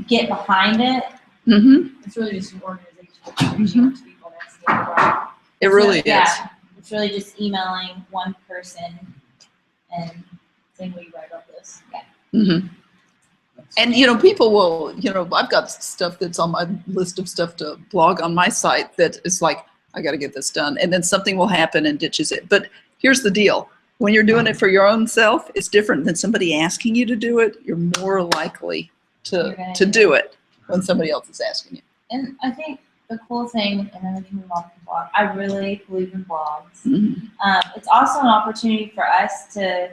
Speaker 6: get behind it,
Speaker 1: Mm-hmm.
Speaker 5: It's really just an organization reaching out to people and asking them about
Speaker 1: It really is.
Speaker 6: yeah, it's really just emailing one person and
Speaker 5: saying, will you write about this?
Speaker 1: Mm-hmm. And, people will, I've got stuff that's on my list of stuff to blog on my site that is like, I got to get this done. And then something will happen and ditches it. But here's the deal. When you're doing it for your own self, it's different than somebody asking you to do it. You're more likely
Speaker 6: You're gonna
Speaker 1: to
Speaker 6: do
Speaker 1: do it when somebody else is asking you.
Speaker 6: and I think the cool thing, and then we can move on to blog, I really believe in blogs.
Speaker 1: Mhm.
Speaker 6: It's also an opportunity for us to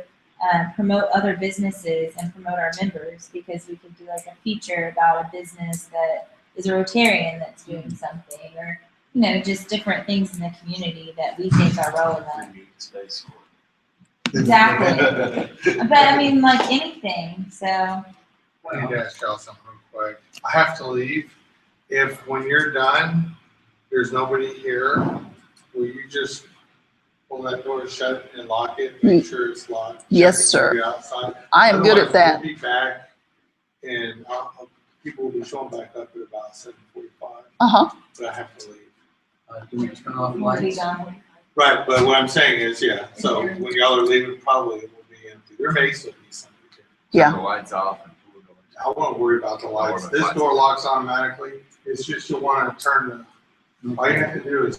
Speaker 6: promote other businesses and promote our members, because we could do like a feature about a business that is a Rotarian that's doing something, or you know, just different things in the community that we think are relevant.
Speaker 4: Meeting space.
Speaker 6: Exactly. But I mean, like anything, so.
Speaker 9: I need to ask y'all something real quick. I have to leave. If, when you're done, there's nobody here, will you just pull that door shut and lock it, make sure it's locked?
Speaker 1: Yes,
Speaker 9: Check
Speaker 1: sir.
Speaker 9: if you're outside?
Speaker 1: I am good at
Speaker 9: Otherwise,
Speaker 1: that.
Speaker 9: We'll be back, and people will be showing back up at about 7:45,
Speaker 1: Uh-huh.
Speaker 9: but I have to leave.
Speaker 2: Do we turn off
Speaker 6: We'll be
Speaker 2: lights?
Speaker 6: done.
Speaker 9: Right, but what I'm saying is, yeah, so when y'all are leaving, probably it will be empty. There may still be somebody here.
Speaker 1: Yeah.
Speaker 7: Turn the lights off and pull the doors
Speaker 9: I won't worry about the lights.
Speaker 7: Or the
Speaker 9: This
Speaker 7: lights.
Speaker 9: door locks automatically. It's just you'll want to turn the, all you have to do is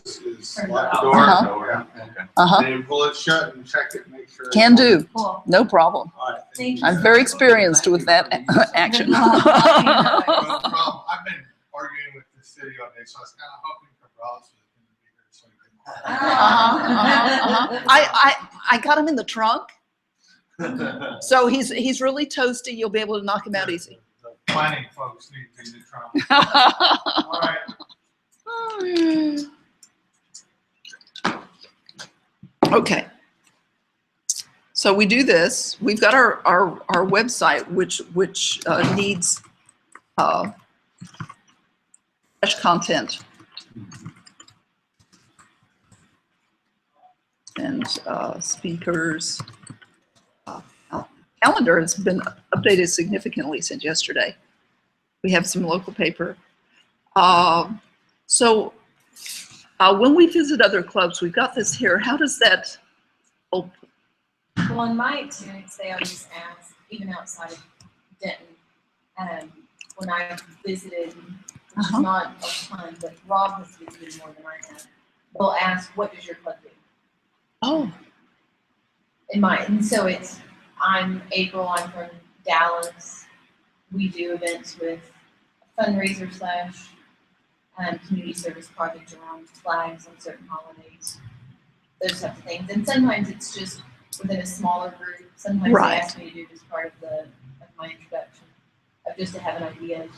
Speaker 5: Turn
Speaker 9: lock the
Speaker 5: it
Speaker 9: door.
Speaker 1: Uh-huh.
Speaker 7: door.
Speaker 9: Yeah.
Speaker 7: Okay.
Speaker 1: Uh-huh.
Speaker 9: And then pull it shut and check it, make sure.
Speaker 1: Can do.
Speaker 6: Cool.
Speaker 1: No problem.
Speaker 9: All right.
Speaker 6: Thank you.
Speaker 1: I'm very experienced with that action.
Speaker 9: No problem. I've been arguing with the city all day, so I was kind of hoping Cabral was going to be here so we can.
Speaker 1: I got him in the trunk, so he's really toasty. You'll be able to knock him out easy.
Speaker 9: The planning folks need to be in the trunk. All right.
Speaker 1: Okay. So we do this. We've got our website, which needs fresh content and speakers. Calendar has been updated significantly since yesterday. We have some local paper. So when we visit other clubs, we've got this here. How does that help?
Speaker 5: Well, in my experience, they always ask, even outside of Denton, when I visited, which is not a ton, but Rob has visited more than I have, they'll ask, what does your club do?
Speaker 1: Oh,
Speaker 5: And so I'm April, I'm from Dallas. We do events with fundraiser / community service projects around flags on certain holidays, those types of things. And sometimes it's just within a smaller group. Sometimes
Speaker 1: Right.
Speaker 5: they ask me to do it as part of my introduction, just to have an idea of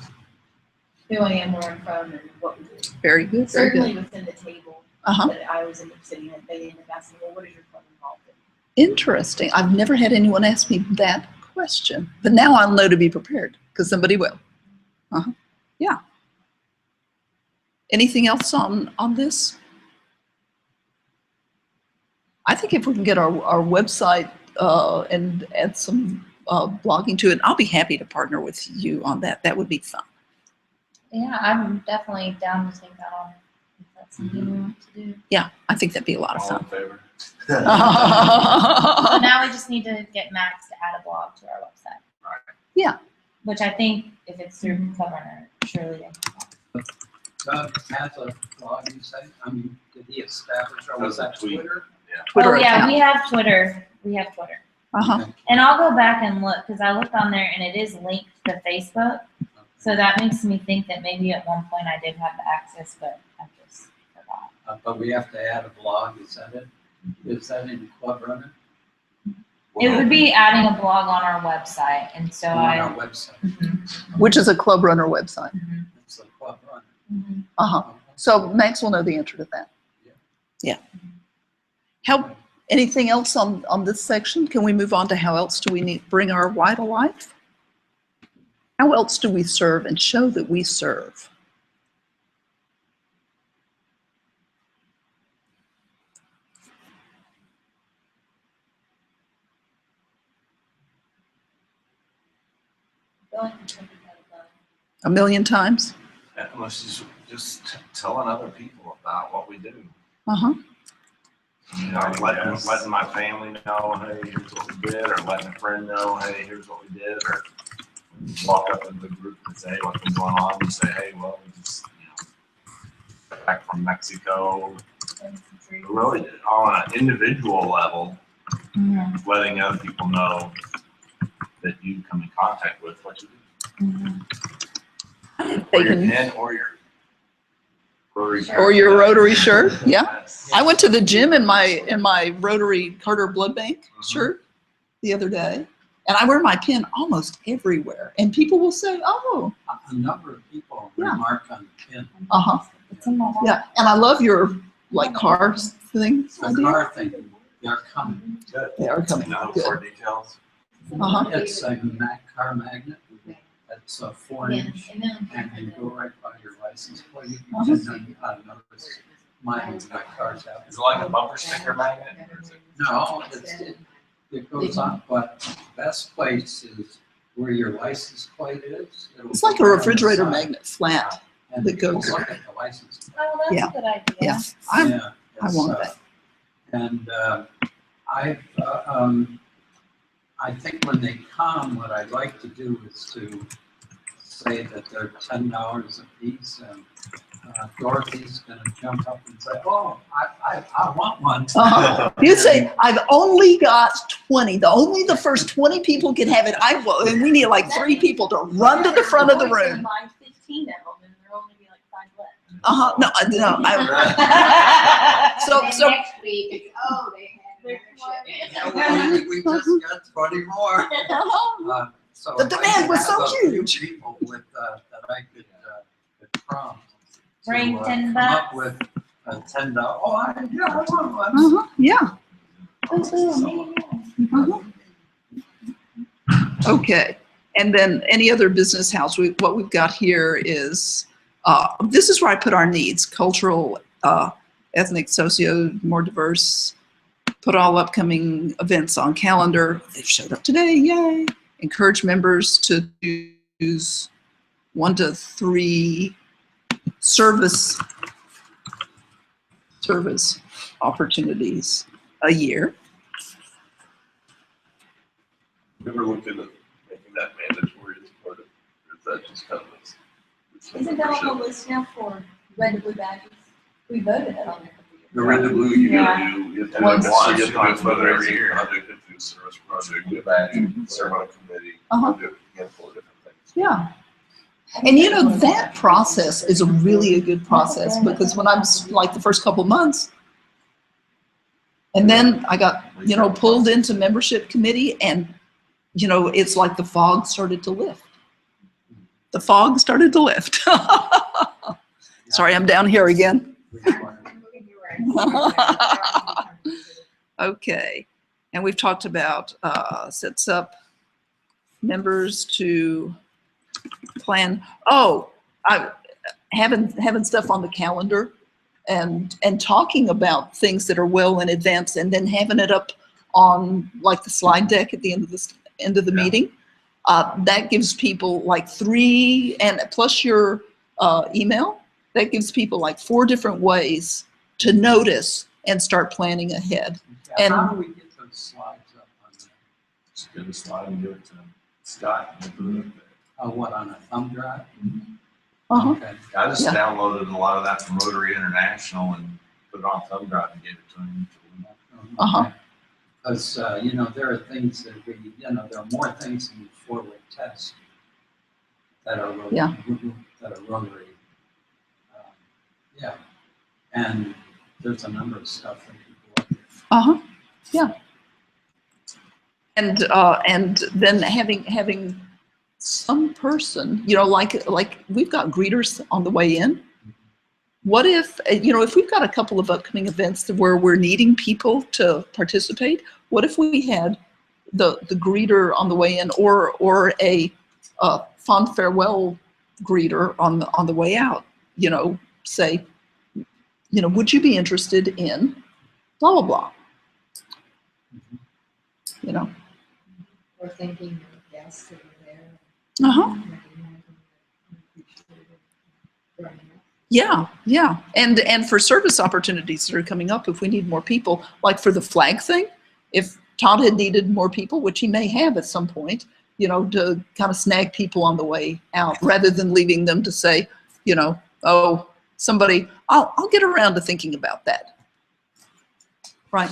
Speaker 5: who I am, where I'm from, and what we do.
Speaker 1: very good. Very good.
Speaker 5: Certainly within the table
Speaker 1: Uh-huh.
Speaker 5: that I always end up sitting at, they end up asking, well, what is your club involved in?
Speaker 1: Interesting. I've never had anyone ask me that question, but now I'll know to be prepared because somebody will. Yeah. Anything else on this? I think if we can get our website and add some blogging to it, I'll be happy to partner with you on that. That would be fun.
Speaker 6: Yeah, I'm definitely down to take that on. If that's something you want to do.
Speaker 1: Yeah, I think that'd be a lot of
Speaker 4: All in
Speaker 1: fun.
Speaker 4: favor?
Speaker 6: So now we just need to get Max to add a blog to our website.
Speaker 4: Right.
Speaker 1: Yeah.
Speaker 6: Which I think if it's through Clubrunner, surely they can.
Speaker 2: Doug has a blog, you say? I mean, did he establish, or was that
Speaker 4: Does a tweet.
Speaker 2: Twitter?
Speaker 1: Twitter
Speaker 6: Oh, yeah,
Speaker 1: account.
Speaker 6: we have Twitter. We have Twitter.
Speaker 1: Uh-huh.
Speaker 6: And I'll go back and look, because I looked on there and it is linked to Facebook. So that makes me think that maybe at one point I did have the access, but I just forgot.
Speaker 2: But we have to add a blog, is that it? Is that in Club Runner?
Speaker 6: It would be adding a blog on our website, and so
Speaker 2: On our website.
Speaker 1: Which is a Club Runner website.
Speaker 2: It's a Club Runner.
Speaker 1: Uh-huh. So Max will know the answer to that. Yeah. How, anything else on this section? Can we move on to how else do we need bring our why to life? How else do we serve and show that we serve? A million times?
Speaker 7: That must just telling other people about what we do.
Speaker 1: Uh-huh.
Speaker 7: You know, letting my family know, hey, here's what we did, or letting a friend know, hey, here's what we did, or walk up into the group and say, hey, what's been going on? You say, hey, well, we just, got back from Mexico. Really, on an individual level, letting other people know that you come in contact with what you do. Or your pen, or your Rotary shirt.
Speaker 1: Or your Rotary shirt, yeah.
Speaker 7: Yes.
Speaker 1: I went to the gym in my Rotary Carter Blood Bank shirt the other day, and I wear my pin almost everywhere. And people will say, "Oh,
Speaker 2: A number of people
Speaker 1: Yeah.
Speaker 2: remark on the pin.
Speaker 1: uh-huh,
Speaker 6: It's in my bag.
Speaker 1: Yeah, and I love your like cars thing.
Speaker 2: The car thing, they're coming.
Speaker 1: They are coming.
Speaker 7: No
Speaker 1: Good.
Speaker 7: more details.
Speaker 1: Uh-huh.
Speaker 2: It's a car magnet. It's a 4-inch,
Speaker 5: And then.
Speaker 2: and you go right by your license plate.
Speaker 1: Uh-huh.
Speaker 2: And then I notice mine's got cars out.
Speaker 7: Is it like a bumper sticker magnet? Or is it?
Speaker 2: No, it goes on, but the best place is where your license plate is. It'll
Speaker 1: It's like a
Speaker 2: go on the
Speaker 1: refrigerator
Speaker 2: side,
Speaker 1: magnet, flat.
Speaker 2: and
Speaker 1: that
Speaker 2: you
Speaker 1: goes-
Speaker 2: look at the license plate.
Speaker 6: Oh, that's
Speaker 1: Yeah.
Speaker 6: a good idea.
Speaker 1: Yeah,
Speaker 2: Yeah,
Speaker 1: I
Speaker 2: it's,
Speaker 1: want that.
Speaker 2: And I think when they come, what I'd like to do is to say that they're $10 a piece, and Dorothy's gonna jump up and say, oh, I want one.
Speaker 1: Uh-huh. You say, I've only got 20. The first 20 people can have it. I will, and we need like 3 people to run to the front of the room.
Speaker 5: Buy 15 of them, and there'll only be like 5 left.
Speaker 1: Uh-huh. No, no. So,
Speaker 3: And then
Speaker 1: so,
Speaker 3: next week, it's, oh, they had another shipment.
Speaker 2: We just got 20 more. So
Speaker 1: The
Speaker 2: if I
Speaker 1: demand
Speaker 2: could
Speaker 1: was
Speaker 2: have
Speaker 1: so
Speaker 2: a few
Speaker 1: huge.
Speaker 2: People with, that I could prompt. to,
Speaker 6: Bring 10
Speaker 2: come up
Speaker 6: bucks.
Speaker 2: with $10. Oh, I want one.
Speaker 1: uh-huh, yeah.
Speaker 6: Ooh,
Speaker 1: Uh-huh. Okay, and then any other business house, what we've got here is, this is where I put our needs: cultural, ethnic, socio, more diverse, put all upcoming events on calendar. They've showed up today, yay. Encourage members to use 1 to 3 service opportunities a year.
Speaker 8: We were looking at making that mandatory as part of, or is that just kind of it's
Speaker 5: Isn't that on the
Speaker 8: membership?
Speaker 5: list now for red and blue badges? We voted that on there.
Speaker 8: The red and blue, you gotta do, you have to do it
Speaker 7: Once.
Speaker 8: once, you have to do
Speaker 7: You
Speaker 8: it for
Speaker 7: every
Speaker 8: every
Speaker 7: year.
Speaker 8: year, project, if it's a service project, do a badge, serve on a committee,
Speaker 1: Uh-huh.
Speaker 8: do a handful of different things.
Speaker 1: Yeah. And you know, that process is a really good process, because when I'm like the first couple months, and then I got, pulled into membership committee, and, it's like the fog started to lift. The fog started to lift. Sorry, I'm down here again. Okay. And we've talked about, sets up members to plan. Oh, having stuff on the calendar and talking about things that are well in advance, and then having it up on like the slide deck at the end of the meeting. That gives people like 3, and plus your email, that gives people like 4 different ways to notice and start planning ahead.
Speaker 2: Yeah, how do we get those slides up on there?
Speaker 8: Just get a slide and give it to Scott. And we'll put it up
Speaker 2: What, on a thumb drive?
Speaker 1: Uh-huh.
Speaker 2: Okay.
Speaker 4: I just
Speaker 1: Yeah.
Speaker 4: downloaded a lot of that from Rotary International and put it on thumb drive and gave it to him.
Speaker 1: Uh-huh.
Speaker 2: Because, there are things that there are more things in the forward test that are Rotary.
Speaker 1: Yeah.
Speaker 2: That are Rotary. Yeah. And there's a number of stuff that people
Speaker 1: Uh-huh, yeah. And then having some person, like we've got greeters on the way in. What if, if we've got a couple of upcoming events where we're needing people to participate, what if we had the greeter on the way in, or a fond farewell greeter on the way out, say, would you be interested in blah, blah, blah?
Speaker 3: Or thinking of guests that are there.
Speaker 1: Uh-huh.
Speaker 3: recognizing that they're appreciated.
Speaker 1: Yeah, yeah. And for service opportunities that are coming up, if we need more people, like for the flag thing, if Todd had needed more people, which he may have at some point, to kind of snag people on the way out, rather than leaving them to say, oh, somebody, I'll get around to thinking about that. Right.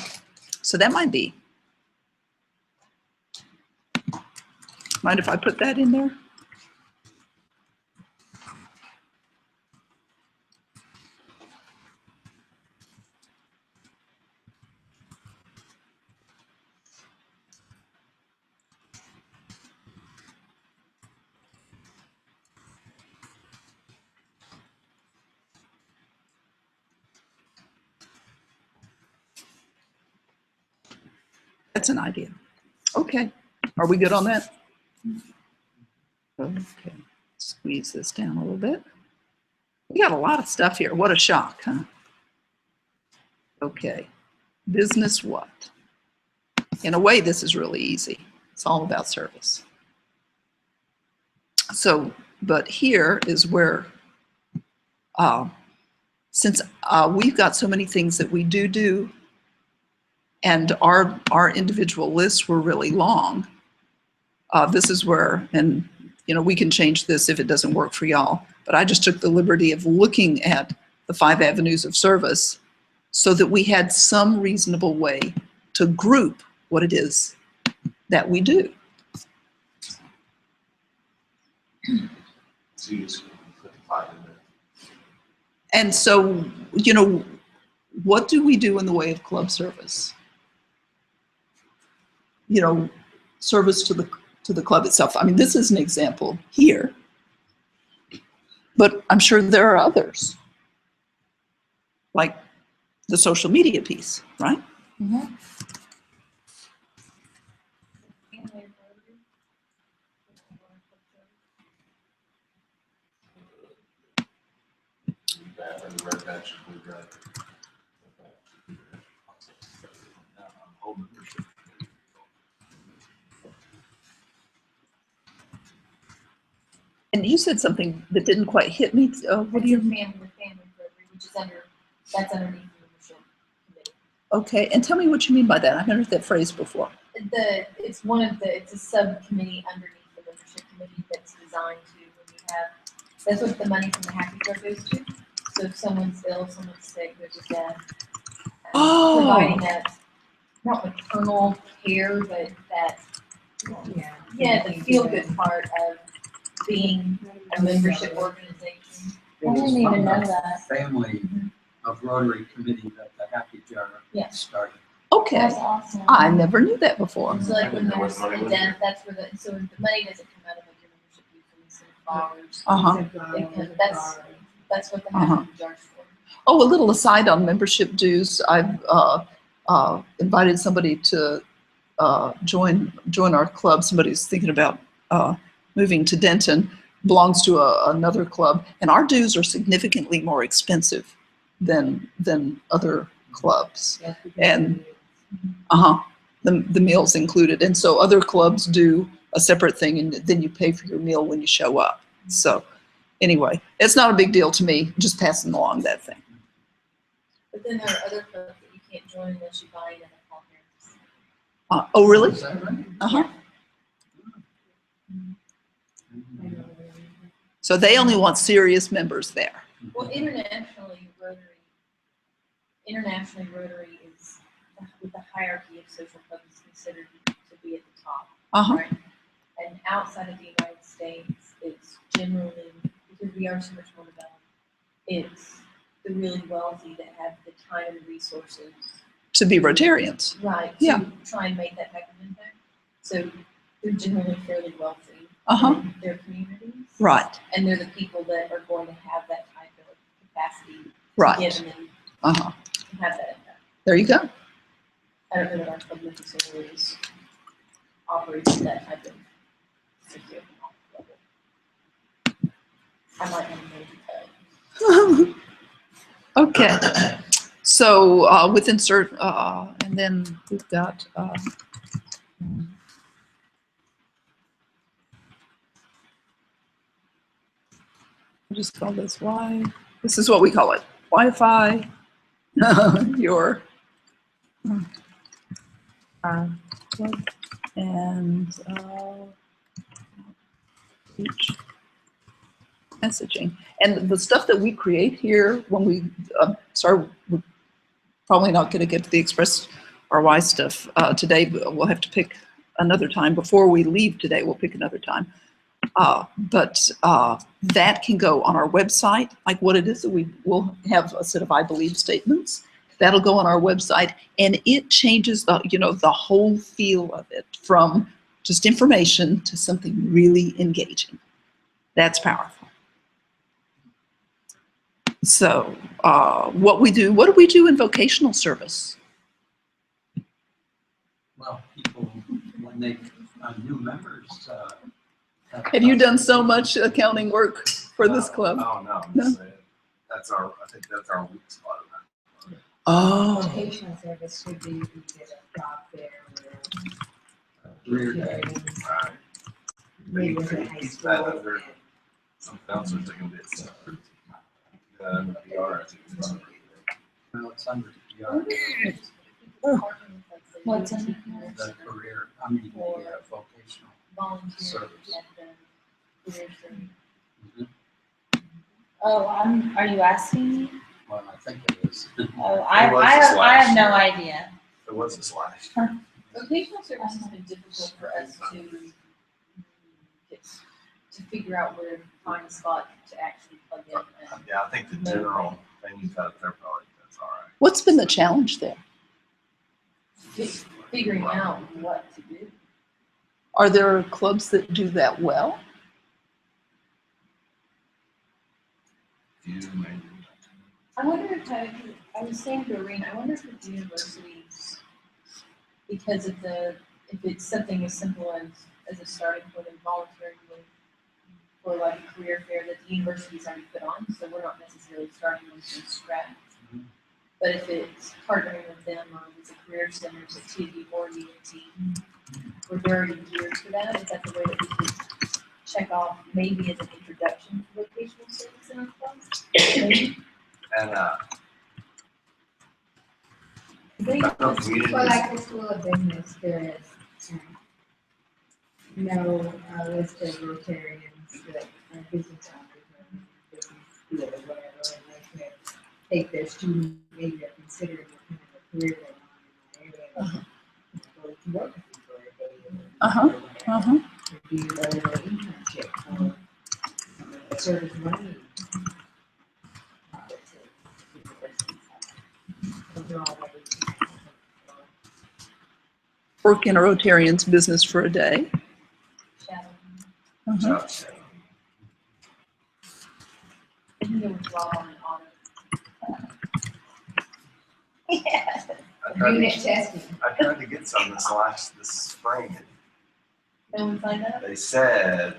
Speaker 1: So that might be. Mind if I put that in there? That's an idea. Okay. Are we good on that? Okay. Squeeze this down a little bit. We got a lot of stuff here. What a shock, huh? Okay. Business what? In a way, this is really easy. It's all about service. So, but here is where, since we've got so many things that we do, and our individual lists were really long, this is where, and you know, we can change this if it doesn't work for y'all, but I just took the liberty of looking at the 5 avenues of service so that we had some reasonable way to group what it is that we do.
Speaker 4: So you just put 5 in there.
Speaker 1: And so, you know, what do we do in the way of club service? You know, service to the club itself. I mean, this is an example here, but I'm sure there are others, like the social media piece, right?
Speaker 6: Mhm.
Speaker 4: That or the red badge, blue badge.
Speaker 1: And you said something that didn't quite hit me. What do you mean?
Speaker 5: Family Rotary, which is that's underneath the membership committee.
Speaker 1: Okay, and tell me what you mean by that. I've heard that phrase before.
Speaker 5: It's a subcommittee underneath the membership committee that's designed to, when you have, that's what the money from the Happy Club goes to. So if someone's ill, someone's sick, there's a death. Providing that, not maternal care, but that, the feel-good part of being a membership organization.
Speaker 6: I didn't even know that.
Speaker 2: Family of Rotary committee that the Happy Jar
Speaker 5: Yeah.
Speaker 2: started.
Speaker 1: Okay,
Speaker 6: That's awesome.
Speaker 1: I never knew that before.
Speaker 5: So like when
Speaker 4: There was
Speaker 5: there's
Speaker 4: money
Speaker 5: a
Speaker 4: with
Speaker 5: death, that's where the money doesn't come out of like your membership fee from the flowers. That's what the Happy Jar's for.
Speaker 1: Oh, a little aside on membership dues. I've invited somebody to join our club. Somebody's thinking about moving to Denton, belongs to another club, and our dues are significantly more expensive than other clubs. And the meals included. And so other clubs do a separate thing, and then you pay for your meal when you show up. So anyway, it's not a big deal to me, just passing along that thing.
Speaker 5: But then there are other clubs that you can't join unless you buy in a conference.
Speaker 1: Oh, really?
Speaker 2: Is that right?
Speaker 1: So they only want serious members there.
Speaker 5: Well, internationally, Rotary is, with the hierarchy of social clubs, is considered to be at the top, right? And outside of the United States, it's generally, because we are so much more developed, it's the really wealthy that have the time and resources.
Speaker 1: To be Rotarians.
Speaker 5: Right.
Speaker 1: Yeah.
Speaker 5: To try and make that type of impact. So they're generally fairly wealthy in their communities.
Speaker 1: Right.
Speaker 5: And they're the people that are going to have that type of capacity
Speaker 1: Right.
Speaker 5: to give and have that impact.
Speaker 1: There you go.
Speaker 5: I don't know that our club necessarily operates at that type of socioeconomic level. I might have maybe
Speaker 1: Okay. So with insert, and then we've got I'll just call this Y. This is what we call it. Wi-Fi. Your and each messaging. And the stuff that we create here when we start, we're probably not going to get to the Express RY stuff today, but we'll have to pick another time. Before we leave today, we'll pick another time. But that can go on our website, like what it is that we will have a set of I believe statements. That'll go on our website, and it changes the, you know, the whole feel of it from just information to something really engaging. That's powerful. So what do we do in vocational service?
Speaker 2: Well, when they, new members,
Speaker 1: Have you done so much accounting work for this club?
Speaker 7: Oh, no, I'm
Speaker 1: No?
Speaker 7: just saying, I think that's our weak spot in that.
Speaker 1: Oh,
Speaker 3: Vocational service should be, you get a job there
Speaker 2: career
Speaker 3: where.
Speaker 2: day.
Speaker 7: Right.
Speaker 3: Maybe
Speaker 7: They
Speaker 3: it's a
Speaker 7: can
Speaker 3: high
Speaker 7: keep
Speaker 3: school.
Speaker 7: that under some counselors that can be separate. The PR, I think it's under.
Speaker 2: Well, it's under PR,
Speaker 6: What's in
Speaker 2: the career, I mean, the vocational
Speaker 5: Volunteer
Speaker 2: service.
Speaker 5: at the career center.
Speaker 2: Mhm.
Speaker 6: Oh, are you asking me?
Speaker 2: Well, I think it is.
Speaker 6: Oh,
Speaker 7: It was this
Speaker 6: I have
Speaker 7: last
Speaker 6: no
Speaker 7: year.
Speaker 6: idea.
Speaker 7: It was this last year.
Speaker 5: Vocational service has been difficult for us to figure out where to find a spot to actually plug in. And
Speaker 7: Yeah, I think the general thing you've got there probably, that's all right.
Speaker 1: what's been the challenge there?
Speaker 5: figuring out what to do.
Speaker 1: Are there clubs that do that well?
Speaker 7: You maybe.
Speaker 5: I wonder if I was saying to Irene, I wonder if the universities, because of if it's something as simple as a starting point of volunteering for like a career fair that the university's already put on, so we're not necessarily starting them from scratch.
Speaker 2: Mhm.
Speaker 5: But if it's partnering with them or with the career centers at TD or EAT, where they're already geared for that, is that the way that we could check off maybe as an introduction to vocational service in our class? Maybe.
Speaker 7: And,
Speaker 5: They-
Speaker 7: I know community.
Speaker 3: For like the School of Business, there is no list of Rotarians that are business owners or business field or whatever, and they could take their student, maybe they're considering what kind of a career they want in that area. Go to work with you for a day or
Speaker 1: Uh-huh.
Speaker 3: or do a little internship or a service running. Those are all very.
Speaker 1: Work in a Rotarian's business for a day.
Speaker 5: Shadow.
Speaker 1: Uh-huh.
Speaker 5: I think it was law and audit.
Speaker 6: Yes.
Speaker 3: Unit testing.
Speaker 7: I tried to get some this spring.
Speaker 5: No one signed up?
Speaker 7: They said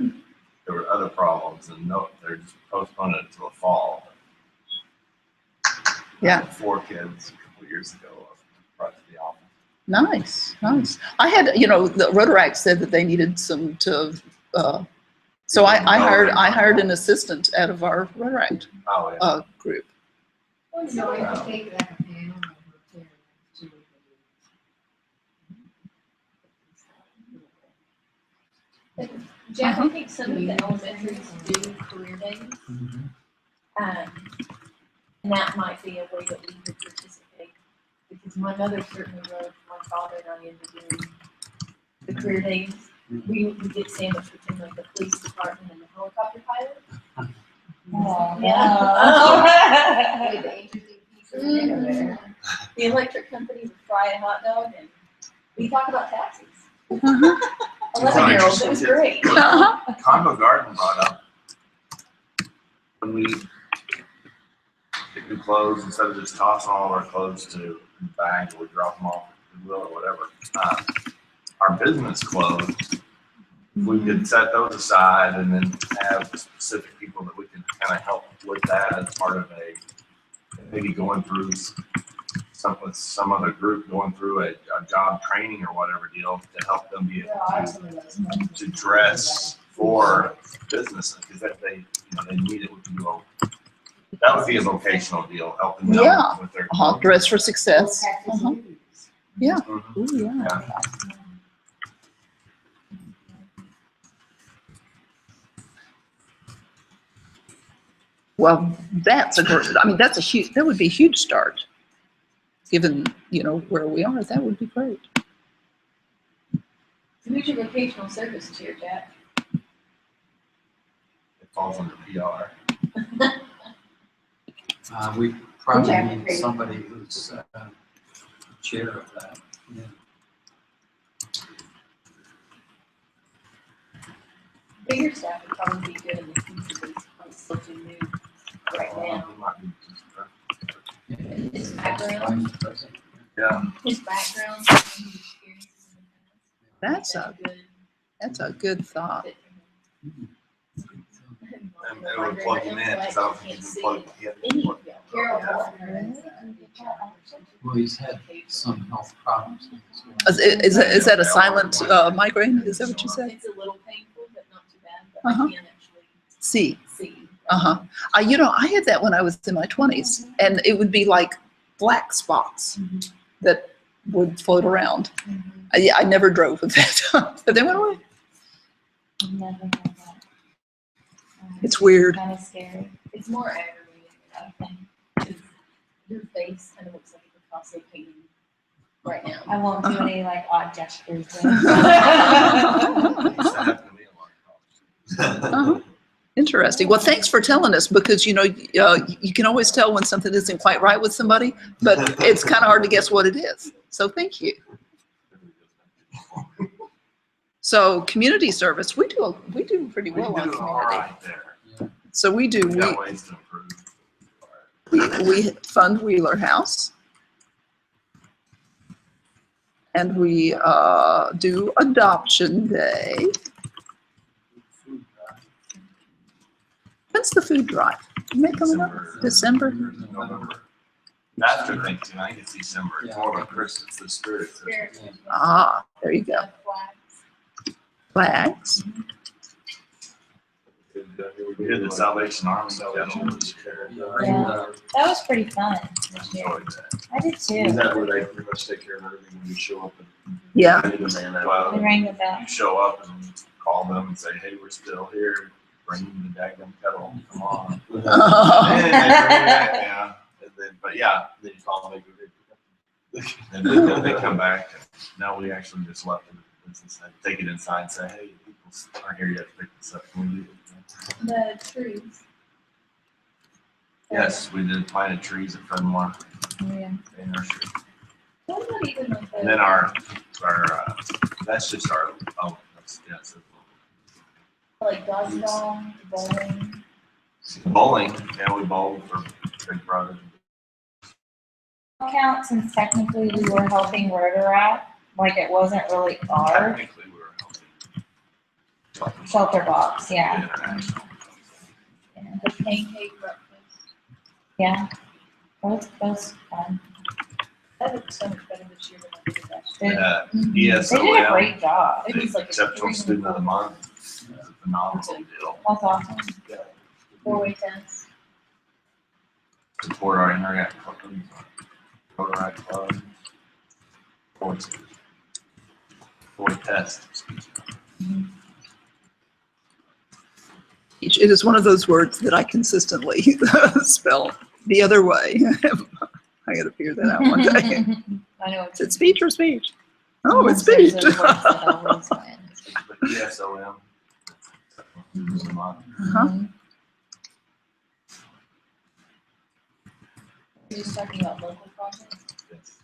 Speaker 7: there were other problems and no, they're just postponing it until the fall.
Speaker 1: Yeah.
Speaker 7: I had 4 kids a couple of years ago, brought to the office.
Speaker 1: Nice, nice. I had, the Rotaract said that they needed some to, so I hired an assistant out of our Rotaract
Speaker 7: Oh, yeah.
Speaker 1: group.
Speaker 3: So I can take like a panel of Rotarians to.
Speaker 5: Jeff, I think some of the elementaries do career days.
Speaker 2: Mhm.
Speaker 5: And that might be a way that we could participate. Because my mother certainly wrote my father and I into doing the career days. We get sandwiched between like the police department and the helicopter pilot.
Speaker 6: Oh,
Speaker 5: Yeah.
Speaker 3: With the interesting pieces in there.
Speaker 5: The electric company would fry a hot dog and we talk about taxis.
Speaker 1: Uh-huh.
Speaker 5: 11-year-olds, it was great.
Speaker 1: Uh-huh.
Speaker 7: Condo Garden brought up when we pick new clothes, instead of just tossing all of our clothes to the bag or we drop them off at Goodwill or whatever. Our business clothes, we could set those aside and then have specific people that we can kind of help with that as part of maybe going through some other group going through a job training or whatever deal to help them be able to dress for businesses because if they need it, we can go. That would be a vocational deal, helping them
Speaker 1: Yeah.
Speaker 7: with their.
Speaker 1: Dress for success. Uh-huh. Yeah.
Speaker 7: Mhm.
Speaker 1: Ooh, yeah.
Speaker 7: Yeah.
Speaker 1: Well, that's that would be a huge start. Given, where we are, that would be great.
Speaker 5: So who's your vocational service chair, Jack?
Speaker 7: It falls under PR.
Speaker 2: We probably need somebody who's chair of that. Yeah.
Speaker 5: Bigger staff would probably be good in the future, but it's probably still too new right now.
Speaker 7: It might be just-
Speaker 5: His background,
Speaker 2: Vice president.
Speaker 7: Yeah.
Speaker 5: his background, his experiences in the
Speaker 1: That's a good thought.
Speaker 7: And it would plug him in, because I don't think you can plug him.
Speaker 2: Well, he's had some health problems.
Speaker 1: Is that a silent migraine? Is that what you said?
Speaker 5: It's a little painful, but not too bad, but
Speaker 1: Uh-huh.
Speaker 5: I can actually
Speaker 1: See.
Speaker 5: see.
Speaker 1: Uh-huh. I had that when I was in my 20s, and it would be like black spots that would float around. I never drove with that, but they went away.
Speaker 6: Never had that.
Speaker 1: It's weird.
Speaker 6: Kind of scary.
Speaker 5: It's more aggravating, I think, because your face kind of looks like a Picasso painting right now.
Speaker 6: I won't do any like odd gestures.
Speaker 7: It used to happen to me a lot.
Speaker 1: Uh-huh. Interesting. Well, thanks for telling us, because, you can always tell when something isn't quite right with somebody, but it's kind of hard to guess what it is. So thank you. So community service, we do pretty
Speaker 7: We
Speaker 1: well on
Speaker 7: do all
Speaker 1: community.
Speaker 7: right there.
Speaker 1: So we
Speaker 7: We got ways to improve.
Speaker 1: we fund Wheeler House. And we do Adoption Day. When's the food drive? Isn't it coming up? December?
Speaker 7: November. After Thanksgiving, I think it's December. It's more of a Christmas, the spirit of Christmas.
Speaker 1: Ah, there you go. Flags.
Speaker 7: We did the Salvation Army.
Speaker 6: Yeah, that was pretty fun this year. I did
Speaker 7: Is
Speaker 6: too.
Speaker 7: that where they pretty much take care of everything when you show up?
Speaker 1: Yeah.
Speaker 6: They rang the bell.
Speaker 7: You show up and call them and say, hey, we're still here. Bring the daggum kettle. Come on. And they bring it back down. And then, but yeah, then you call them, and then they come back. And now we actually just left it. Take it inside and say, hey, people aren't here yet to pick this up. Can we leave it?
Speaker 5: The trees.
Speaker 7: Yes, we did planted trees at Fenmore
Speaker 6: Yeah.
Speaker 7: in nursery.
Speaker 5: What about even like the?
Speaker 7: And then that's just our,
Speaker 5: Like dodgeball, bowling.
Speaker 7: bowling. Yeah, we bowled for Big Brother.
Speaker 6: Count, since technically we were helping Rotary, like it wasn't really our
Speaker 7: Technically, we were helping.
Speaker 6: shelter box, yeah.
Speaker 7: International.
Speaker 5: The pancake breakfast.
Speaker 6: Yeah. That was fun.
Speaker 5: That looked so much better this year than I did last
Speaker 6: They
Speaker 5: year.
Speaker 6: they did a
Speaker 7: ESOL,
Speaker 6: great job.
Speaker 5: It was
Speaker 7: the
Speaker 5: like a
Speaker 7: Exceptional Student of the Month. It's a phenomenal deal.
Speaker 6: That's awesome.
Speaker 5: four-way tennis.
Speaker 7: Support our interact club, Rotary club. Boy test.
Speaker 1: It is one of those words that I consistently spell the other way. I gotta figure that out one day.
Speaker 6: I know.
Speaker 1: Is it speech or speech? Oh, it's
Speaker 6: There's
Speaker 1: speech.
Speaker 6: those words that always win.
Speaker 7: But ESOM. Student of the Month.
Speaker 1: Uh-huh.
Speaker 5: You're just talking about local projects.
Speaker 7: Yes.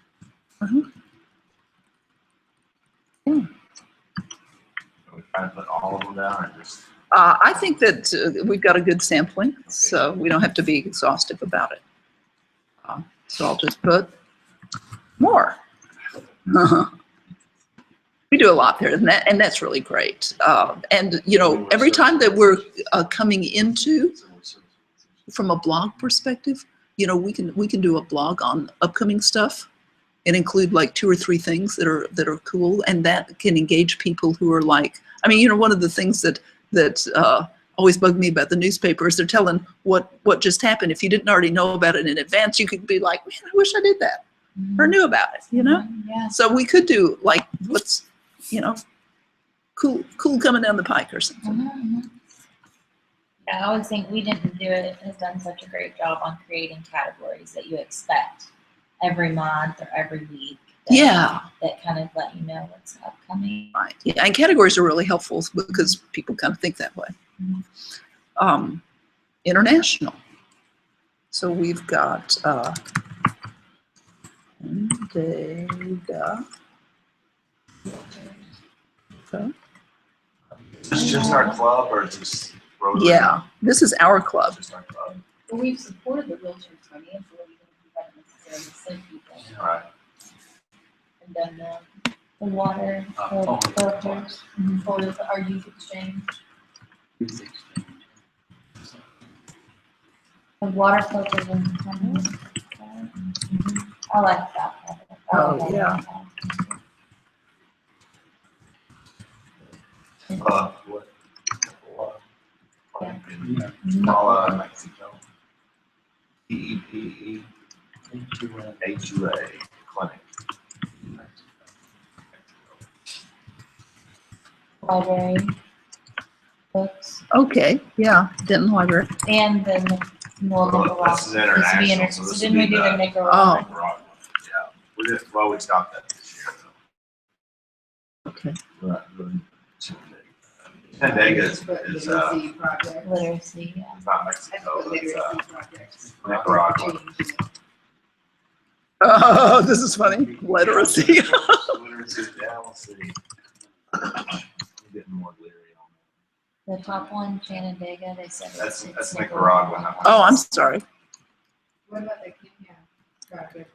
Speaker 7: We try to put all of them down or just.
Speaker 1: I think that we've got a good sampling, so we don't have to be exhaustive about it. So I'll just put more. We do a lot there, and that's really great. And every time that we're coming into, from a blog perspective, we can do a blog on upcoming stuff and include like 2 or 3 things that are cool, and that can engage people who are like, one of the things that always bugged me about the newspaper is they're telling what just happened. If you didn't already know about it in advance, you could be like, man, I wish I did that or knew about it,
Speaker 6: Yeah.
Speaker 1: So we could do like what's, cool coming down the pike or something.
Speaker 6: I always think We Didn't Do It has done such a great job on creating categories that you expect every month or every week. That kind of let you know what's upcoming.
Speaker 1: Right. Yeah, and categories are really helpful because people kind of think that way. International. So we've got data. So,
Speaker 7: Is this just our club or is this Rotary?
Speaker 1: yeah, this is our club.
Speaker 7: Just our club.
Speaker 5: Well, we've supported the wheelchairs financially, even if we haven't necessarily sent people
Speaker 7: All right.
Speaker 5: and done them.
Speaker 6: The water filters.
Speaker 5: For our youth exchange.
Speaker 6: The water filters in the I like that.
Speaker 1: Oh,
Speaker 6: Okay.
Speaker 1: yeah.
Speaker 7: What?
Speaker 5: Yeah.
Speaker 7: Mexico. PEPE. HUA clinic.
Speaker 6: Library, books,
Speaker 1: Okay, yeah, Denton Library.
Speaker 6: and the Nicaragua.
Speaker 7: This is international, so
Speaker 6: So
Speaker 7: this
Speaker 6: didn't
Speaker 7: would
Speaker 6: we
Speaker 7: be
Speaker 6: do the
Speaker 7: the.
Speaker 6: Nicaragua?
Speaker 7: Nicaragua. Yeah, we stopped that this year.
Speaker 1: Okay.
Speaker 7: We're not doing Chandega is
Speaker 3: Literacy project.
Speaker 6: Literacy, yeah.
Speaker 7: it's not
Speaker 3: That's
Speaker 7: Mexico,
Speaker 3: what
Speaker 7: it's
Speaker 3: literacy projects.
Speaker 7: Nicaragua.
Speaker 1: Oh, this is funny. Literacy.
Speaker 7: Literacy, yeah, we'll see. I'm getting more leery on
Speaker 6: The top one, Shenandoah, they said
Speaker 7: that.
Speaker 6: it's
Speaker 7: That's Nicaragua. not
Speaker 1: Oh, I'm sorry.
Speaker 3: What about the Kenya project?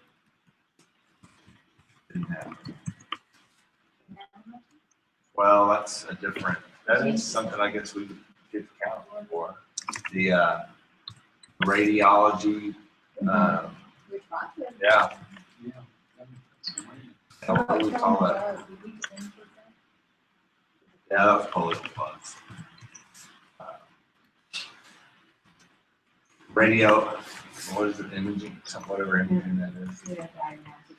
Speaker 7: Well, that's a different, that is something I guess we could get the count for. The radiology,
Speaker 3: Which project?
Speaker 7: yeah. What do we call that? Yeah, that was political funds. Radio, what is it, imaging, whatever imaging that is.
Speaker 3: Yeah, diagnostic.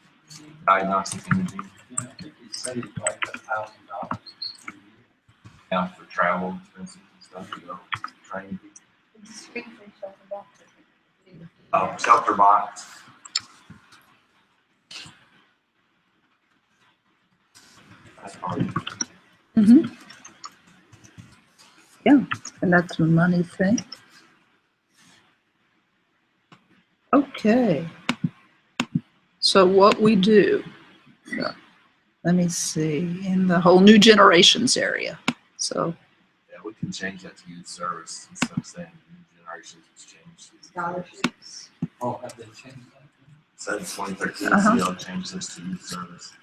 Speaker 7: Diagnostic imaging,
Speaker 2: Yeah, I think he said it's like $1,000.
Speaker 7: yeah, for travel expenses and stuff to go train people. Shelter box. That's hard.
Speaker 1: Mm-hmm. Yeah, and that's the money thing. Okay. So what we do, let me see, in the whole new generations area. So,
Speaker 7: Yeah, we can change that to youth service instead of saying new generations has changed.
Speaker 3: Scholarships.
Speaker 2: Oh, have they changed that?
Speaker 7: Since 2013,
Speaker 1: Uh-huh.
Speaker 7: CL changed this to youth service.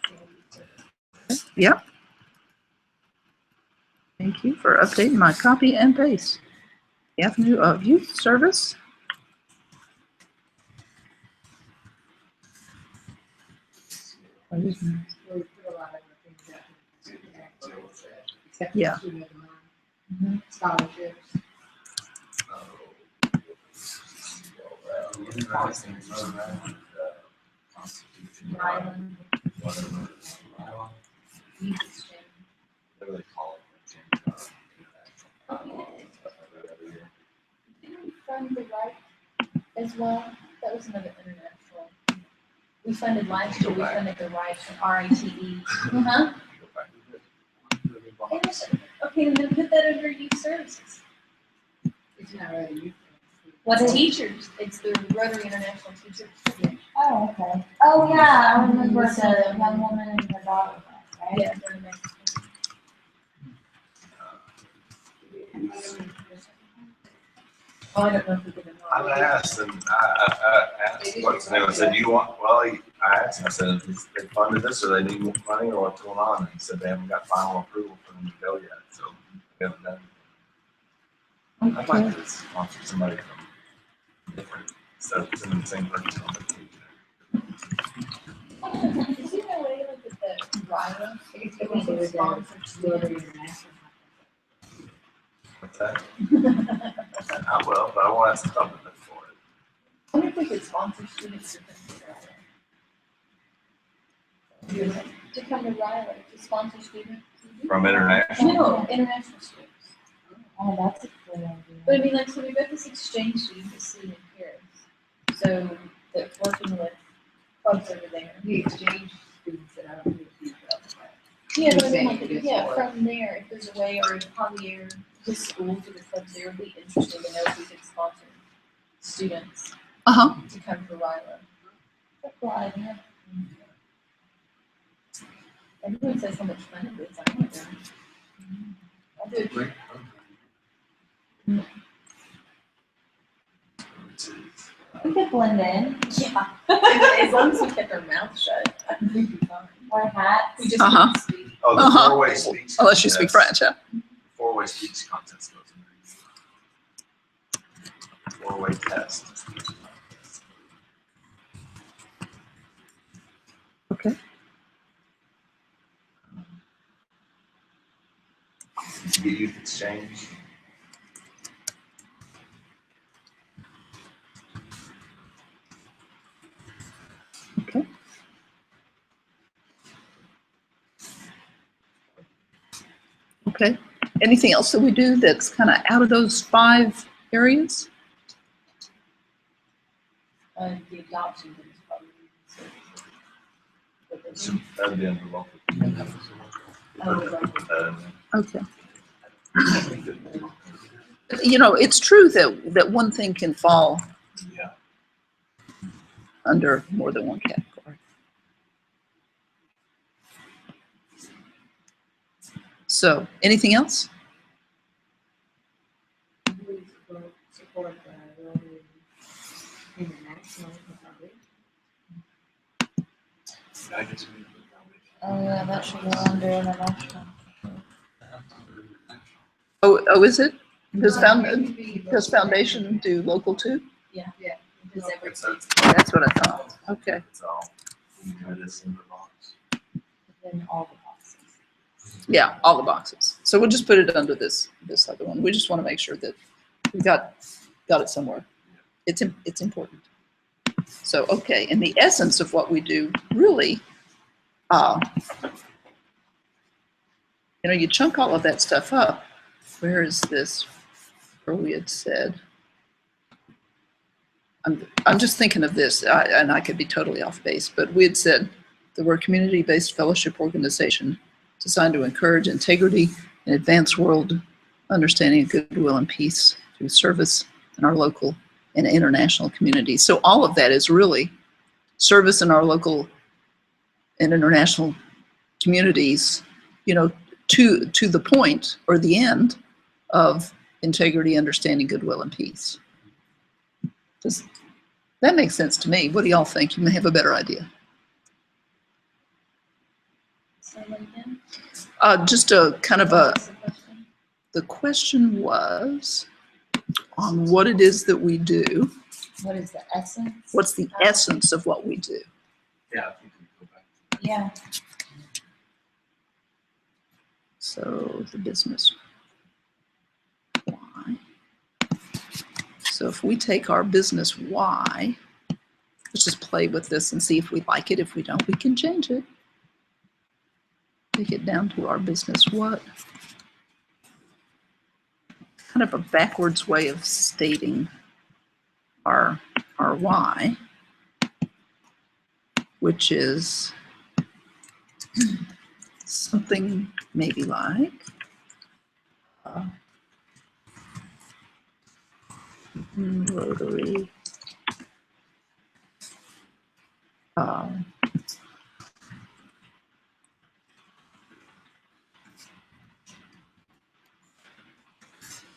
Speaker 1: yeah. Thank you for updating my copy and paste. The Avenue of Youth Service.
Speaker 3: We put a lot of things out. Except
Speaker 1: Yeah.
Speaker 3: student of the month, scholarships.
Speaker 6: Ryland,
Speaker 7: Whatever.
Speaker 6: youth exchange.
Speaker 7: What do they call it?
Speaker 5: Didn't we fund the right as well? That was another international. We funded last year, we funded the right, RITE. Uh-huh. Okay, then put that under youth services.
Speaker 3: It's not really youth.
Speaker 5: What's teachers? It's the Rotary International Teachers.
Speaker 6: Oh, okay. Oh, yeah, I remember the young woman and her daughter, right?
Speaker 5: Yeah. they're in Mexico. Oh, I don't know if we did it.
Speaker 7: I asked, and I asked, what's his name, I said, you want, well, I asked him, I said, is they funded this, or they need more money, or what's going on? And he said they haven't got final approval for them to go yet, so they haven't done it. I'd like to sponsor somebody from different, instead of sending the same person on vacation.
Speaker 5: Is there a way to look at the RILA?
Speaker 3: It's
Speaker 5: If we
Speaker 3: also
Speaker 5: could
Speaker 3: the
Speaker 5: sponsor
Speaker 3: Rotary
Speaker 5: students.
Speaker 3: International.
Speaker 7: What's that? I will, but I want to supplement for it.
Speaker 5: I wonder if we could sponsor students to come to RILA. To come to RILA, to sponsor students.
Speaker 7: From international.
Speaker 5: No, international students.
Speaker 6: Oh, that's a good idea.
Speaker 5: But I mean, like, so we've got this exchange student that's sitting in Paris. So that's working with clubs over there.
Speaker 3: The exchange students that I don't think you
Speaker 5: Yeah, but I
Speaker 3: You're
Speaker 5: mean, like,
Speaker 3: saying it is
Speaker 5: yeah,
Speaker 3: for-
Speaker 5: from there, if there's a way, or if Javier, his schools or the clubs there would be interested to know if we could sponsor students
Speaker 1: Uh-huh.
Speaker 5: to come to RILA.
Speaker 6: That's a cool idea.
Speaker 5: Everyone says how much fun it is. I want to go. I'll do it.
Speaker 2: Great.
Speaker 6: We could blend in.
Speaker 5: Yeah, as long as we kept our mouth shut, I think we'd be fine.
Speaker 6: Wear hats.
Speaker 5: We just
Speaker 1: Uh-huh.
Speaker 5: need to speak.
Speaker 7: Oh, the
Speaker 1: Uh-huh.
Speaker 7: four-way speech.
Speaker 1: Unless you speak
Speaker 7: contest.
Speaker 1: French, yeah.
Speaker 7: Four-way speech contest goes in there. Four-way test.
Speaker 1: Okay.
Speaker 7: Did you get youth exchange?
Speaker 1: Okay. Okay. Anything else that we do that's kind of out of those 5 areas?
Speaker 5: The adoption is probably.
Speaker 7: Some, that'd be under local.
Speaker 5: Oh,
Speaker 7: Put that in there.
Speaker 1: Okay. You know, it's true that one thing can fall
Speaker 7: Yeah.
Speaker 1: under more than one category. So, anything else?
Speaker 3: Support Rotary International.
Speaker 6: Oh, yeah, that should go under international.
Speaker 1: Oh, is it? Does foundation do local too?
Speaker 5: Does every-
Speaker 1: That's what I thought. Okay.
Speaker 7: So, we can put this in the box.
Speaker 6: In all the boxes.
Speaker 1: Yeah, all the boxes. So we'll just put it under this other one. We just want to make sure that we got it somewhere. It's important. So, okay, and the essence of what we do really, you know, you chunk all of that stuff up. Where is this? Where we had said, I'm just thinking of this, and I could be totally off base, but we had said that we're a community-based fellowship organization designed to encourage integrity and advance world understanding of goodwill and peace through service in our local and international communities. So all of that is really service in our local and international communities, you know, to the point or the end of integrity, understanding, goodwill, and peace. Does that make sense to me? What do y'all think? You may have a better idea.
Speaker 5: Say that again?
Speaker 1: Just a kind of a,
Speaker 5: What's the question?
Speaker 1: the question was on what it is that we do.
Speaker 6: What is the essence?
Speaker 1: What's the essence of what we do?
Speaker 7: Yeah, I think we go back.
Speaker 6: Yeah.
Speaker 1: So the business why. So if we take our business why, let's just play with this and see if we like it. If we don't, we can change it. Take it down to our business what. Kind of a backwards way of stating our why, which is something maybe like Rotary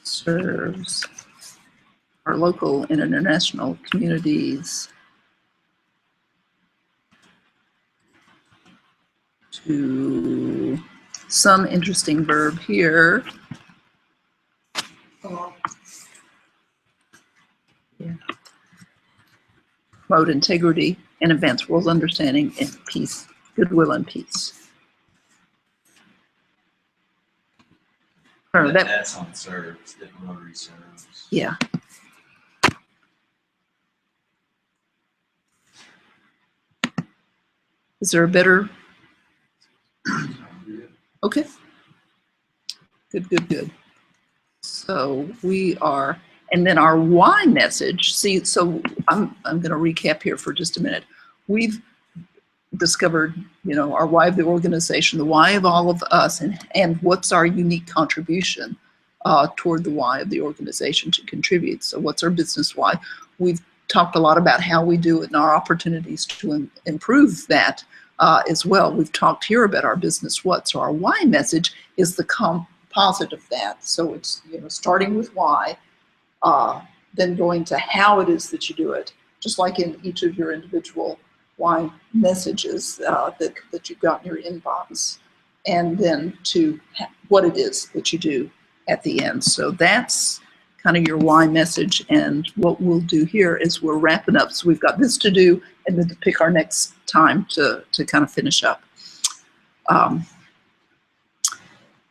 Speaker 1: serves our local and international communities to some interesting verb here. Yeah. Promote integrity and advance world understanding and peace, goodwill and peace. Or that,
Speaker 7: That's on serves, that Rotary serves.
Speaker 1: yeah. Is there a better? Okay. Good. So we are, and then our why message, see, so I'm going to recap here for just a minute. We've discovered, you know, our why of the organization, the why of all of us, and what's our unique contribution toward the why of the organization to contribute. So what's our business why? We've talked a lot about how we do it and our opportunities to improve that as well. We've talked here about our business what. So our why message is the composite of that. So it's, you know, starting with why, then going to how it is that you do it, just like in each of your individual why messages that you've got in your inbox, and then to what it is that you do at the end. So that's kind of your why message. And what we'll do here is we're wrapping up. So we've got this to do and then to pick our next time to kind of finish up.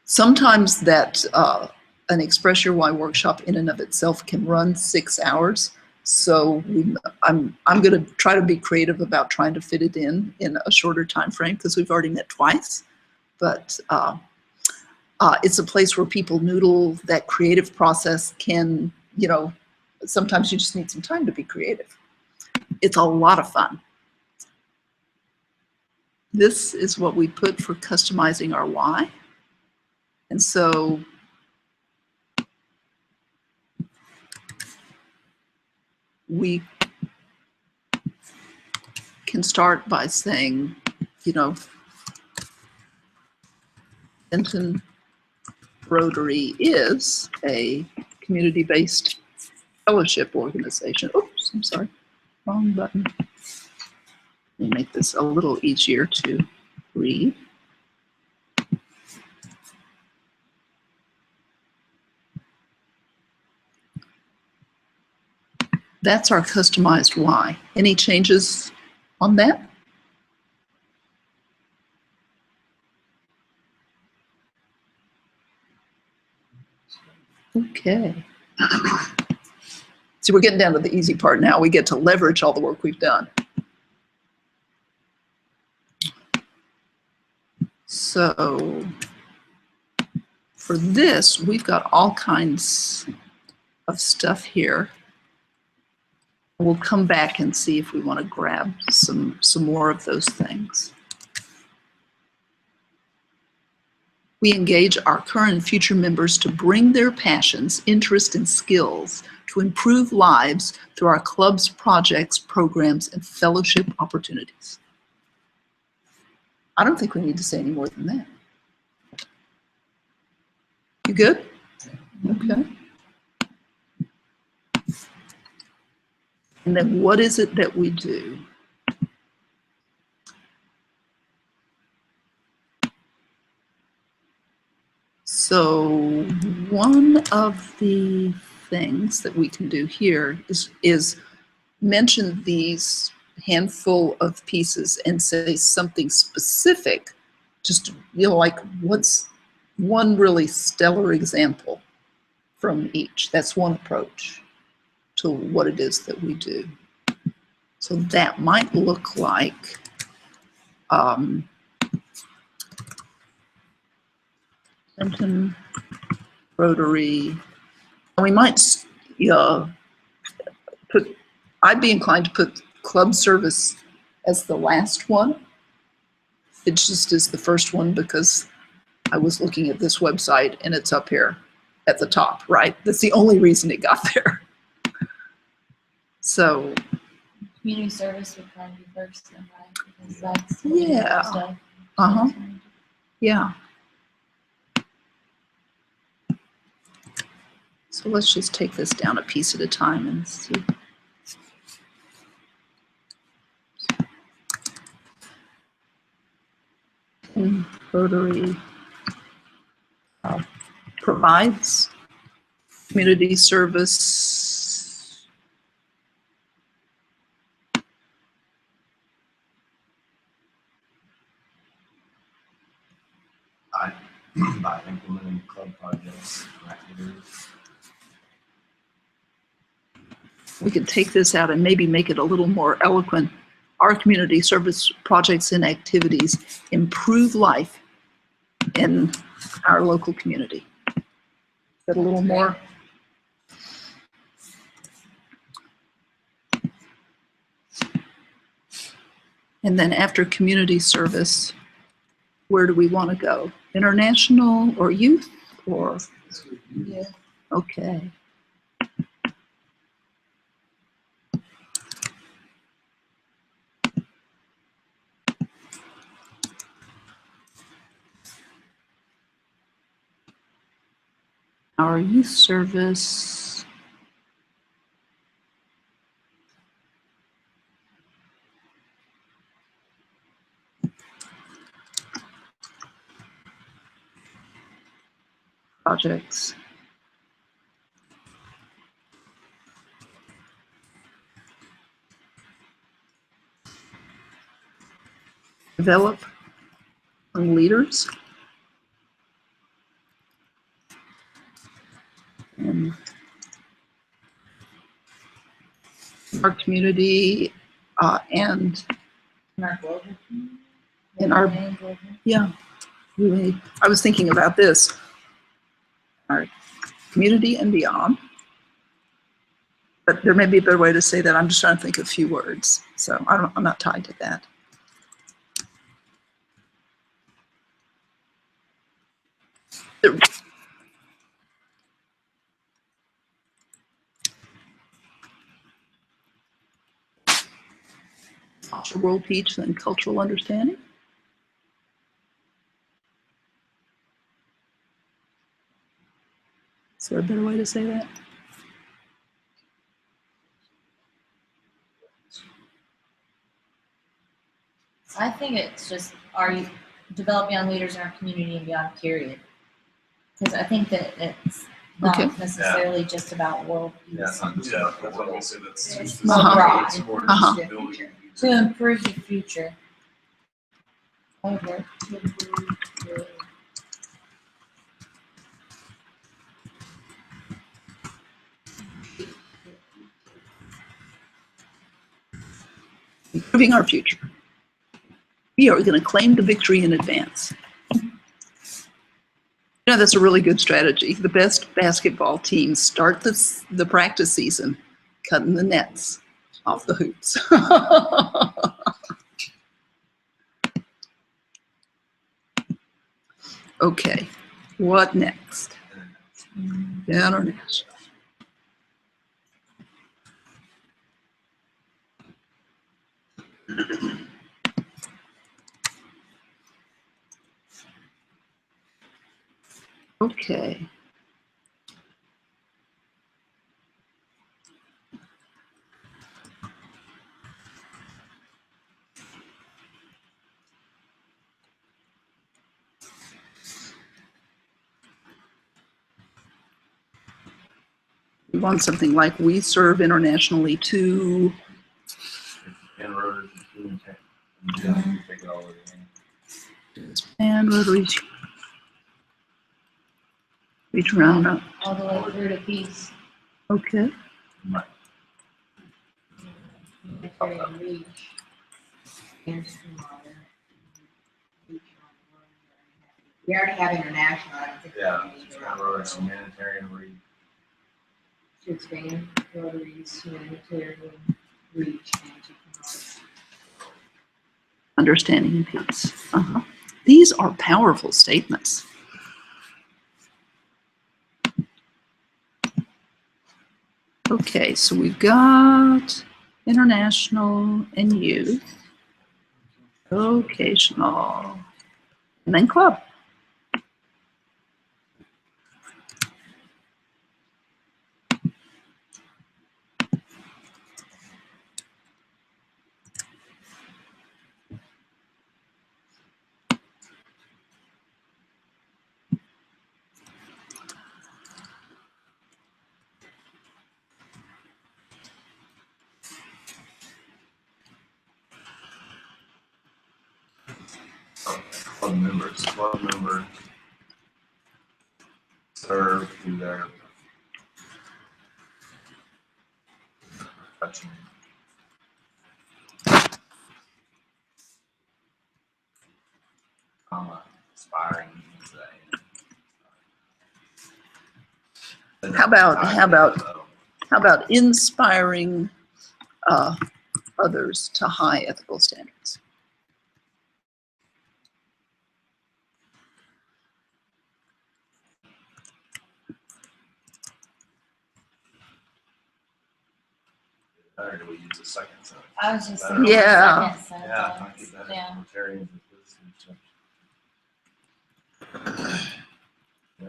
Speaker 1: Sometimes that an Express Your Why workshop in and of itself can run 6 hours. So I'm going to try to be creative about trying to fit it in a shorter time frame, because we've already met twice. But it's a place where people noodle. That creative process can, you know, sometimes you just need some time to be creative. It's a lot of fun. This is what we put for customizing our why. And so we can start by saying, you know, Denton Rotary is a community-based fellowship organization. Oops, I'm sorry, wrong button. Let me make this a little easier to read. That's our customized why. Any changes on that? Okay. So we're getting down to the easy part now. We get to leverage all the work we've done. So for this, we've got all kinds of stuff here. We'll come back and see if we want to grab some more of those things. We engage our current and future members to bring their passions, interests, and skills to improve lives through our clubs, projects, programs, and fellowship opportunities. I don't think we need to say any more than that. You good? Okay. And then what is it that we do? So one of the things that we can do here is mention these handful of pieces and say something specific, just, you know, like what's one really stellar example from each. That's one approach to what it is that we do. So that might look like Denton Rotary. We might put, I'd be inclined to put club service as the last one. It just is the first one because I was looking at this website and it's up here at the top, right? That's the only reason it got there. So
Speaker 6: Community service would probably be first, then, right? Because that's
Speaker 1: yeah.
Speaker 6: stuff.
Speaker 1: Yeah. So let's just take this down a piece at a time and see. Rotary provides community service
Speaker 7: by implementing club projects and activities.
Speaker 1: We could take this out and maybe make it a little more eloquent. Our community service projects and activities improve life in our local community. Is that a little more? And then after community service, where do we want to go? International or youth or?
Speaker 6: Yeah.
Speaker 1: Okay. Our youth service. projects. Develop leaders. In our community and
Speaker 6: In our global.
Speaker 1: In our-
Speaker 6: global.
Speaker 1: yeah, really, I was thinking about this. Our community and beyond. But there may be a better way to say that. I'm just trying to think of a few words. So I'm not tied to that. World peace and cultural understanding. Is there a better way to say that?
Speaker 6: I think it's just, are you develop young leaders in our community and beyond, period? Because I think that it's not
Speaker 1: Okay.
Speaker 6: necessarily just about world peace.
Speaker 7: Yeah, it's not just.
Speaker 8: Yeah, that's what I say, that's.
Speaker 3: It's
Speaker 6: more broad.
Speaker 8: It's more
Speaker 1: Uh-huh.
Speaker 8: just building.
Speaker 6: To improve the future. Okay. To improve the-
Speaker 1: Improving our future. We are going to claim the victory in advance. You know, that's a really good strategy. The best basketball teams start the practice season cutting the nets off the hoops. Okay, what next? International. Okay. We want something like we serve internationally to,
Speaker 7: And Rotary, and take it all over again.
Speaker 1: and Rotary. Reach around.
Speaker 6: all the way through to peace.
Speaker 1: Okay.
Speaker 7: Right.
Speaker 3: Humanitarian reach. Mainstream water. We already have international, I don't think. we
Speaker 7: Yeah,
Speaker 3: need
Speaker 7: it's kind of Rotary, humanitarian reach.
Speaker 3: To expand Rotary's humanitarian reach and to promote.
Speaker 1: Understanding and peace. Uh-huh. These are powerful statements. Okay, so we've got international and youth, vocational, and then club.
Speaker 7: Club members serve through their touching. Inspiring.
Speaker 1: How about inspiring others to high ethical standards?
Speaker 7: Or do we use a second sentence?
Speaker 6: I was just thinking.
Speaker 1: Yeah.
Speaker 6: second
Speaker 7: Yeah, I
Speaker 6: sentence.
Speaker 7: keep that
Speaker 6: Yeah.
Speaker 7: in Rotarians and citizens. Yeah.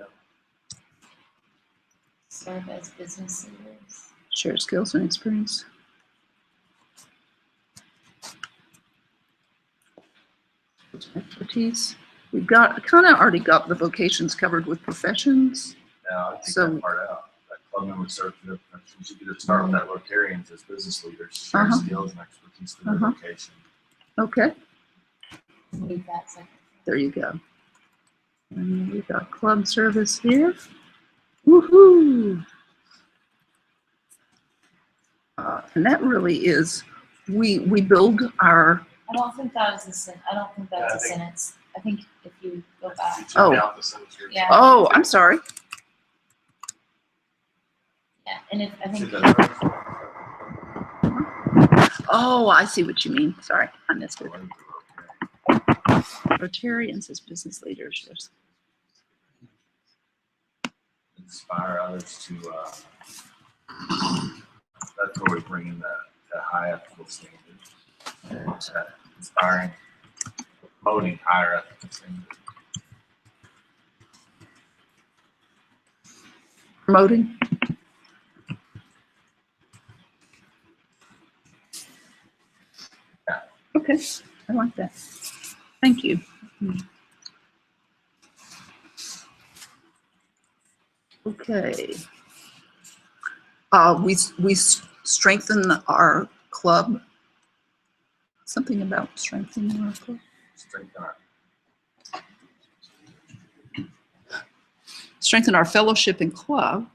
Speaker 6: Serve as business leaders.
Speaker 1: Share skills and experience. Expertise. We've got, kind of already got the vocations covered with professions.
Speaker 7: Now, I take
Speaker 1: So-
Speaker 7: that part out. That club member serve for their professions. You could start with that Rotarians as business leaders, share skills and expertise through their vocation.
Speaker 1: Okay,
Speaker 6: Leave that second.
Speaker 1: there you go. And we've got club service here. Woohoo! And that really is, we build our,
Speaker 6: I don't think that was a I don't think that's a sentence. I think if you go back.
Speaker 4: You took
Speaker 1: Oh.
Speaker 4: out the sentence here.
Speaker 6: Yeah.
Speaker 1: oh, I'm sorry.
Speaker 6: Yeah, and if, I
Speaker 7: See
Speaker 6: think,
Speaker 7: that?
Speaker 1: Oh, I see what you mean. Sorry, I missed it. Rotarians as business leaders.
Speaker 7: Inspire others to, that's where we bring in that high ethical standard. That inspiring, promoting higher ethical standard.
Speaker 1: Promoting.
Speaker 7: Yeah.
Speaker 1: Okay, I like that. Thank you. Okay. We strengthen our club. Something about strengthening our club.
Speaker 7: Strengthen our
Speaker 1: Strengthen our fellowship and club.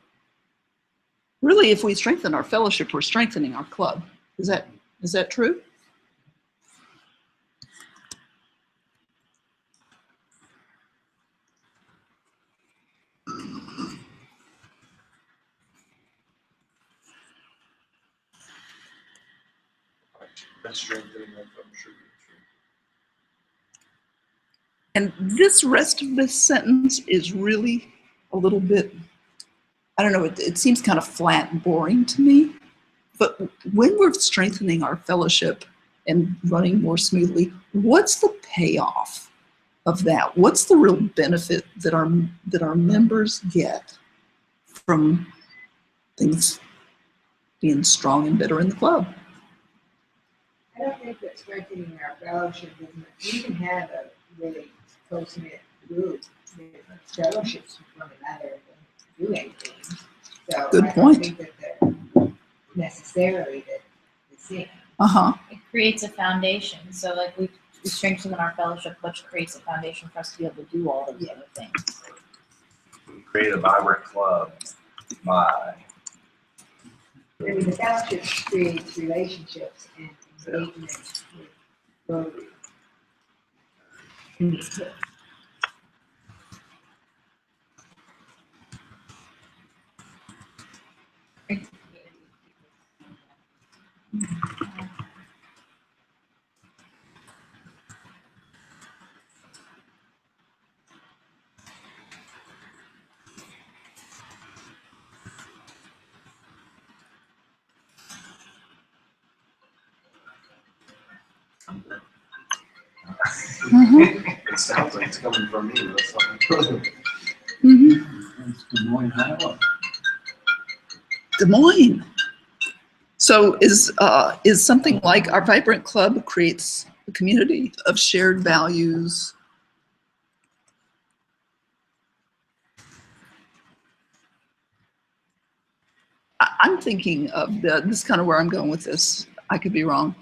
Speaker 1: Really, if we strengthen our fellowship, we're strengthening our club. Is that true?
Speaker 4: That's strengthening, I'm sure.
Speaker 1: And this rest of this sentence is really a little bit, I don't know, it seems kind of flat and boring to me. But when we're strengthening our fellowship and running more smoothly, what's the payoff of that? What's the real benefit that our members get from things being strong and better in the club?
Speaker 3: I don't think that strengthening our fellowship is much. You can have a really close-knit group that fellowships with one another and do anything. So
Speaker 1: Good
Speaker 3: I
Speaker 1: point.
Speaker 3: don't think that they're necessarily the same.
Speaker 1: Uh-huh.
Speaker 6: it creates a foundation. So like we strengthen our fellowship, which creates a foundation for us to be able to do all those other things.
Speaker 7: We create a vibrant club by
Speaker 3: I mean, the fellowship creates relationships and engagement with Rotary.
Speaker 4: It sounds like it's coming from me, that's not.
Speaker 2: It's Des Moines, Iowa.
Speaker 1: Des Moines. So is something like our vibrant club creates a community of shared values. I'm thinking of this is kind of where I'm going with this. I could be wrong.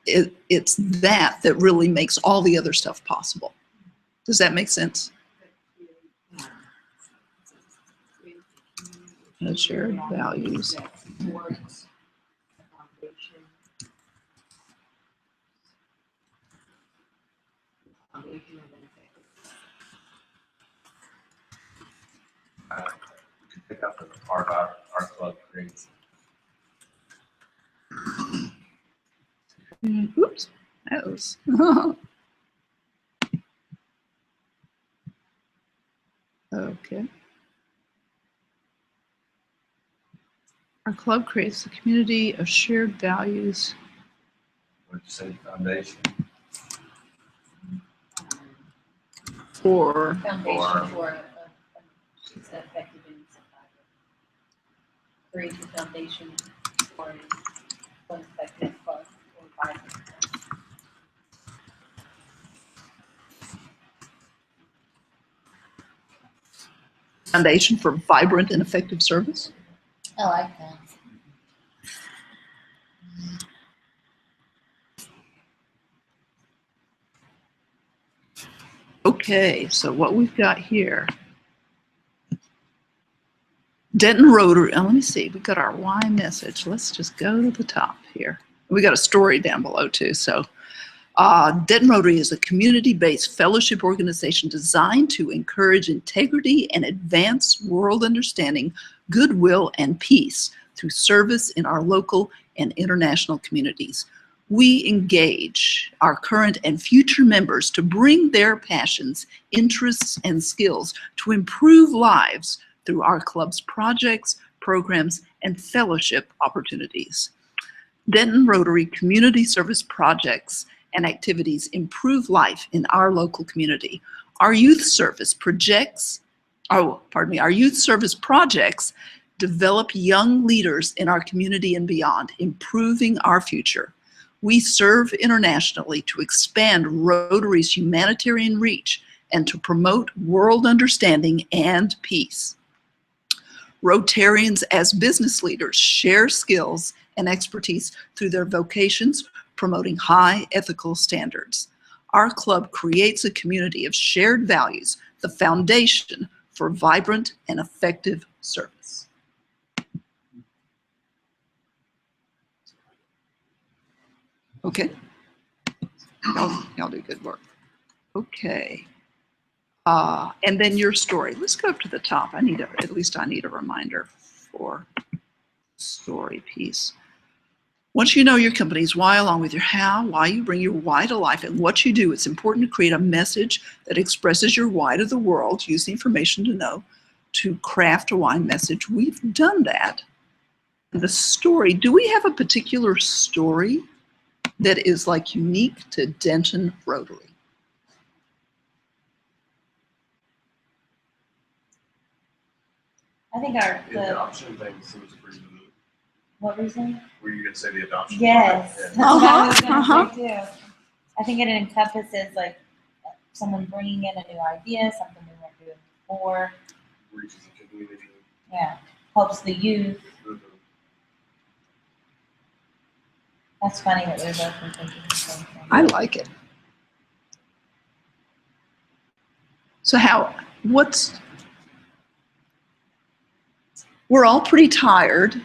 Speaker 1: It's that really makes all the other stuff possible. Does that make sense? The shared values.
Speaker 7: we can pick up the part our club creates.
Speaker 1: Oops, that was. Okay. Our club creates a community of shared values.
Speaker 7: Would you say foundation?
Speaker 1: For
Speaker 5: Foundation for it's effective in survival. Create the foundation for an effective club or vibrant club.
Speaker 1: Foundation for Vibrant and Effective Service.
Speaker 6: I like that.
Speaker 1: Okay, so what we've got here. Denton Rotary, let me see, we got our why message. Let's just go to the top here. We got a story down below too. So Denton Rotary is a community-based fellowship organization designed to encourage integrity and advance world understanding, goodwill, and peace through service in our local and international communities. We engage our current and future members to bring their passions, interests, and skills to improve lives through our club's projects, programs, and fellowship opportunities. Denton Rotary community service projects and activities improve life in our local community. Our youth service projects develop young leaders in our community and beyond, improving our future. We serve internationally to expand Rotary's humanitarian reach and to promote world understanding and peace. Rotarians as business leaders share skills and expertise through their vocations, promoting high ethical standards. Our club creates a community of shared values, the foundation for vibrant and effective service. Okay, y'all do good work. Okay, and then your story. Let's go up to the top. I need a reminder for story piece. Once you know your company's why, along with your how, why you bring your why to life, and what you do, it's important to create a message that expresses your why to the world. Use the information to know to craft a why message. We've done that. The story, do we have a particular story that is like unique to Denton Rotary?
Speaker 6: I think
Speaker 7: The adoption thing seems pretty unique.
Speaker 6: what reason?
Speaker 7: Were you gonna say the adoption?
Speaker 6: Yes,
Speaker 7: Yeah.
Speaker 6: that's what I was gonna say too. I think it encompasses like someone bringing in a new idea, something we weren't doing before.
Speaker 7: Reaches the community.
Speaker 6: Yeah, helps the youth.
Speaker 7: Mhm.
Speaker 6: That's funny that we're both thinking the same thing.
Speaker 1: I like it. So we're all pretty tired.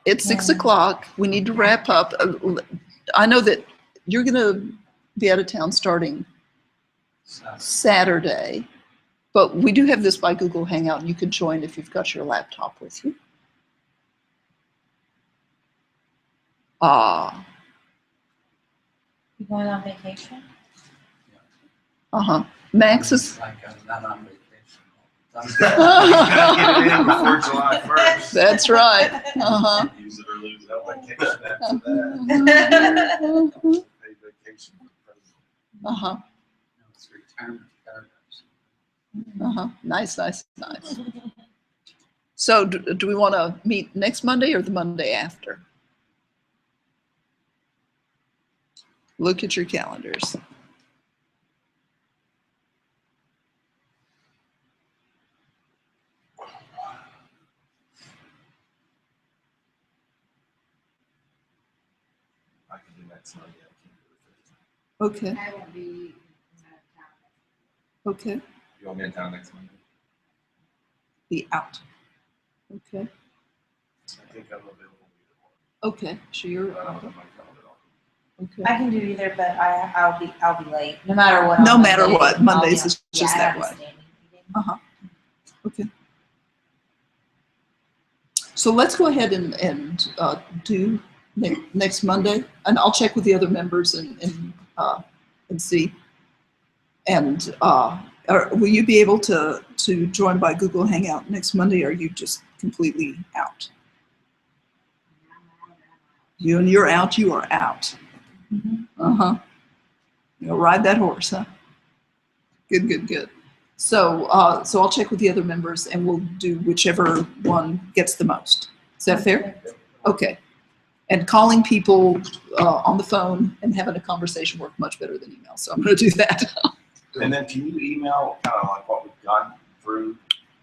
Speaker 1: It's 6 o'clock. We need to wrap up. I know that you're gonna be out of town starting Saturday, but we do have this by Google Hangout, and you can join if you've got your laptop with you.
Speaker 6: You going on vacation?
Speaker 1: Max is.
Speaker 2: Like I'm not on vacation.
Speaker 7: You gotta get it in before July 1st.
Speaker 1: That's right.
Speaker 7: Use it or lose it. Vacation after that. Paid vacation for the president.
Speaker 2: It's retirement paradise.
Speaker 1: Nice. So do we want to meet next Monday or the Monday after? Look at your calendars.
Speaker 7: I can do next Monday. I can't do the 15th.
Speaker 1: Okay.
Speaker 3: I won't be out of town.
Speaker 1: Okay.
Speaker 7: You want me in town next Monday?
Speaker 1: Be out. Okay.
Speaker 7: I think I'm available
Speaker 1: Okay. So you're
Speaker 7: either one. I don't have my calendar on.
Speaker 1: okay.
Speaker 6: I can do either, but I'll be late, no matter what.
Speaker 1: No
Speaker 6: on
Speaker 1: matter
Speaker 6: Monday.
Speaker 1: what, Mondays is
Speaker 6: Yeah,
Speaker 1: just
Speaker 6: I
Speaker 1: that
Speaker 6: have a
Speaker 1: way.
Speaker 6: standing meeting.
Speaker 1: Okay. So let's go ahead and do next Monday, and I'll check with the other members and see. And will you be able to join by Google Hangout next Monday, or are you just completely out? You're out, you are out. You'll ride that horse, huh? Good. So I'll check with the other members and we'll do whichever one gets the most. Is that fair? Okay. And calling people on the phone and having a conversation work much better than email. So I'm going to do that.
Speaker 7: And then can you email kind of like what we've got through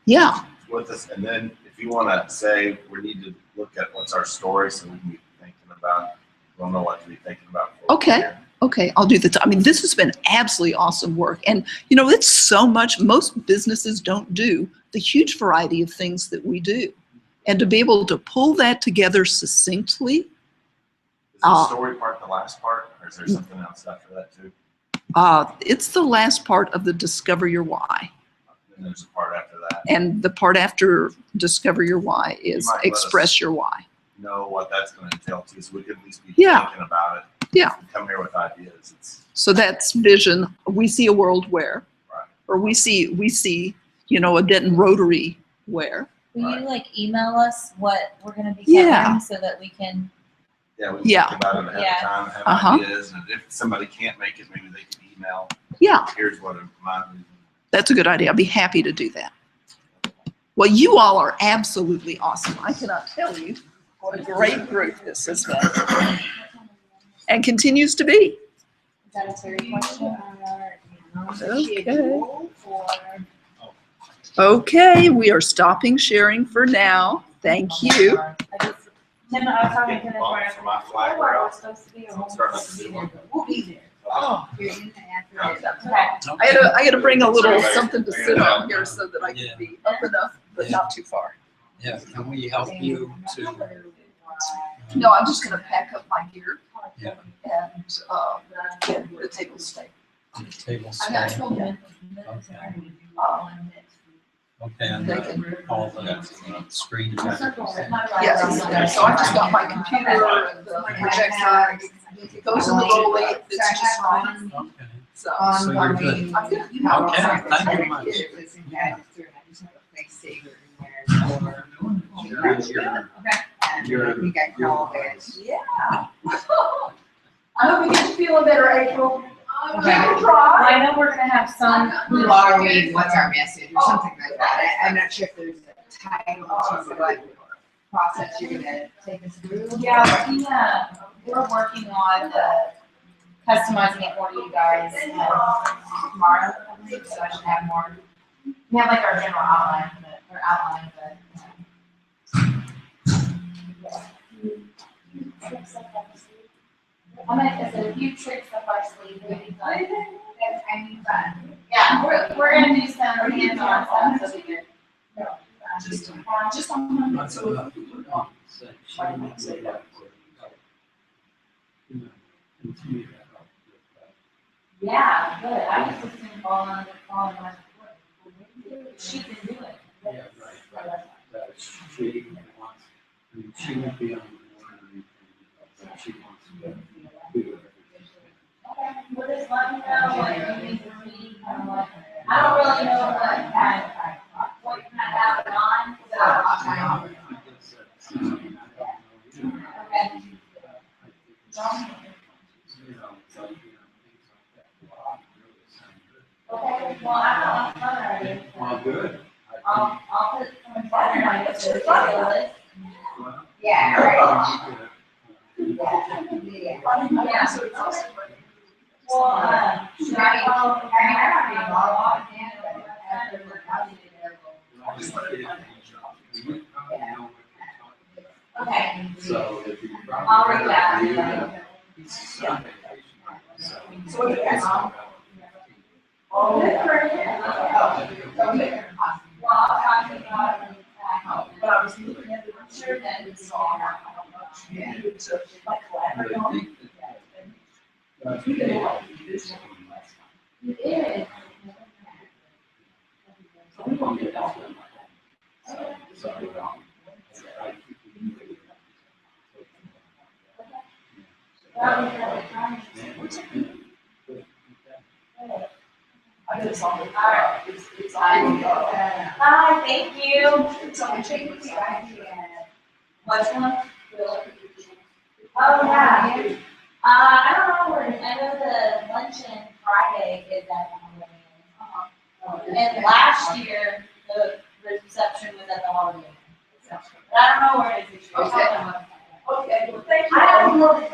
Speaker 1: Yeah,
Speaker 7: with us, and then if you wanna say, we need to look at what's our story, so we can be thinking about, we'll know what to be thinking about. for
Speaker 1: Okay.
Speaker 7: here.
Speaker 1: okay, I'll do that. I mean, this has been absolutely awesome work. And, you know, it's so much, most businesses don't do the huge variety of things that we do. And to be able to pull that together succinctly,
Speaker 7: Is the story part the last part, or is there something else after that too?
Speaker 1: it's the last part of the Discover Your Why.
Speaker 7: And there's a part after that.
Speaker 1: And the part after Discover Your Why is
Speaker 7: You might let us-
Speaker 1: Express Your Why.
Speaker 7: Know what that's gonna entail too, so we can at least be
Speaker 1: Yeah.
Speaker 7: thinking about it.
Speaker 1: Yeah.
Speaker 7: Come here with ideas.
Speaker 1: So that's vision. We see a world where,
Speaker 7: Right.
Speaker 1: or we see, you know, a Denton Rotary where.
Speaker 6: Will you like email us what we're gonna be
Speaker 1: Yeah.
Speaker 6: covering so that we can,
Speaker 7: Yeah, we can
Speaker 1: Yeah.
Speaker 7: think about it ahead
Speaker 6: Yeah.
Speaker 7: of time, have
Speaker 1: Uh-huh.
Speaker 7: ideas, and if somebody can't make it, maybe they can email,
Speaker 1: Yeah,
Speaker 7: here's what my reason.
Speaker 1: that's a good idea. I'd be happy to do that. Well, you all are absolutely awesome. I cannot tell you what a great group this has been and continues to be.
Speaker 6: is that a Terry question?
Speaker 1: Okay. Okay, we are stopping sharing for now. Thank you.
Speaker 6: I was talking to
Speaker 7: Bump for my flag route.
Speaker 6: supposed to be,
Speaker 7: I'm starting to do one.
Speaker 3: We'll be there.
Speaker 1: Oh,
Speaker 3: You're in the after.
Speaker 6: Okay.
Speaker 1: I gotta bring a little something to sit on here so that I can be up enough, but not too far.
Speaker 2: Yeah, can we help you to?
Speaker 1: No, I'm just gonna pack up my gear
Speaker 2: Yeah,
Speaker 1: and the table stay.
Speaker 2: the table
Speaker 1: I got
Speaker 2: stay.
Speaker 1: 12 minutes.
Speaker 2: Okay, and all the screen.
Speaker 1: Yes, so I just got my computer and the projector. It goes in the rollie, it's just fine.
Speaker 2: Okay,
Speaker 1: So,
Speaker 2: so you're good.
Speaker 1: I'm good.
Speaker 2: Okay, thank you much.
Speaker 3: We got called it.
Speaker 1: Yeah. I hope you get feeling better, April.
Speaker 3: Okay.
Speaker 6: Well, I know we're gonna have some.
Speaker 3: Who are we, what's our message, or something like that. I'm not sure if there's a title to what process you're gonna take us through.
Speaker 6: Yeah, we're working on customizing it for you guys tomorrow, I believe, so I should have more. We have like our general outline, but. I'm gonna, it's a few tricks up our sleeve, maybe fun.
Speaker 3: That's kind of fun.
Speaker 6: Yeah, we're gonna do some hands-on stuff, so we can.
Speaker 1: Just on.
Speaker 2: That's enough. Say, she might say that. You know, continue that.
Speaker 6: Yeah, good, I just assumed falling my foot. She can do it.
Speaker 2: Yeah, right. That she wants, I mean, she won't be on the board or anything, but she wants to do it.
Speaker 6: Okay, well, just let me know what you need from me, I don't really know what you have on, so. Okay, well, I don't know already.
Speaker 2: Well, good.
Speaker 6: I'll put some fun in my list.
Speaker 3: Yeah, right. Yeah.
Speaker 6: Well, should I call? Okay.
Speaker 2: So if you.
Speaker 6: I'll reach out.
Speaker 1: So what is that?
Speaker 6: Oh, good for you. Well, I'll talk to you about it.
Speaker 1: But I was looking at it, I'm sure that it's all.
Speaker 6: Yeah.
Speaker 1: It's like collaborative on. You can help me this one.
Speaker 6: You did.
Speaker 1: So we won't get off them. I did something.
Speaker 6: All right.
Speaker 1: It's on.
Speaker 6: Hi, thank you.
Speaker 1: It's on chain.
Speaker 6: Which one? Oh, yeah. I don't know where, I know the luncheon Friday is at the Holiday Inn. And last year, the reception was at the Holiday Inn. But I don't know where it is this year.
Speaker 1: Okay. Okay, well, thank you.
Speaker 6: I don't know the